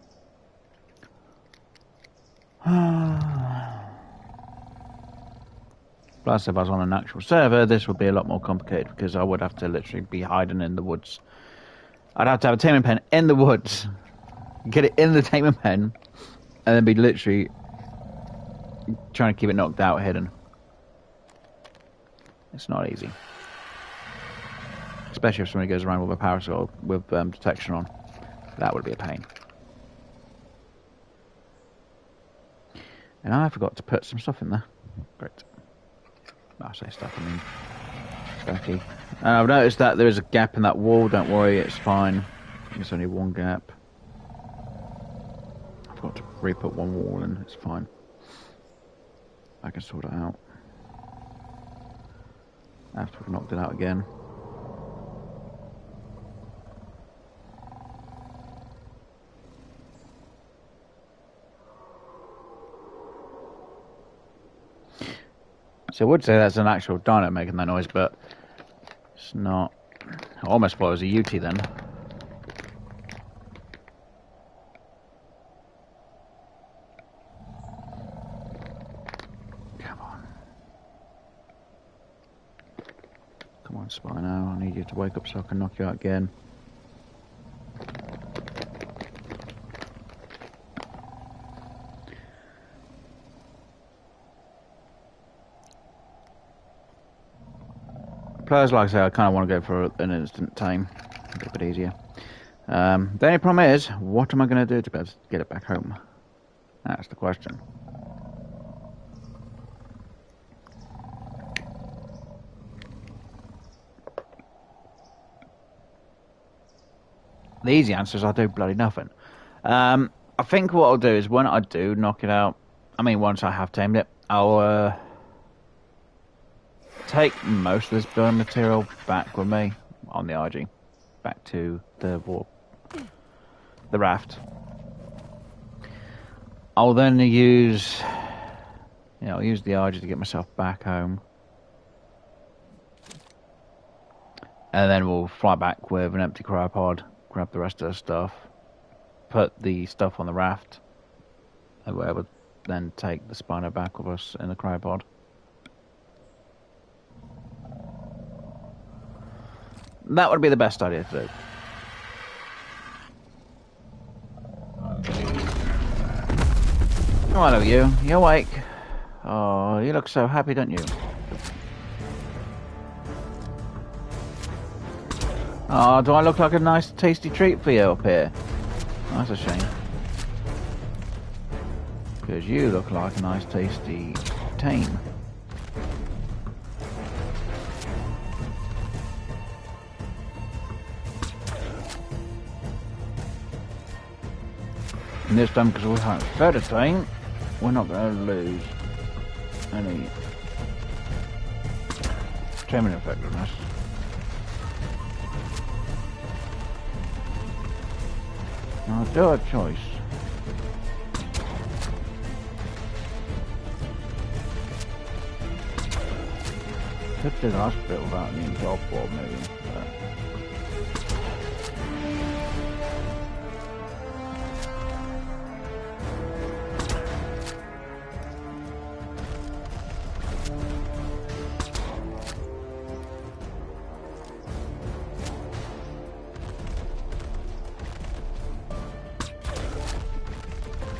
Speaker 2: Plus, if I was on an actual server, this would be a lot more complicated because I would have to literally be hiding in the woods. I'd have to have a taming pen in the woods, get it in the taming pen, and then be literally trying to keep it knocked out, hidden. It's not easy. Especially if somebody goes around with a power sword with detection on. That would be a pain. And I forgot to put some stuff in there. Great. I say stuff, I mean Becky. I've noticed that there is a gap in that wall. Don't worry, it's fine. It's only one gap. I've got to re-put one wall in. It's fine. I can sort it out. After we've knocked it out again. So I would say that's an actual dino making that noise, but it's not. I almost thought it was a UT then. Come on. Come on, Spino. I need you to wake up so I can knock you out again. Plus, like I say, I kind of want to go for an instant tame. A bit easier. The only problem is, what am I going to do to be able to get it back home? That's the question. The easy answer is I'll do bloody nothing. I think what I'll do is when I do knock it out, I mean once I have tamed it, I'll take most of this building material back with me on the IG, back to the raft. I'll then use, use the IG to get myself back home, and then we'll fly back with an empty cryopod, grab the rest of the stuff, put the stuff on the raft, and we'll able to then take the Spino back with us in the cryopod. That would be the best idea to do. Oh, hello you. You awake? Oh, you look so happy, don't you? Oh, do I look like a nice tasty treat for you up here? That's a shame. Because you look like a nice tasty tame. And this time, because we haven't fed a tame, we're not going to lose any taming effectiveness. Now, do a choice. Could do the last bit without any top board maybe.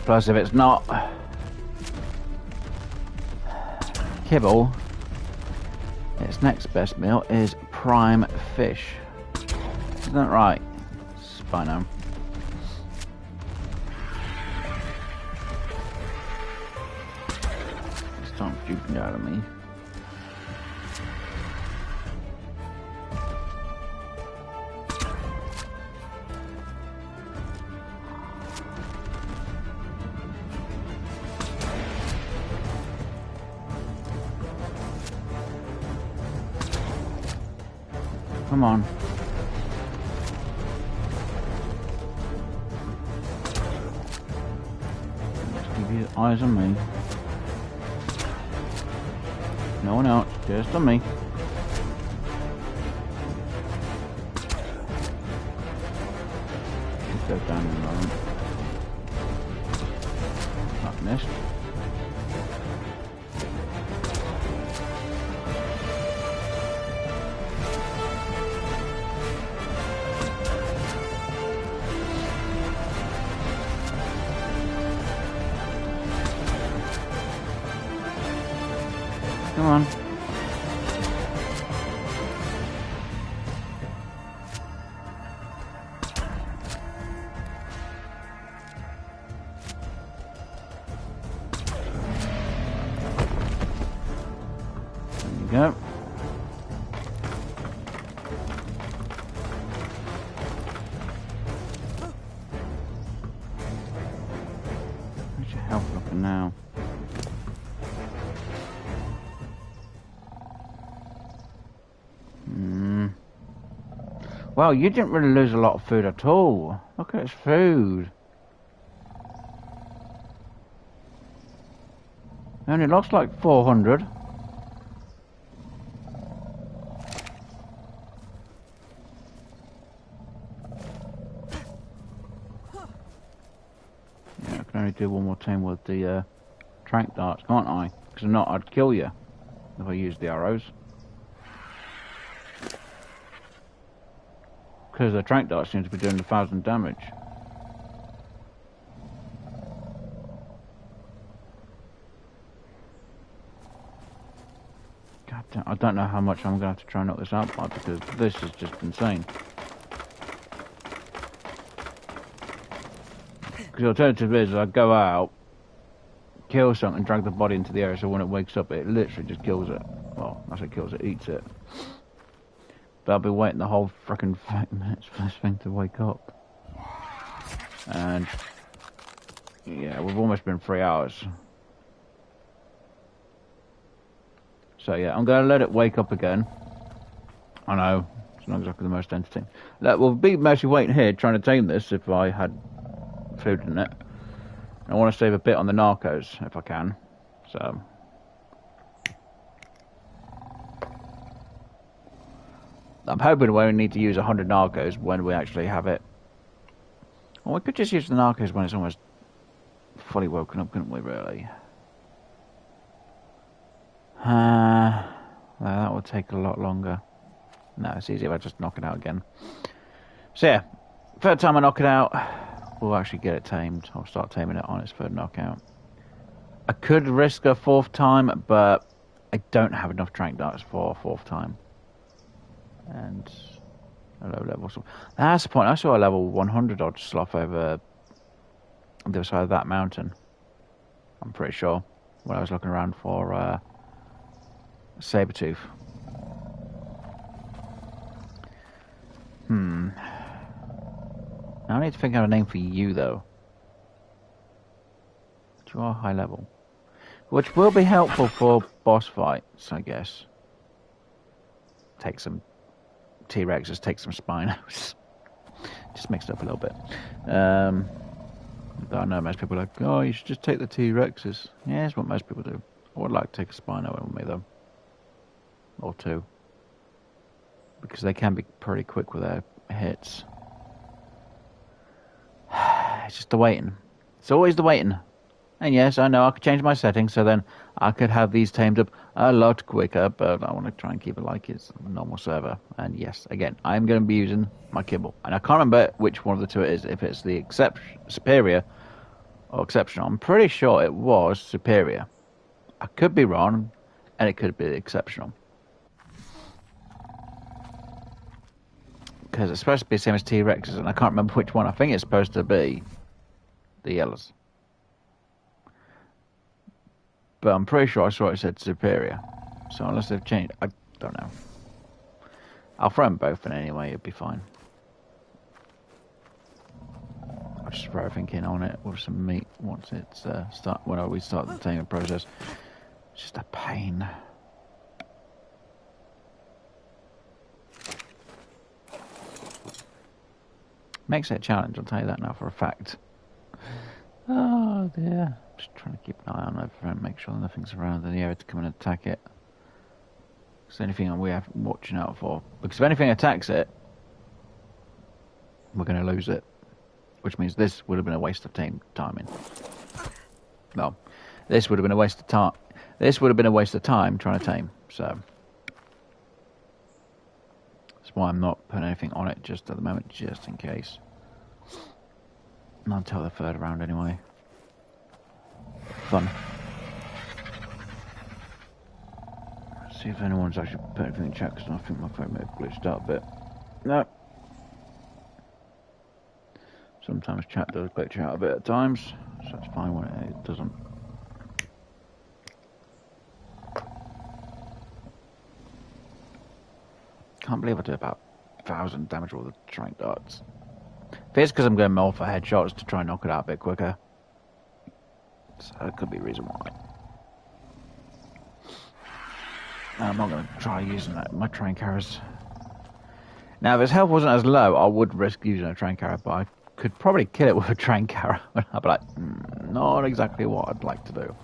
Speaker 2: Plus, if it's not kibble, its next best meal is prime fish. Isn't that right, Spino? Stop shooting out of me. Come on. Just keep your eyes on me. No one else, just on me. Let's go down in a moment. Not missed. Come on. There you go. Where's your health looking now? Well, you didn't really lose a lot of food at all. Look at his food. It only looks like 400. Yeah, I can only do one more tame with the trank darts, can't I? Because if not, I'd kill you if I used the arrows. Because the trank dart seems to be doing 1,000 damage. God damn, I don't know how much I'm going to have to try and knock this out by, because this is just insane. Because the alternative is I go out, kill something, drag the body into the area, so when it wakes up it literally just kills it. Well, I say kills it, eats it. But I'll be waiting the whole frickin' 5 minutes for this thing to wake up. And yeah, we've almost been 3 hours. So yeah, I'm gonna let it wake up again. I know, it's not exactly the most entertaining. Look, we'll be mostly waiting here trying to tame this if I had food in it. I want to save a bit on the narcos if I can. So I'm hoping we only need to use 100 narcos when we actually have it. Well, we could just use the narcos when it's almost fully woken up, couldn't we, really? Well, that will take a lot longer. No, it's easy if I just knock it out again. So yeah, third time I knock it out, we'll actually get it tamed. I'll start taming it on its third knockout. I could risk a 4th time, but I don't have enough trank darts for a 4th time. And a low level. That's the point. I saw a level 100 odd sloth over the other side of that mountain. I'm pretty sure when I was looking around for saber-tooth. Now I need to think out a name for you though. You are high level, which will be helpful for boss fights, I guess. Take some T-Rexes, take some Spinos. Just mixed up a little bit. I know most people are like, oh, you should just take the T-Rexes. Yeah, that's what most people do. I would like to take a Spino with me though. Or 2. Because they can be pretty quick with their hits. It's just the waiting. It's always the waiting. And yes, I know I could change my settings so then I could have these tamed up a lot quicker, but I want to try and keep it like it's a normal server. And yes, again, I'm going to be using my kibble. And I can't remember which one of the two it is, if it's the superior or exceptional. I'm pretty sure it was superior. I could be wrong, and it could be exceptional. Because it's supposed to be the same as T-Rexes, and I can't remember which one. I think it's supposed to be the yellows. But I'm pretty sure I saw it said superior. So unless they've changed, I don't know. I'll throw them both in anyway, it'll be fine. I'll just throw everything in on it with some meat once it's when we start the taming process. It's just a pain. Makes it a challenge, I'll tell you that now for a fact. Oh dear. Just trying to keep an eye on everything, make sure nothing's around in the area to come and attack it. It's the only thing we have watching out for. Because if anything attacks it, we're going to lose it. Which means this would have been a waste of timing. Well, this would have been a waste of time. This would have been a waste of time trying to tame. So that's why I'm not putting anything on it just at the moment, just in case. Not until the third round anyway. Fun. See if anyone's actually put anything in chat, because I think my phone may have glitched out a bit. No. Sometimes chat does glitch out a bit at times, so it's fine when it doesn't. Can't believe I do about 1,000 damage with all the trank darts. If it's because I'm going more for headshots to try and knock it out a bit quicker. So that could be a reason why. I'm not going to try using that. My train carriers. Now, if his health wasn't as low, I would risk using a train carrier, but I could probably kill it with a train carrier. I'd be like, not exactly what I'd like to do.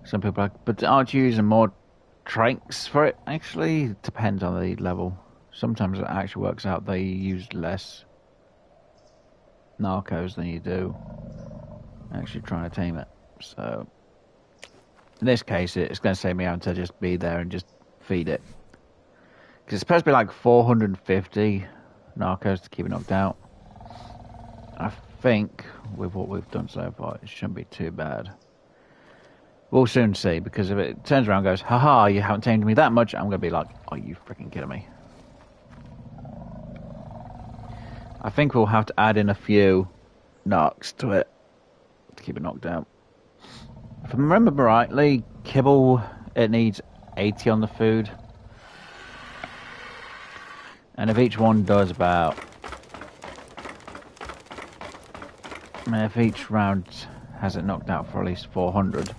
Speaker 2: Some people are like, but aren't you using more tranks for it? Actually, it depends on the level. Sometimes it actually works out they use less narcos than you do actually trying to tame it. So in this case, it's going to save me having to just be there and just feed it. Because it's supposed to be like 450 narcos to keep it knocked out. I think with what we've done so far, it shouldn't be too bad. We'll soon see, because if it turns around and goes, haha, you haven't tamed me that much, I'm going to be like, are you freaking kidding me? I think we'll have to add in a few narcs to it to keep it knocked out. If I remember rightly, kibble, it needs 80 on the food. And if each one does about... I mean, if each round has it knocked out for at least 400...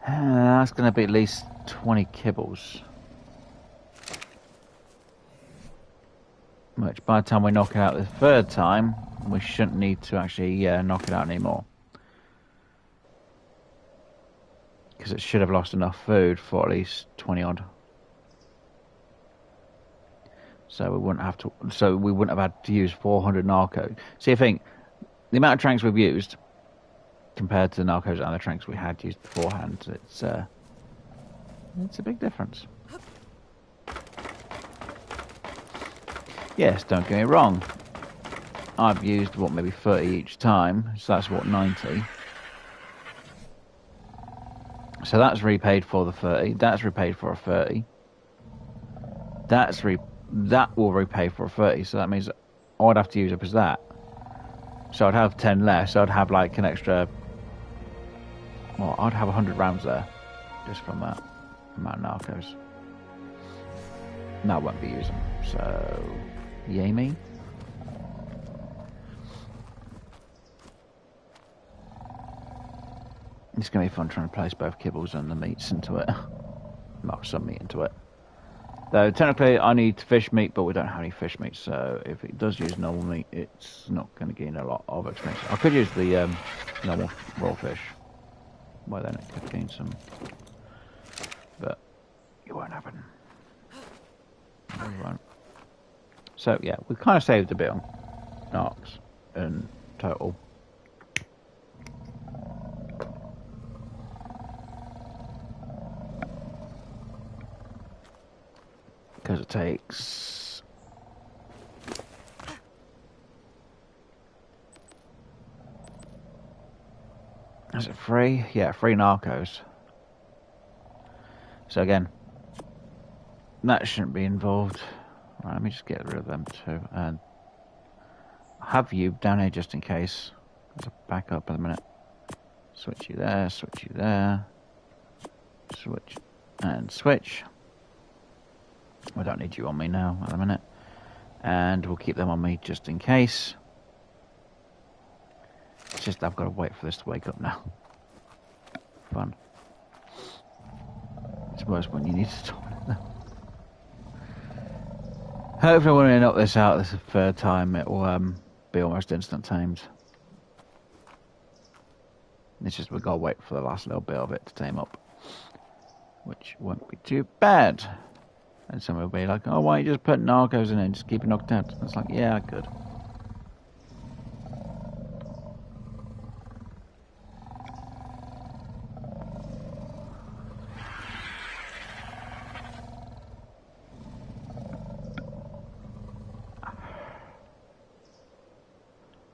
Speaker 2: that's going to be at least 20 kibbles. Which, by the time we knock it out the third time, we shouldn't need to actually knock it out anymore. Because it should have lost enough food for at least 20 odd. So we wouldn't have to. So we wouldn't have had to use 400 narcos. See, I think the amount of tranks we've used compared to the narcos and the tranks we had used beforehand, it's a big difference. Yes, don't get me wrong. I've used, what, maybe 30 each time, so that's, what, 90. So that's repaid for the 30, that's repaid for a 30. That will repay for a 30, so that means I'd have to use up as that. So I'd have 10 less, so I'd have like an extra... Well, I'd have 100 rounds there, just from that amount of narcos. And I won't be using, so... Yay me. It's going to be fun trying to place both kibbles and the meats into it. Well, some meat into it. Though, technically, I need fish meat, but we don't have any fish meat, so if it does use normal meat, it's not going to gain a lot of experience. I could use the normal raw fish. Well, then it could gain some. But it won't happen. It won't. So, yeah, we kind of saved a bit on narcs in total. Because it takes... Is it 3? Yeah, 3 narcos. So again, that shouldn't be involved. Right, let me just get rid of them too. And I have you down here just in case. Let's back up in a minute. Switch you there, switch you there. Switch and switch. I don't need you on me now at the minute. And we'll keep them on me just in case. It's just I've got to wait for this to wake up now. Fun. It's worse when you need to stop Hopefully when we knock this out this third time, it will be almost instant tamed. It's just we've got to wait for the last little bit of it to tame up, which won't be too bad. And someone will be like, oh, why don't you just put narcos in it and just keep it knocked out? And it's like, yeah, I could.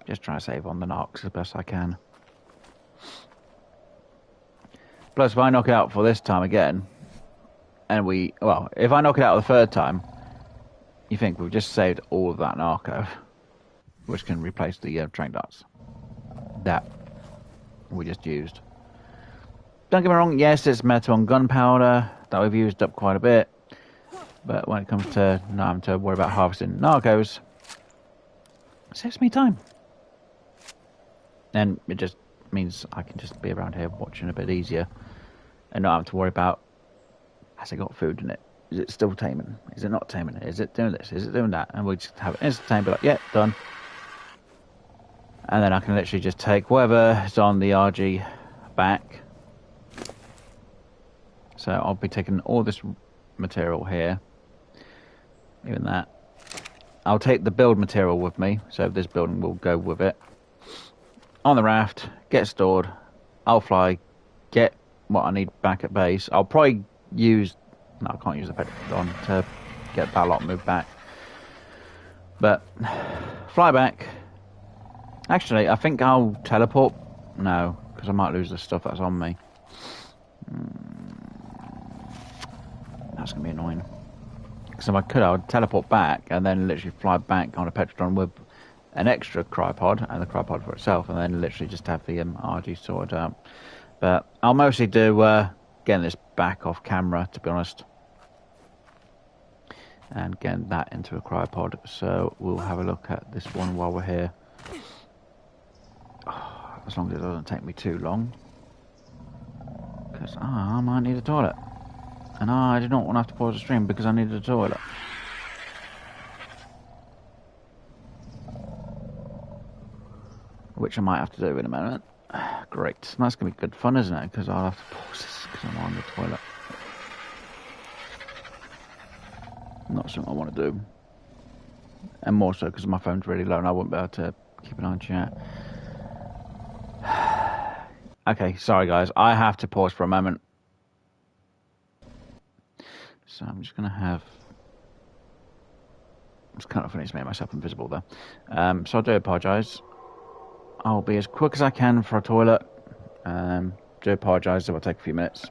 Speaker 2: Just try to save on the narcs as best I can. Plus, if I knock it out for this time again, and if I knock it out the third time, you think we've just saved all of that narco, which can replace the train darts that we just used. Don't get me wrong, yes, it's metal and gunpowder that we've used up quite a bit, but when it comes to not having to worry about harvesting narcos, it saves me time. And it just means I can just be around here watching a bit easier and not having to worry about, has it got food in it? Is it still taming? Is it not taming it? Is it doing this? Is it doing that? And we just have it instant tame, be like, yeah, done. And then I can literally just take whatever is on the RG back. So I'll be taking all this material here, even that. I'll take the build material with me, so this building will go with it. On the raft, get stored. I'll fly, get what I need back at base. I'll probably use... No, I can't use the petrol to get that lot moved back. But, fly back. Actually, I think I'll teleport. No, because I might lose the stuff that's on me. That's going to be annoying. Because if I could, I would teleport back and then literally fly back on a Petrodon with an extra cryopod and the cryopod for itself, and then literally just have the RG sorted out. But I'll mostly do getting this back off camera, to be honest, and getting that into a cryopod. So we'll have a look at this one while we're here. Oh, as long as it doesn't take me too long, because I might need a toilet, and I do not want to have to pause the stream because I need a toilet. Which I might have to do in a moment. Great. That's going to be good fun, isn't it? Because I'll have to pause this because I'm on the toilet. Not something I want to do. And more so because my phone's really low and I won't be able to keep an eye on chat. Okay, sorry guys. I have to pause for a moment. So I'm just going to have... It's kind of funny to make myself invisible there. So I do apologise. I'll be as quick as I can for a toilet. Do apologise if I take a few minutes.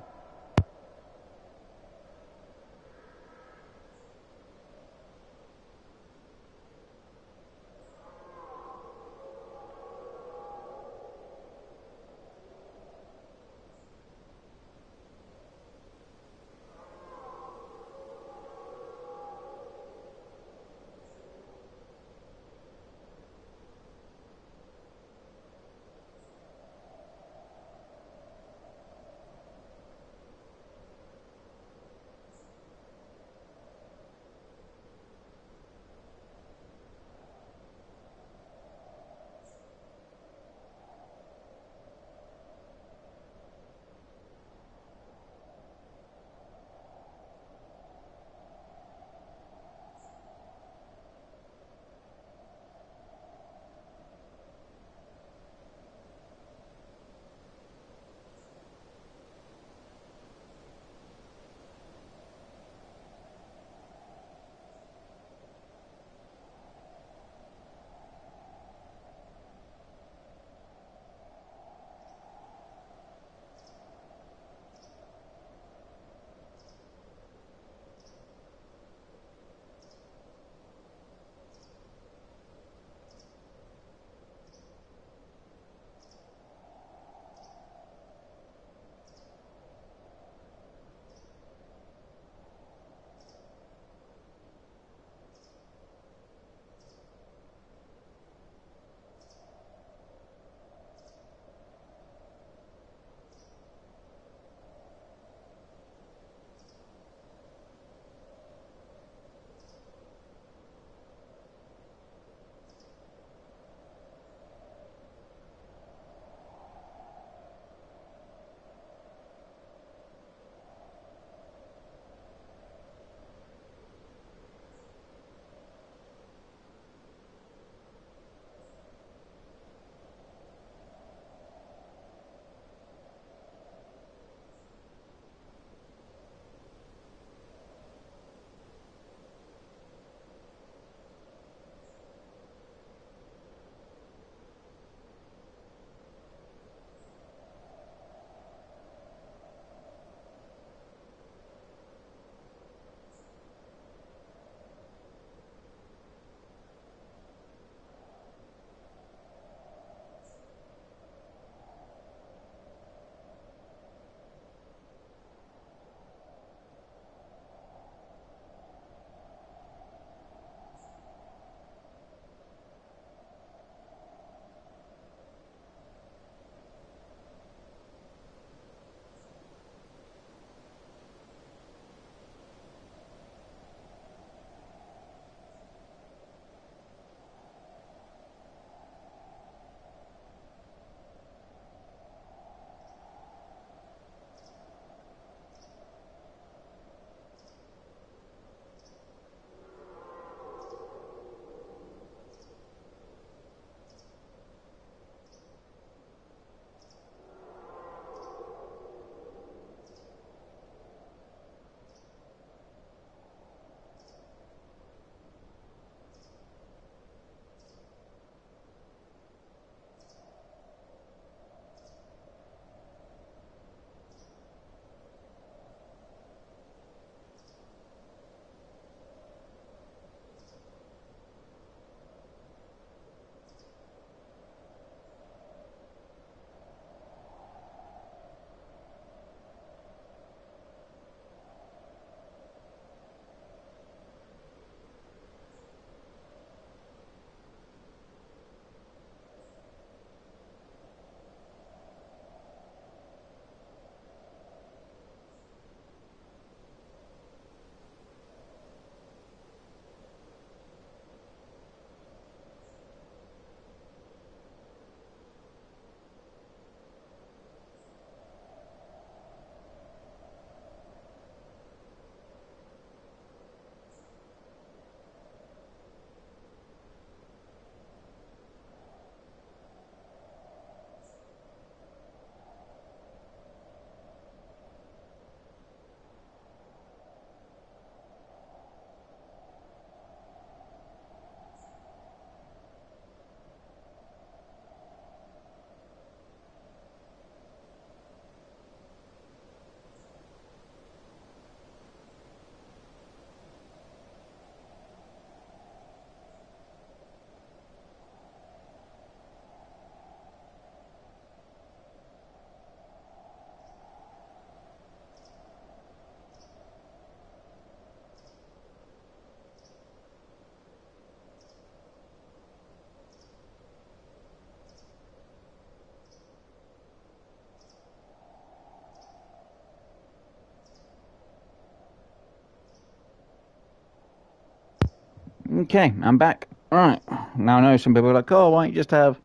Speaker 2: Okay, I'm back. Right, now I know some people are like, oh, why don't you just have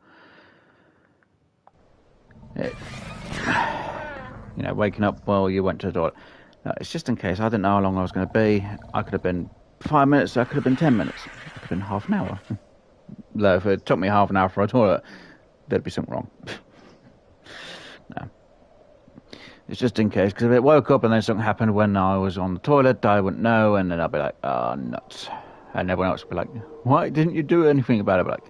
Speaker 2: it, waking up while you went to the toilet. No, it's just in case. I didn't know how long I was going to be. I could have been 5 minutes, I could have been 10 minutes. It could have been half an hour. Though if it took me half an hour for a toilet, there'd be something wrong. No. It's just in case, because if it woke up and then something happened when I was on the toilet, I wouldn't know, and then I'd be like, oh, nuts. And everyone else would be like, why didn't you do anything about it? I'd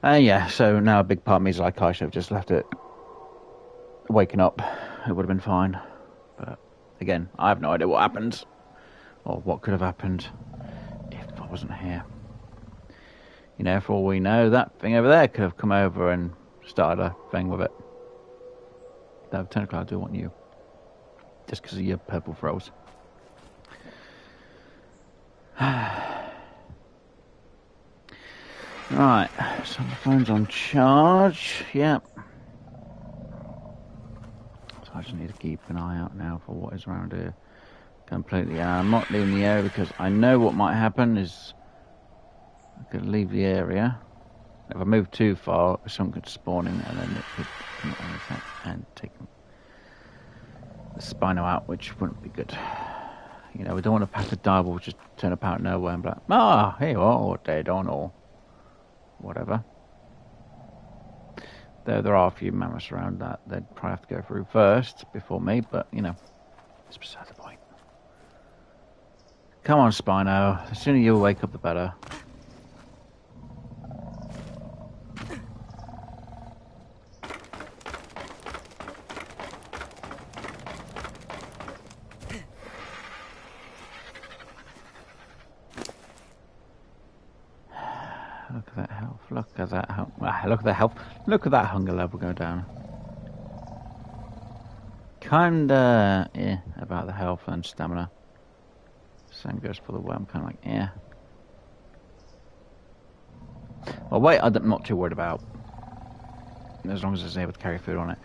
Speaker 2: be like, yeah, so now a big part of me is like, I should have just left it waking up. It would have been fine. But again, I have no idea what happened, or what could have happened if I wasn't here. For all we know, that thing over there could have come over and started a thing with it. Though technically I do want you. Just because of your purple throws. Right, so the phone's on charge. Yep. So I just need to keep an eye out now for what is around here. Completely. And I'm not leaving the area because I know what might happen is I could leave the area. If I move too far, something could spawn in and then it could come out and attack and take the Spino out, which wouldn't be good. We don't want a pack of dive just turn up out of nowhere and be like, here you are, or dead on, or whatever. Though there are a few mammoths around that they'd probably have to go through first before me, but, it's beside the point. Come on, Spino. The sooner you wake up, the better. Look at that health. Look at that health. Look at that health. Look at that hunger level go down. Kinda, about the health and stamina. Same goes for the way I'm kind of like, Well, weight I'm not too worried about. As long as it's able to carry food on it.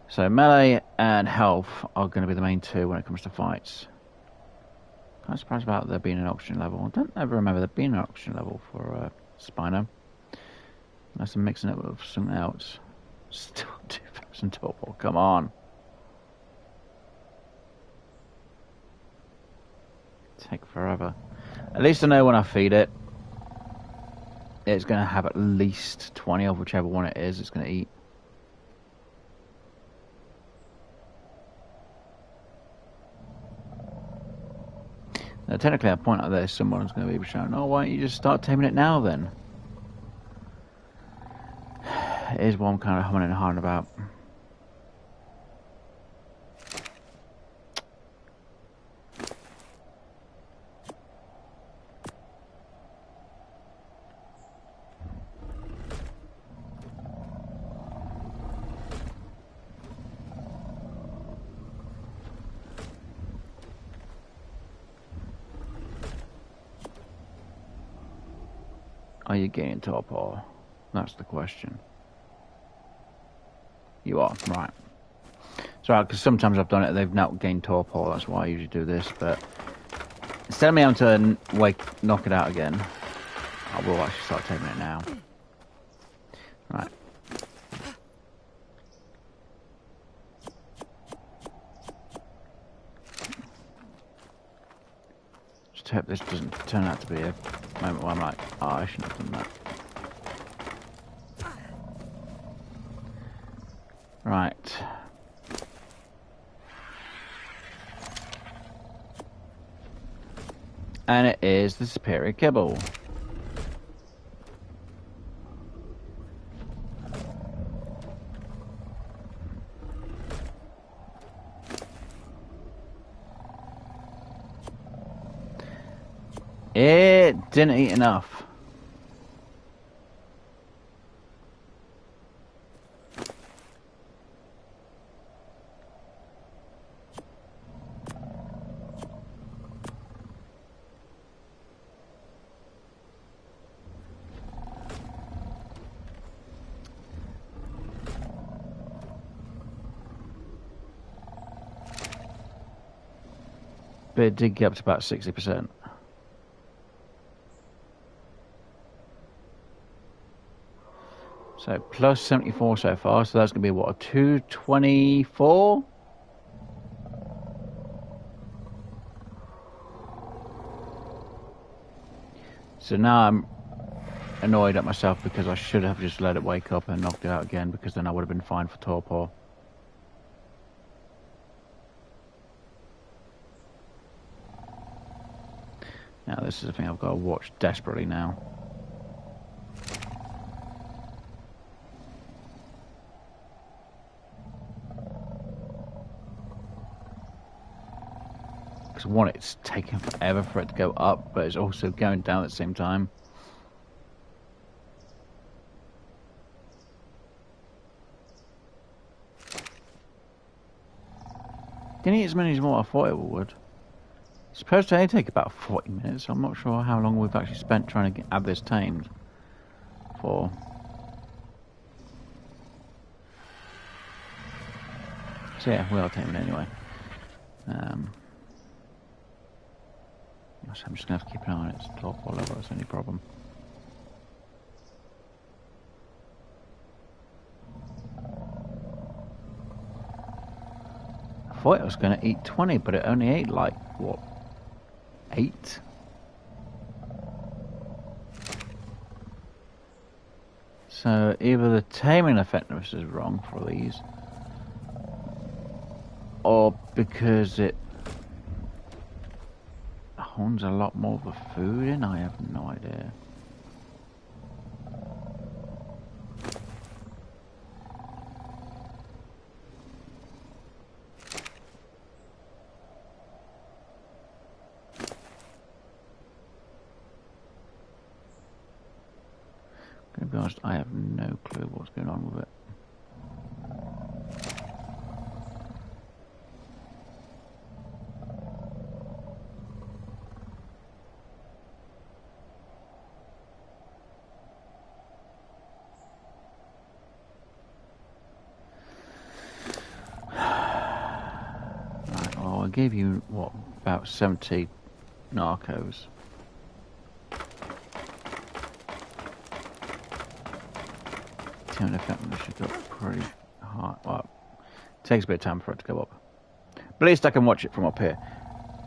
Speaker 2: So melee and health are going to be the main two when it comes to fights. I'm surprised about there being an oxygen level. I don't ever remember there being an oxygen level for Spino. Unless I'm mixing it with something else. Still 2,000 torpor, come on. Take forever. At least I know when I feed it, it's going to have at least 20 of whichever one it is it's going to eat. Now, technically, at a point like this, someone's going to be shouting, oh, why don't you just start taming it now, then? It is what I'm kind of humming and hawing about. Are you gaining torpor? That's the question. You are, right. It's right, because sometimes I've done it, they've not gained torpor, that's why I usually do this, but instead of me having to knock it out again, I will actually start taking it now. Right. Just hope this doesn't turn out to be a moment where I'm like, oh, I shouldn't have done that. Right. And it is the superior kibble. It didn't eat enough. But it did get up to about 60%. So plus 74 so far, so that's going to be what, a 224? So now I'm annoyed at myself because I should have just let it wake up and knocked it out again, because then I would have been fine for torpor. Now this is the thing I've got to watch desperately now. Because one, it's taken forever for it to go up, but it's also going down at the same time. Didn't eat as many as what I thought it would. It's supposed to only take about 40 minutes. I'm not sure how long we've actually spent trying to have this tamed for. So yeah, we are taming anyway. So I'm just going to have to keep an eye on its torpor level, that's the only problem. I thought it was going to eat 20, but it only ate like, what, 8? So either the taming effectiveness is wrong for these, or because it holds a lot more of the food in, I have no idea. To be honest, I have no clue what's going on with it. Right, well, I gave you, what, about 70 narcos. Tame effectiveness should go pretty high. Well, it takes a bit of time for it to go up. But at least I can watch it from up here.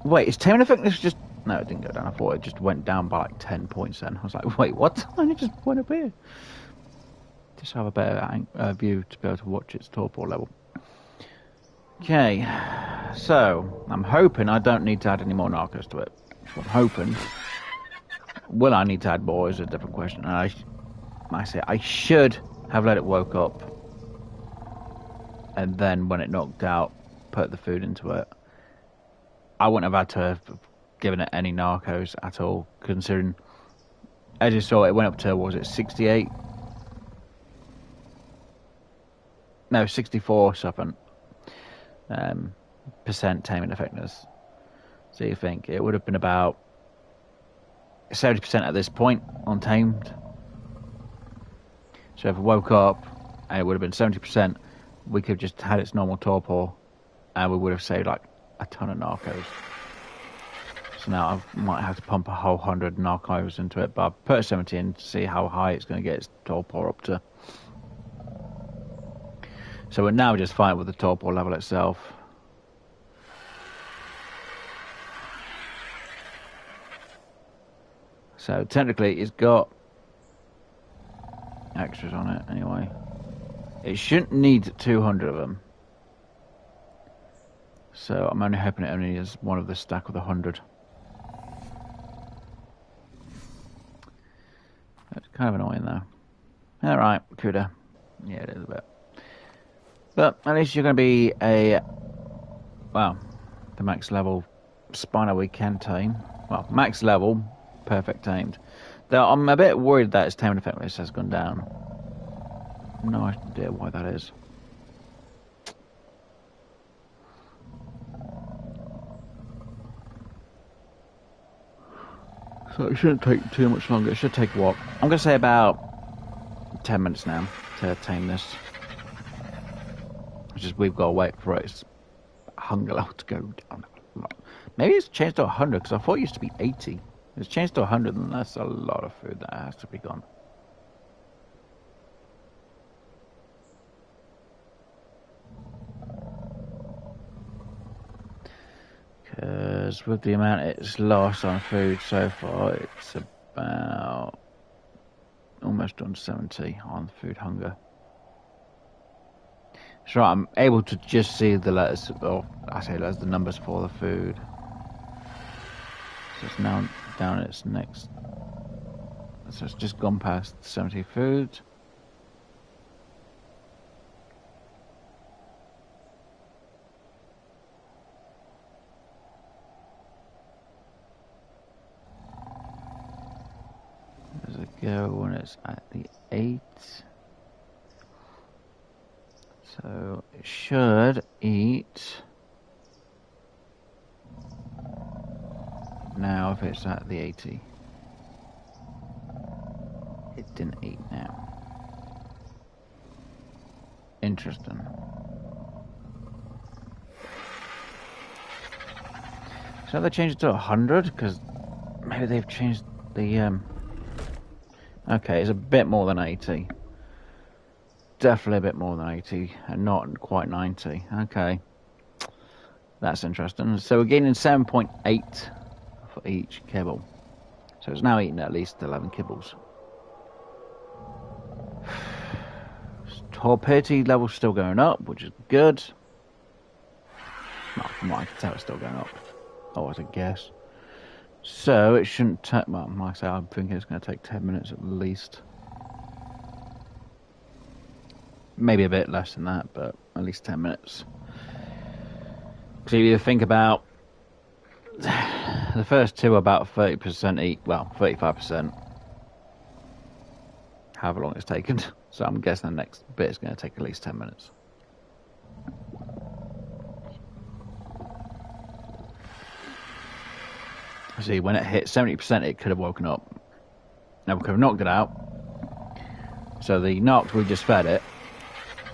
Speaker 2: Wait, is taming effectiveness just... No, it didn't go down. I thought it just went down by like 10 points then. I was like, wait, what? And it just went up here. Just have a better view to be able to watch its torpor level. Okay, so I'm hoping I don't need to add any more narcos to it. So I'm hoping. Will I need to add more is a different question. And I say I should have let it woke up, and then when it knocked out, put the food into it. I wouldn't have had to have given it any narcos at all, considering, as you saw, it went up to, what was it, 68? No, 64 something percent taming effectiveness. So you think it would have been about 70% at this point untamed. So if it woke up and it would have been 70%, we could have just had its normal torpor and we would have saved like a ton of narcos. So now I might have to pump a whole 100 narcos into it, but I'll put a 70 in to see how high it's going to get its torpor up to. So we're now just fine with the torpor level itself. So technically it's got extras on it anyway. It shouldn't need 200 of them. So I'm only hoping it only is one of the stack with 100. That's kind of annoying though. Alright, Cuda. Yeah, it is a bit. But at least you're going to be a, well, the max level Spino we can tame. Well, max level, perfect tamed. Though I'm a bit worried that its taming effectiveness has gone down. No idea why that is. So it shouldn't take too much longer. It should take what? I'm going to say about 10 minutes now to tame this. It's just we've got to wait for its hunger level to go down a lot. Maybe it's changed to 100 because I thought it used to be 80. It's changed to 100, and that's a lot of food that has to be gone. Because with the amount it's lost on food so far, it's about almost done 70 on food hunger. So I'm able to just see the letters, or I say letters, the numbers for the food. So it's now down at its next. So it's just gone past 70 food. Does it go when it's at the 8? So it should eat now if it's at the 80. It didn't eat now. Interesting. So they changed it to 100 because maybe they've changed the okay, it's a bit more than 80. Definitely a bit more than 80 and not quite 90. Okay. That's interesting. So we're gaining 7.8 for each kibble. So it's now eating at least 11 kibbles. Torpidity level's still going up, which is good. Not from what I can tell, it's still going up. Oh, as a guess. So it shouldn't take, well, like I say, I'm thinking it's going to take 10 minutes at least. Maybe a bit less than that, but at least 10 minutes. So you think about the first two are about 30% each, well, 35%. However long it's taken. So I'm guessing the next bit is going to take at least 10 minutes. See, when it hit 70%, it could have woken up. Now we could have knocked it out. So the knocks we just fed it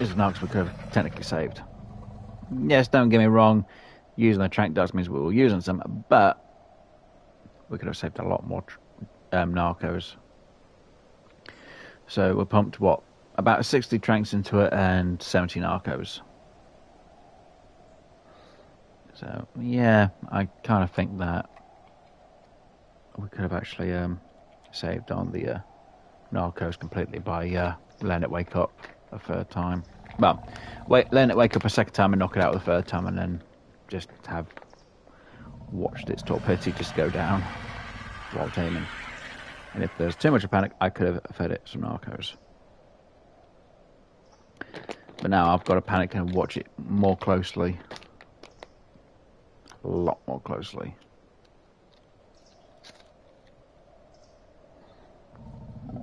Speaker 2: is the knocks we could have technically saved. Yes, don't get me wrong. Using the trank ducks means we were using some, but we could have saved a lot more narcos. So we pumped what? About 60 tranks into it and 70 narcos. So yeah, I kind of think that we could have actually saved on the narcos completely by letting it wake up a third time. Well, letting it wake up a second time and knock it out the third time, and then just have watched its torpidity just go down while taming. And if there's too much of panic, I could have fed it some narcos. But now I've got to panic and watch it more closely. A lot more closely.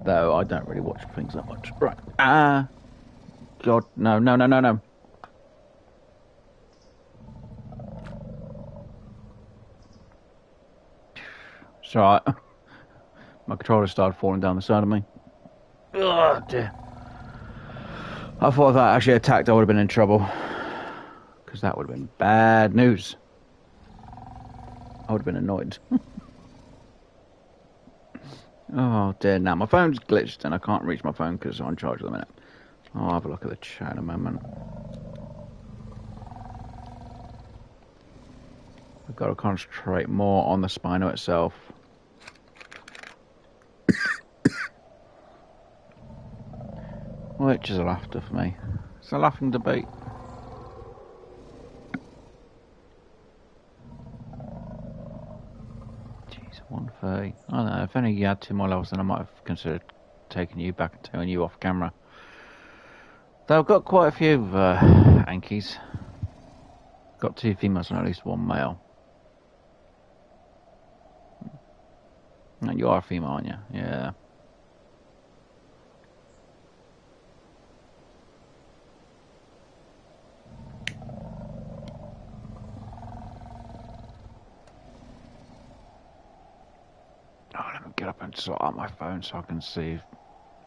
Speaker 2: Though I don't really watch things that much. Right. Ah. God. No, no, no, no, no. It's alright. My controller started falling down the side of me. Oh dear. I thought if that actually attacked, I would have been in trouble. Because that would have been bad news. I would have been annoyed. Oh dear, now my phone's glitched and I can't reach my phone because it's on charge at the minute. I'll have a look at the chat in a moment. I've got to concentrate more on the Spino itself. Which is a laughter for me. It's a laughing debate. Jeez, 130. I don't know, if only you had 2 more levels, then I might have considered taking you back and turning you off camera. Though I've got quite a few Ankies. Got 2 females and at least 1 male. And you are a female, aren't you? Yeah. Oh, let me get up and sort out my phone so I can see if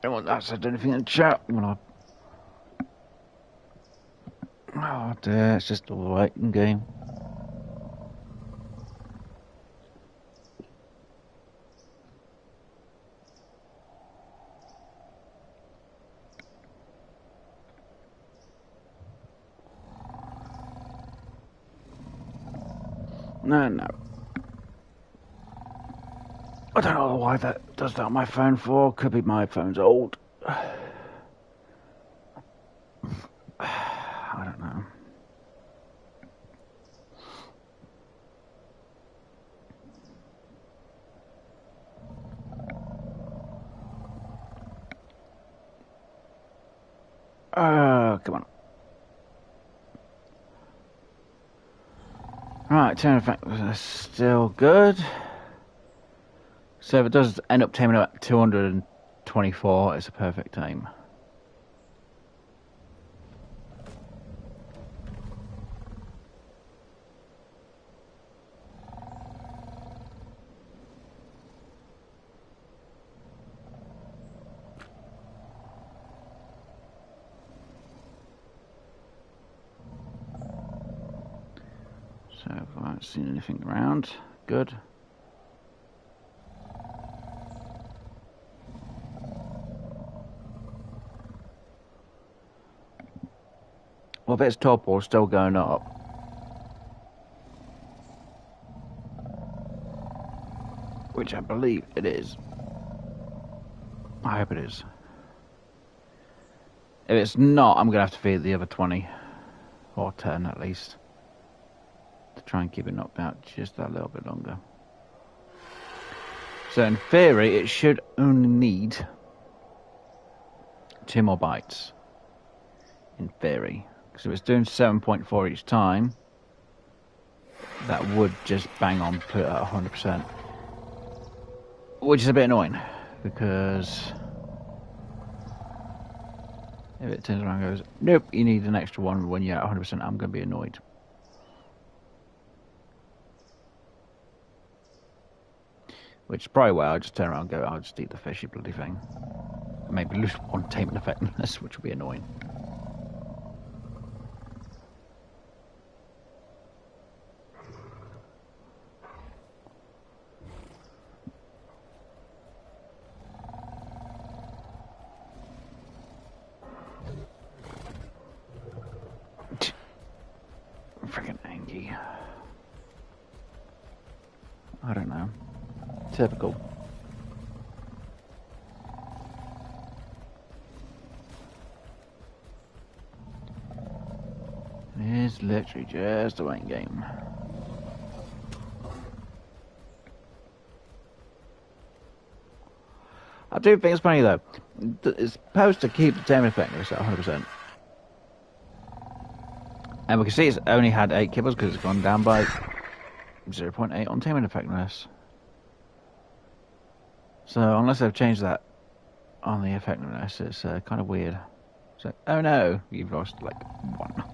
Speaker 2: anyone else said anything in the chat when I... Oh dear, it's just a waiting game. No. I don't know why that does that on my phone for. Could be my phone's old. I don't know. Come on. Right, tame effect was still good. So if it does end up taming at 224, it's a perfect tame. So if I haven't seen anything around, good. Well, if it's top or still going up. Which I believe it is. I hope it is. If it's not, I'm going to have to feed the other 20. Or 10 at least. To try and keep it knocked out just that little bit longer. So in theory, it should only need 2 more bites. In theory. Because if it's doing 7.4 each time, that would just bang on put it at 100%. Which is a bit annoying. Because if it turns around and goes, nope, you need an extra one when you're at 100%, I'm going to be annoyed. Which is probably why I'll just turn around and go, I'll just eat the fishy bloody thing. Maybe lose 1 taming effectiveness, which will be annoying. Freaking Angie. I don't know. Typical. It's literally just a waiting game. I do think it's funny though. It's supposed to keep the taming effectiveness at 100%. And we can see it's only had 8 kibbles because it's gone down by 0.8 on taming effectiveness. So unless they've changed that on the effectiveness, it's kind of weird. So, oh no, you've lost like 1.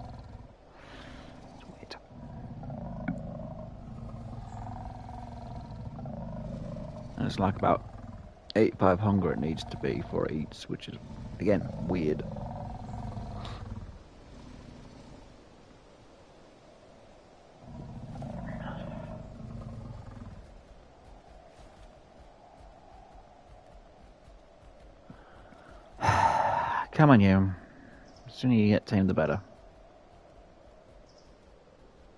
Speaker 2: It's weird. And it's like about 85 hunger it needs to be for it eats, which is, again, weird. Come on, you. The sooner you get tamed, the better.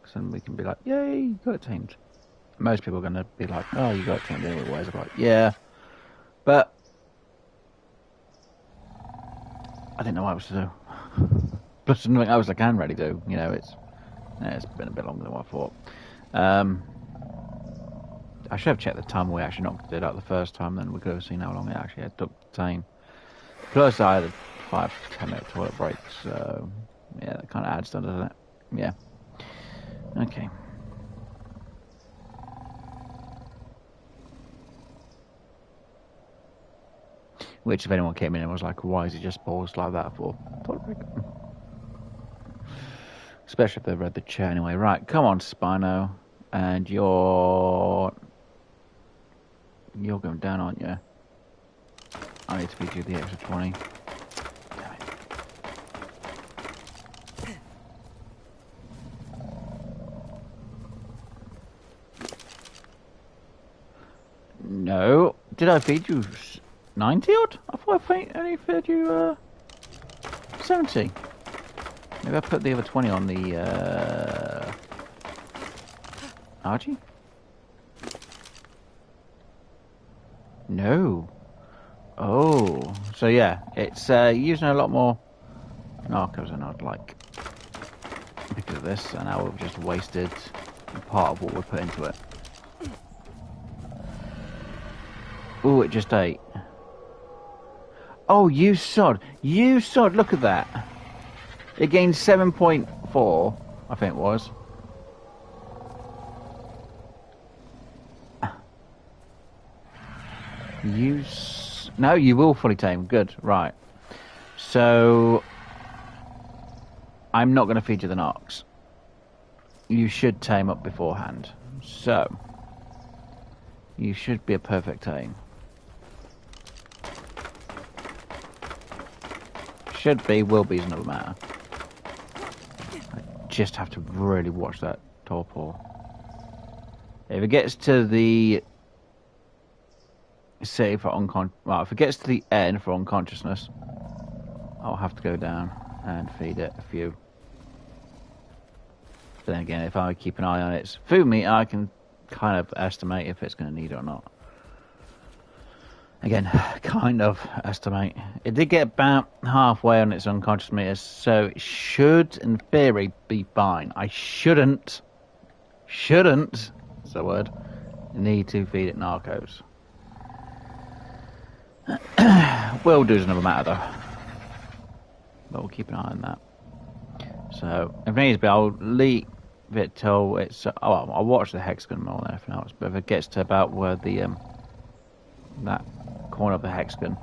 Speaker 2: Because then we can be like, yay, you got it tamed. Most people are going to be like, oh, you got it tamed anyway. Whereas I'm like, yeah. But I didn't know what I was to do. Plus, nothing else I can really do. You know, it's been a bit longer than what I thought. I should have checked the time we actually knocked it out the first time, then we could have seen how long it actually took to tame. Plus, I had a 5-10 minute toilet break, so yeah, that kind of adds to it, doesn't it? Yeah. Okay. Which, if anyone came in and was like, why is he just paused like that for? Toilet break. Especially if they've read the chair anyway. Right, come on, Spino. And you're going down, aren't you? I need to feed you the extra 20. Damn it. No. Did I feed you 90 odd? I thought I only fed you 70. Maybe I put the other 20 on the Archie? No. Oh, so yeah, it's using a lot more narcos than I'd like because of this, and now we've just wasted part of what we put into it. Oh, it just ate. Oh, you sod! You sod! Look at that. It gained 7.4, I think it was. No, you will fully tame. Good, right. So, I'm not going to feed you the narcs. You should tame up beforehand. So, you should be a perfect tame. Should be, will be is another matter. I just have to really watch that torpor. If it gets to the... Say for well, if it gets to the end for unconsciousness, I'll have to go down and feed it a few. But then again, if I keep an eye on its food meat, I can kind of estimate if it's going to need it or not. Again, kind of estimate. It did get about halfway on its unconscious meter, so it should, in theory, be fine. I shouldn't, is the word, need to feed it narcos. Will do is another matter though, but we'll keep an eye on that. So if it needs to be, I'll leave it till it's. I'll watch the hexagon more than anything else. But if it gets to about where the that corner of the hexagon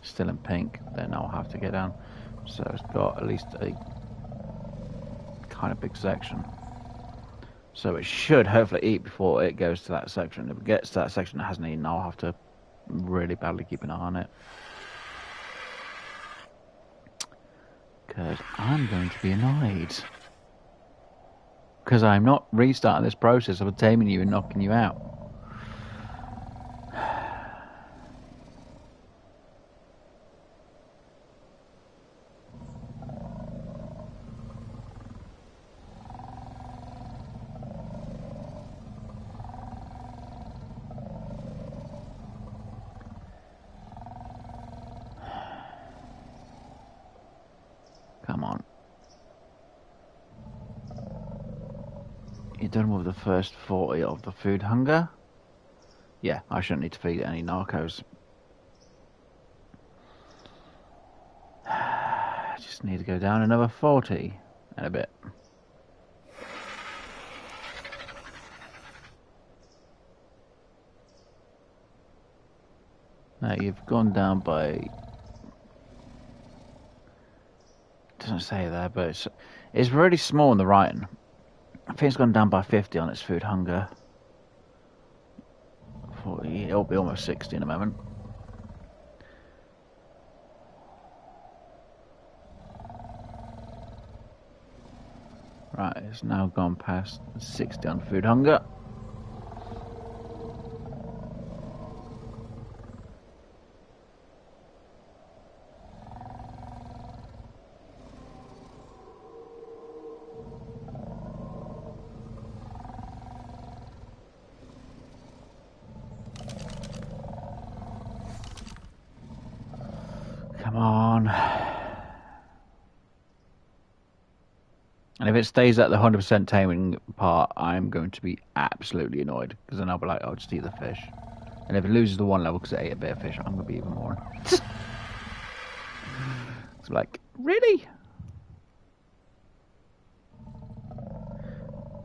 Speaker 2: still in pink, then I'll have to get down. So it's got at least a kind of big section. So it should hopefully eat before it goes to that section. If it gets to that section that hasn't eaten, I'll have to really badly keep an eye on it. Because I'm going to be annoyed. Because I'm not restarting this process of taming you and knocking you out. Come on. You're done with the first 40 of the food hunger? Yeah, I shouldn't need to feed any narcos. I just need to go down another 40 and a bit. Now you've gone down by... Doesn't say there, but it's really small in the writing. I think it's gone down by 50 on its food hunger. 40, it'll be almost 60 in a moment. Right, it's now gone past 60 on food hunger. Come on. And if it stays at the 100% taming part, I'm going to be absolutely annoyed. Because then I'll be like, I'll just eat the fish. And if it loses the one level because it ate a bit of fish, I'm going to be even more. It's like, really?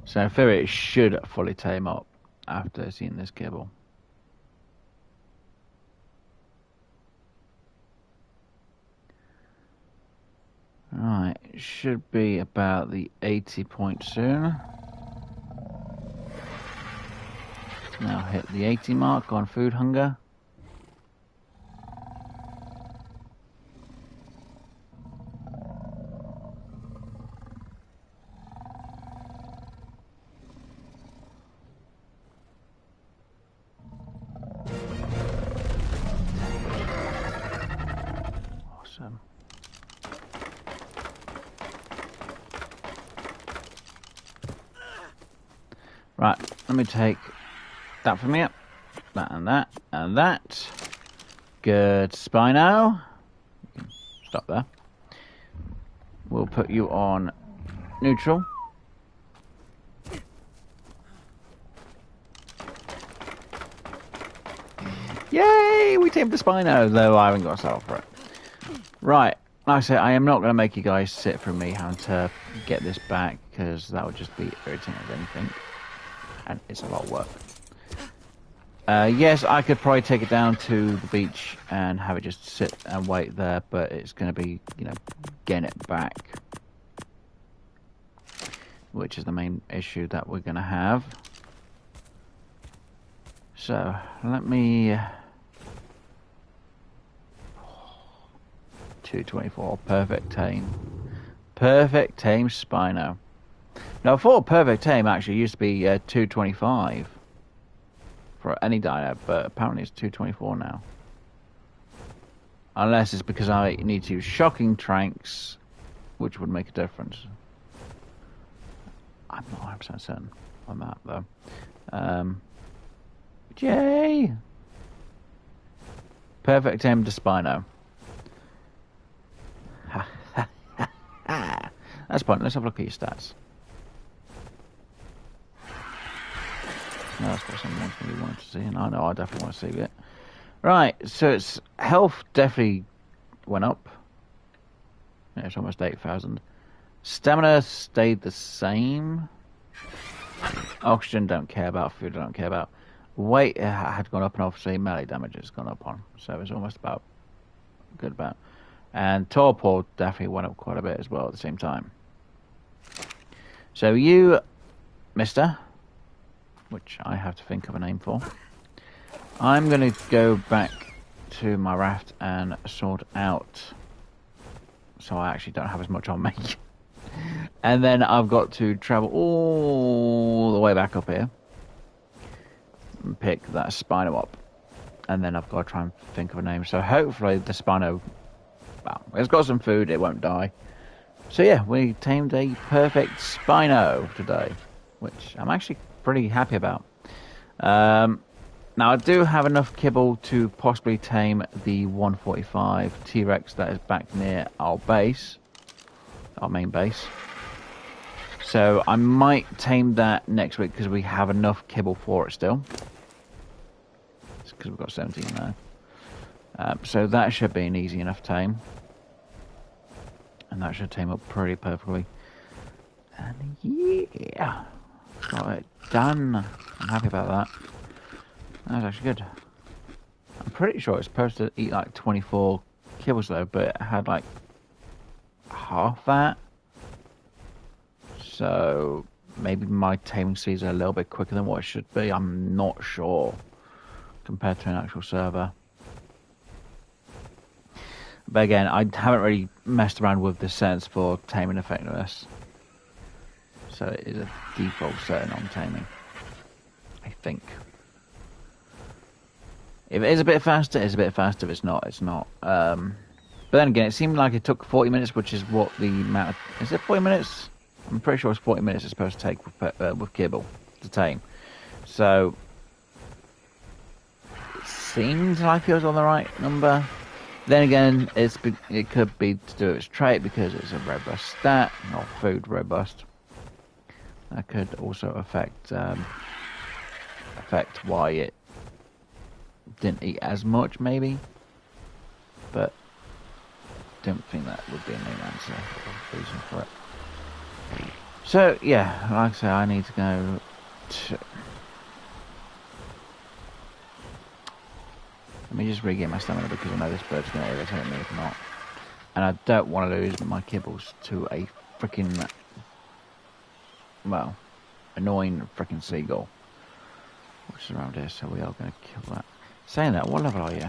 Speaker 2: So in theory, it should fully tame up after seeing this kibble. Right, it should be about the 80 point soon. Now hit the 80 mark on food hunger. Awesome. Right, let me take that from you. That and that and that. Good, Spino. Stop there. We'll put you on neutral. Yay! We tamed the Spino, though I haven't got a saddle for it. Right, like I said, I am not going to make you guys sit for me having to get this back, because that would just be irritating as anything. And it's a lot of work. Yes, I could probably take it down to the beach and have it just sit and wait there, but it's going to be, you know, getting it back. Which is the main issue that we're going to have. So, let me... 224, perfect tame. Perfect tame Spino. Now, I thought perfect tame actually used to be 225 for any dino, but apparently it's 224 now. Unless it's because I need to use shocking tranks, which would make a difference. I'm not 100% certain on that, though. Yay! Perfect tame to Spino. That's point. Let's have a look at your stats. No, that's what someone really wanted to see, and I know I definitely want to see it. Right, so its health definitely went up. Yeah, it's almost 8,000. Stamina stayed the same. Oxygen don't care about. Food I don't care about. Weight had gone up, and obviously melee damage has gone up on. So it's almost about good about. And torpor definitely went up quite a bit as well at the same time. So you, mister, which I have to think of a name for, I'm going to go back to my raft and sort out, so I actually don't have as much on me. And then I've got to travel all the way back up here and pick that Spino up. And then I've got to try and think of a name. So hopefully the Spino, well, it's got some food, it won't die. So yeah, we tamed a perfect Spino today, which I'm actually pretty happy about. Now I do have enough kibble to possibly tame the 145 T-Rex that is back near our base, our main base. So I might tame that next week because we have enough kibble for it still. It's because we've got 17 now. So that should be an easy enough tame. And that should tame up pretty perfectly. And yeah, got it done. I'm happy about that. That was actually good. I'm pretty sure it's supposed to eat like 24 kibbles though, but it had like half that. So maybe my taming speeds are a little bit quicker than what it should be. I'm not sure compared to an actual server. But again, I haven't really messed around with the settings for taming effectiveness. So it is a default setting on taming, I think. If it is a bit faster, it's a bit faster. If it's not, it's not. But then again, it seemed like it took 40 minutes, which is what the amount of... Is it 40 minutes? I'm pretty sure it's 40 minutes it's supposed to take with kibble to tame. So it seems like it was on the right number. Then again, it could be to do with its trait because it's a robust stat, not food robust. That could also affect why it didn't eat as much, maybe. But don't think that would be a main answer or reason for it. So yeah, like I say, I need to go to... Let me just regain my stamina because I know this bird's going to irritate me if not. And I don't want to lose my kibbles to a freaking, well, annoying freaking seagull. Which is around here, so we are going to kill that. Saying that, what level are you?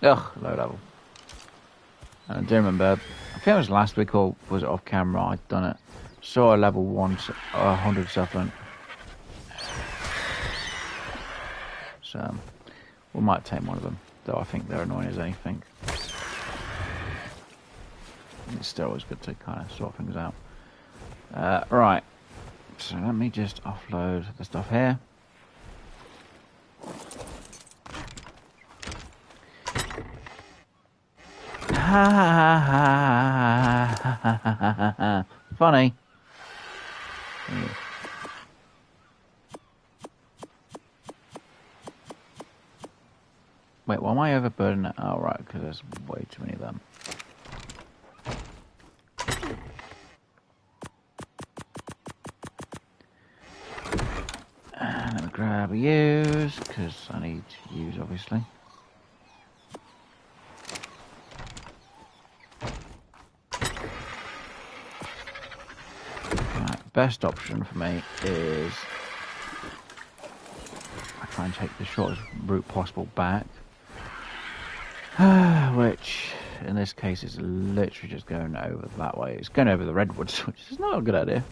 Speaker 2: Ugh, low level. And I do remember, I think it was last week or was it off camera, I'd done it. Saw a level 100 supplement. So, we might take one of them, though I think they're annoying as anything. It's still always good to kind of sort things out. Right. So let me just offload the stuff here. Funny. Wait, why am I overburdening it? Oh, right, because there's way too many of them. And let me grab a use, because I need to use, obviously. Right, best option for me is I try and take the shortest route possible back. Which, in this case, is literally just going over that way. It's going over the redwoods, which is not a good idea.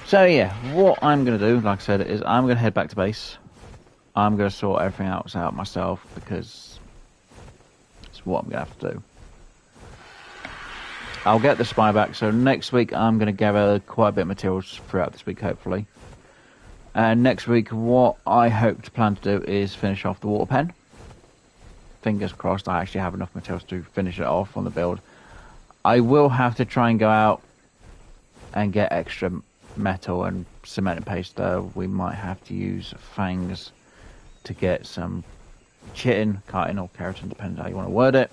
Speaker 2: So yeah, what I'm going to do, like I said, is I'm going to head back to base. I'm going to sort everything else out myself, because it's what I'm going to have to do. I'll get the spy back, so next week I'm going to gather quite a bit of materials throughout this week, hopefully. And next week, what I hope to plan to do is finish off the water pen. Fingers crossed I actually have enough materials to finish it off on the build. I will have to try and go out and get extra metal and cement and paste, though. We might have to use fangs to get some chitin, chitin or keratin, depending how you want to word it.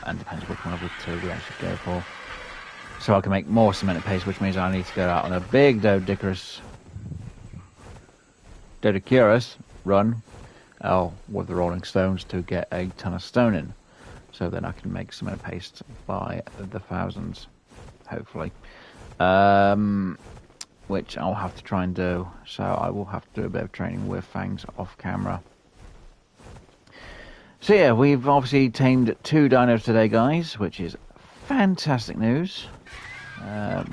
Speaker 2: And depends which one of the two we actually go for. So I can make more cement and paste, which means I need to go out on a big Dodicurus run with the Rolling Stones to get a ton of stone in. So then I can make cement and paste by the thousands, hopefully. Which I'll have to try and do. So I will have to do a bit of training with fangs off camera. So yeah, we've obviously tamed 2 dinos today, guys, which is fantastic news.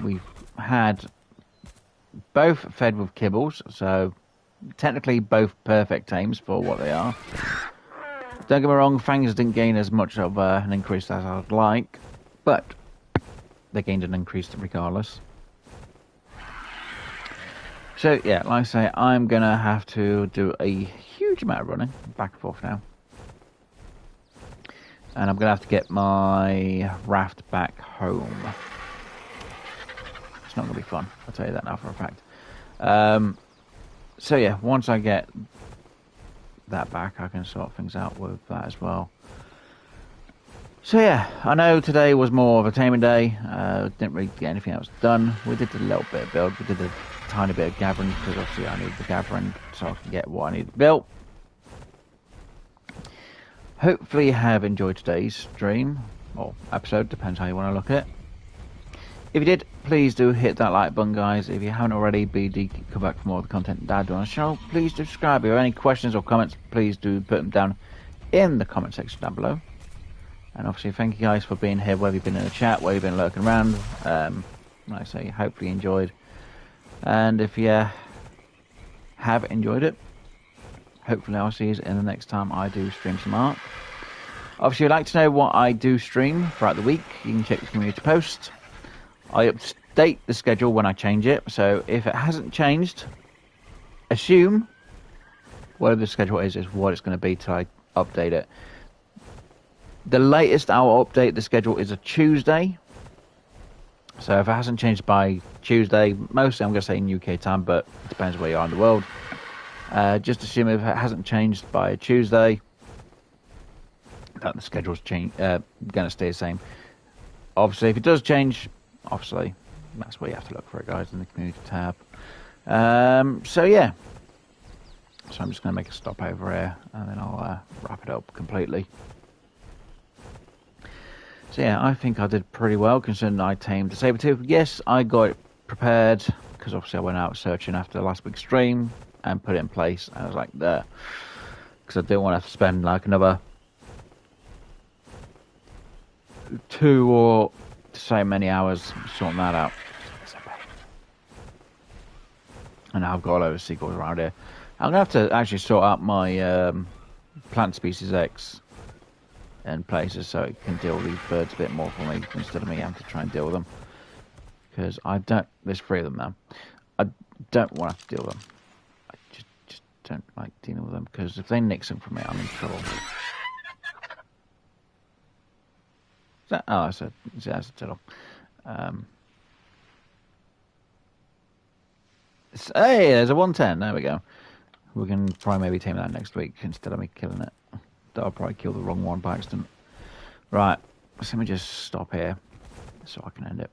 Speaker 2: We've had both fed with kibbles, so technically both perfect tames for what they are. Don't get me wrong, fangs didn't gain as much of an increase as I'd like, but they gained an increase regardless. So yeah, like I say, I'm going to have to do a huge amount of running, back and forth now. And I'm going to have to get my raft back home. It's not going to be fun, I'll tell you that now for a fact. So yeah, once I get that back, I can sort things out with that as well. So yeah, I know today was more of a taming day. Didn't really get anything else done. We did a little bit of build. We did a tiny bit of gathering, because obviously I need the gathering so I can get what I need built. Hopefully you have enjoyed today's stream, or episode, depends how you want to look at it. If you did, please do hit that like button, guys. If you haven't already, BD, come back for more of the content Dad do on the channel. Please do subscribe. If you have any questions or comments, please do put them down in the comment section down below. And obviously, thank you guys for being here, whether you've been in the chat, whether you've been lurking around. Like I say, hopefully you enjoyed. And if you have enjoyed it, hopefully I'll see you in the next time I do stream some art. Obviously, if you'd like to know what I do stream throughout the week, you can check the community post. I update the schedule when I change it, so if it hasn't changed, assume whatever the schedule is what it's going to be till I update it. The latest I'll update the schedule is a Tuesday. So if it hasn't changed by Tuesday, mostly I'm going to say in UK time, but it depends where you are in the world. Just assume if it hasn't changed by Tuesday, that the schedule's going to stay the same. Obviously, if it does change, obviously, that's where you have to look for it, guys, in the community tab. So yeah. So I'm just going to make a stop over here, and then I'll wrap it up completely. So yeah, I think I did pretty well, considering I tamed the saber-tooth. Yes, I got it prepared, because obviously I went out searching after last week's stream, and put it in place, and I was like, there. Because I didn't want to have to spend like another 2 or so many hours sorting that out. And now I've got a load of sequels around here. I'm going to have to actually sort out my Plant Species X and places so it can deal with these birds a bit more for me instead of me having to try and deal with them. Because I don't, there's 3 of them now. I don't want to have to deal with them. I just don't like dealing with them because if they nick them from me, I'm in trouble. Oh, that's a turtle. Hey, there's a 110. There we go. We can probably maybe tame that next week instead of me killing it. I'll probably kill the wrong one by accident. Right, so let me just stop here so I can end it.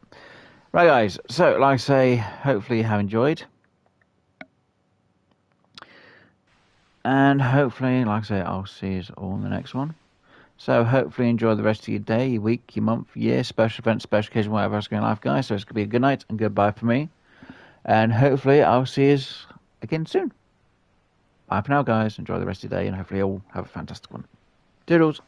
Speaker 2: Right, guys, so like I say, hopefully you have enjoyed. And hopefully, like I say, I'll see you all in the next one. So hopefully enjoy the rest of your day, your week, your month, year, special event, special occasion, whatever else going in life, guys. So it's going to be a good night and goodbye for me. And hopefully I'll see you again soon. Bye for now, guys. Enjoy the rest of your day and hopefully you all have a fantastic one. Doodles.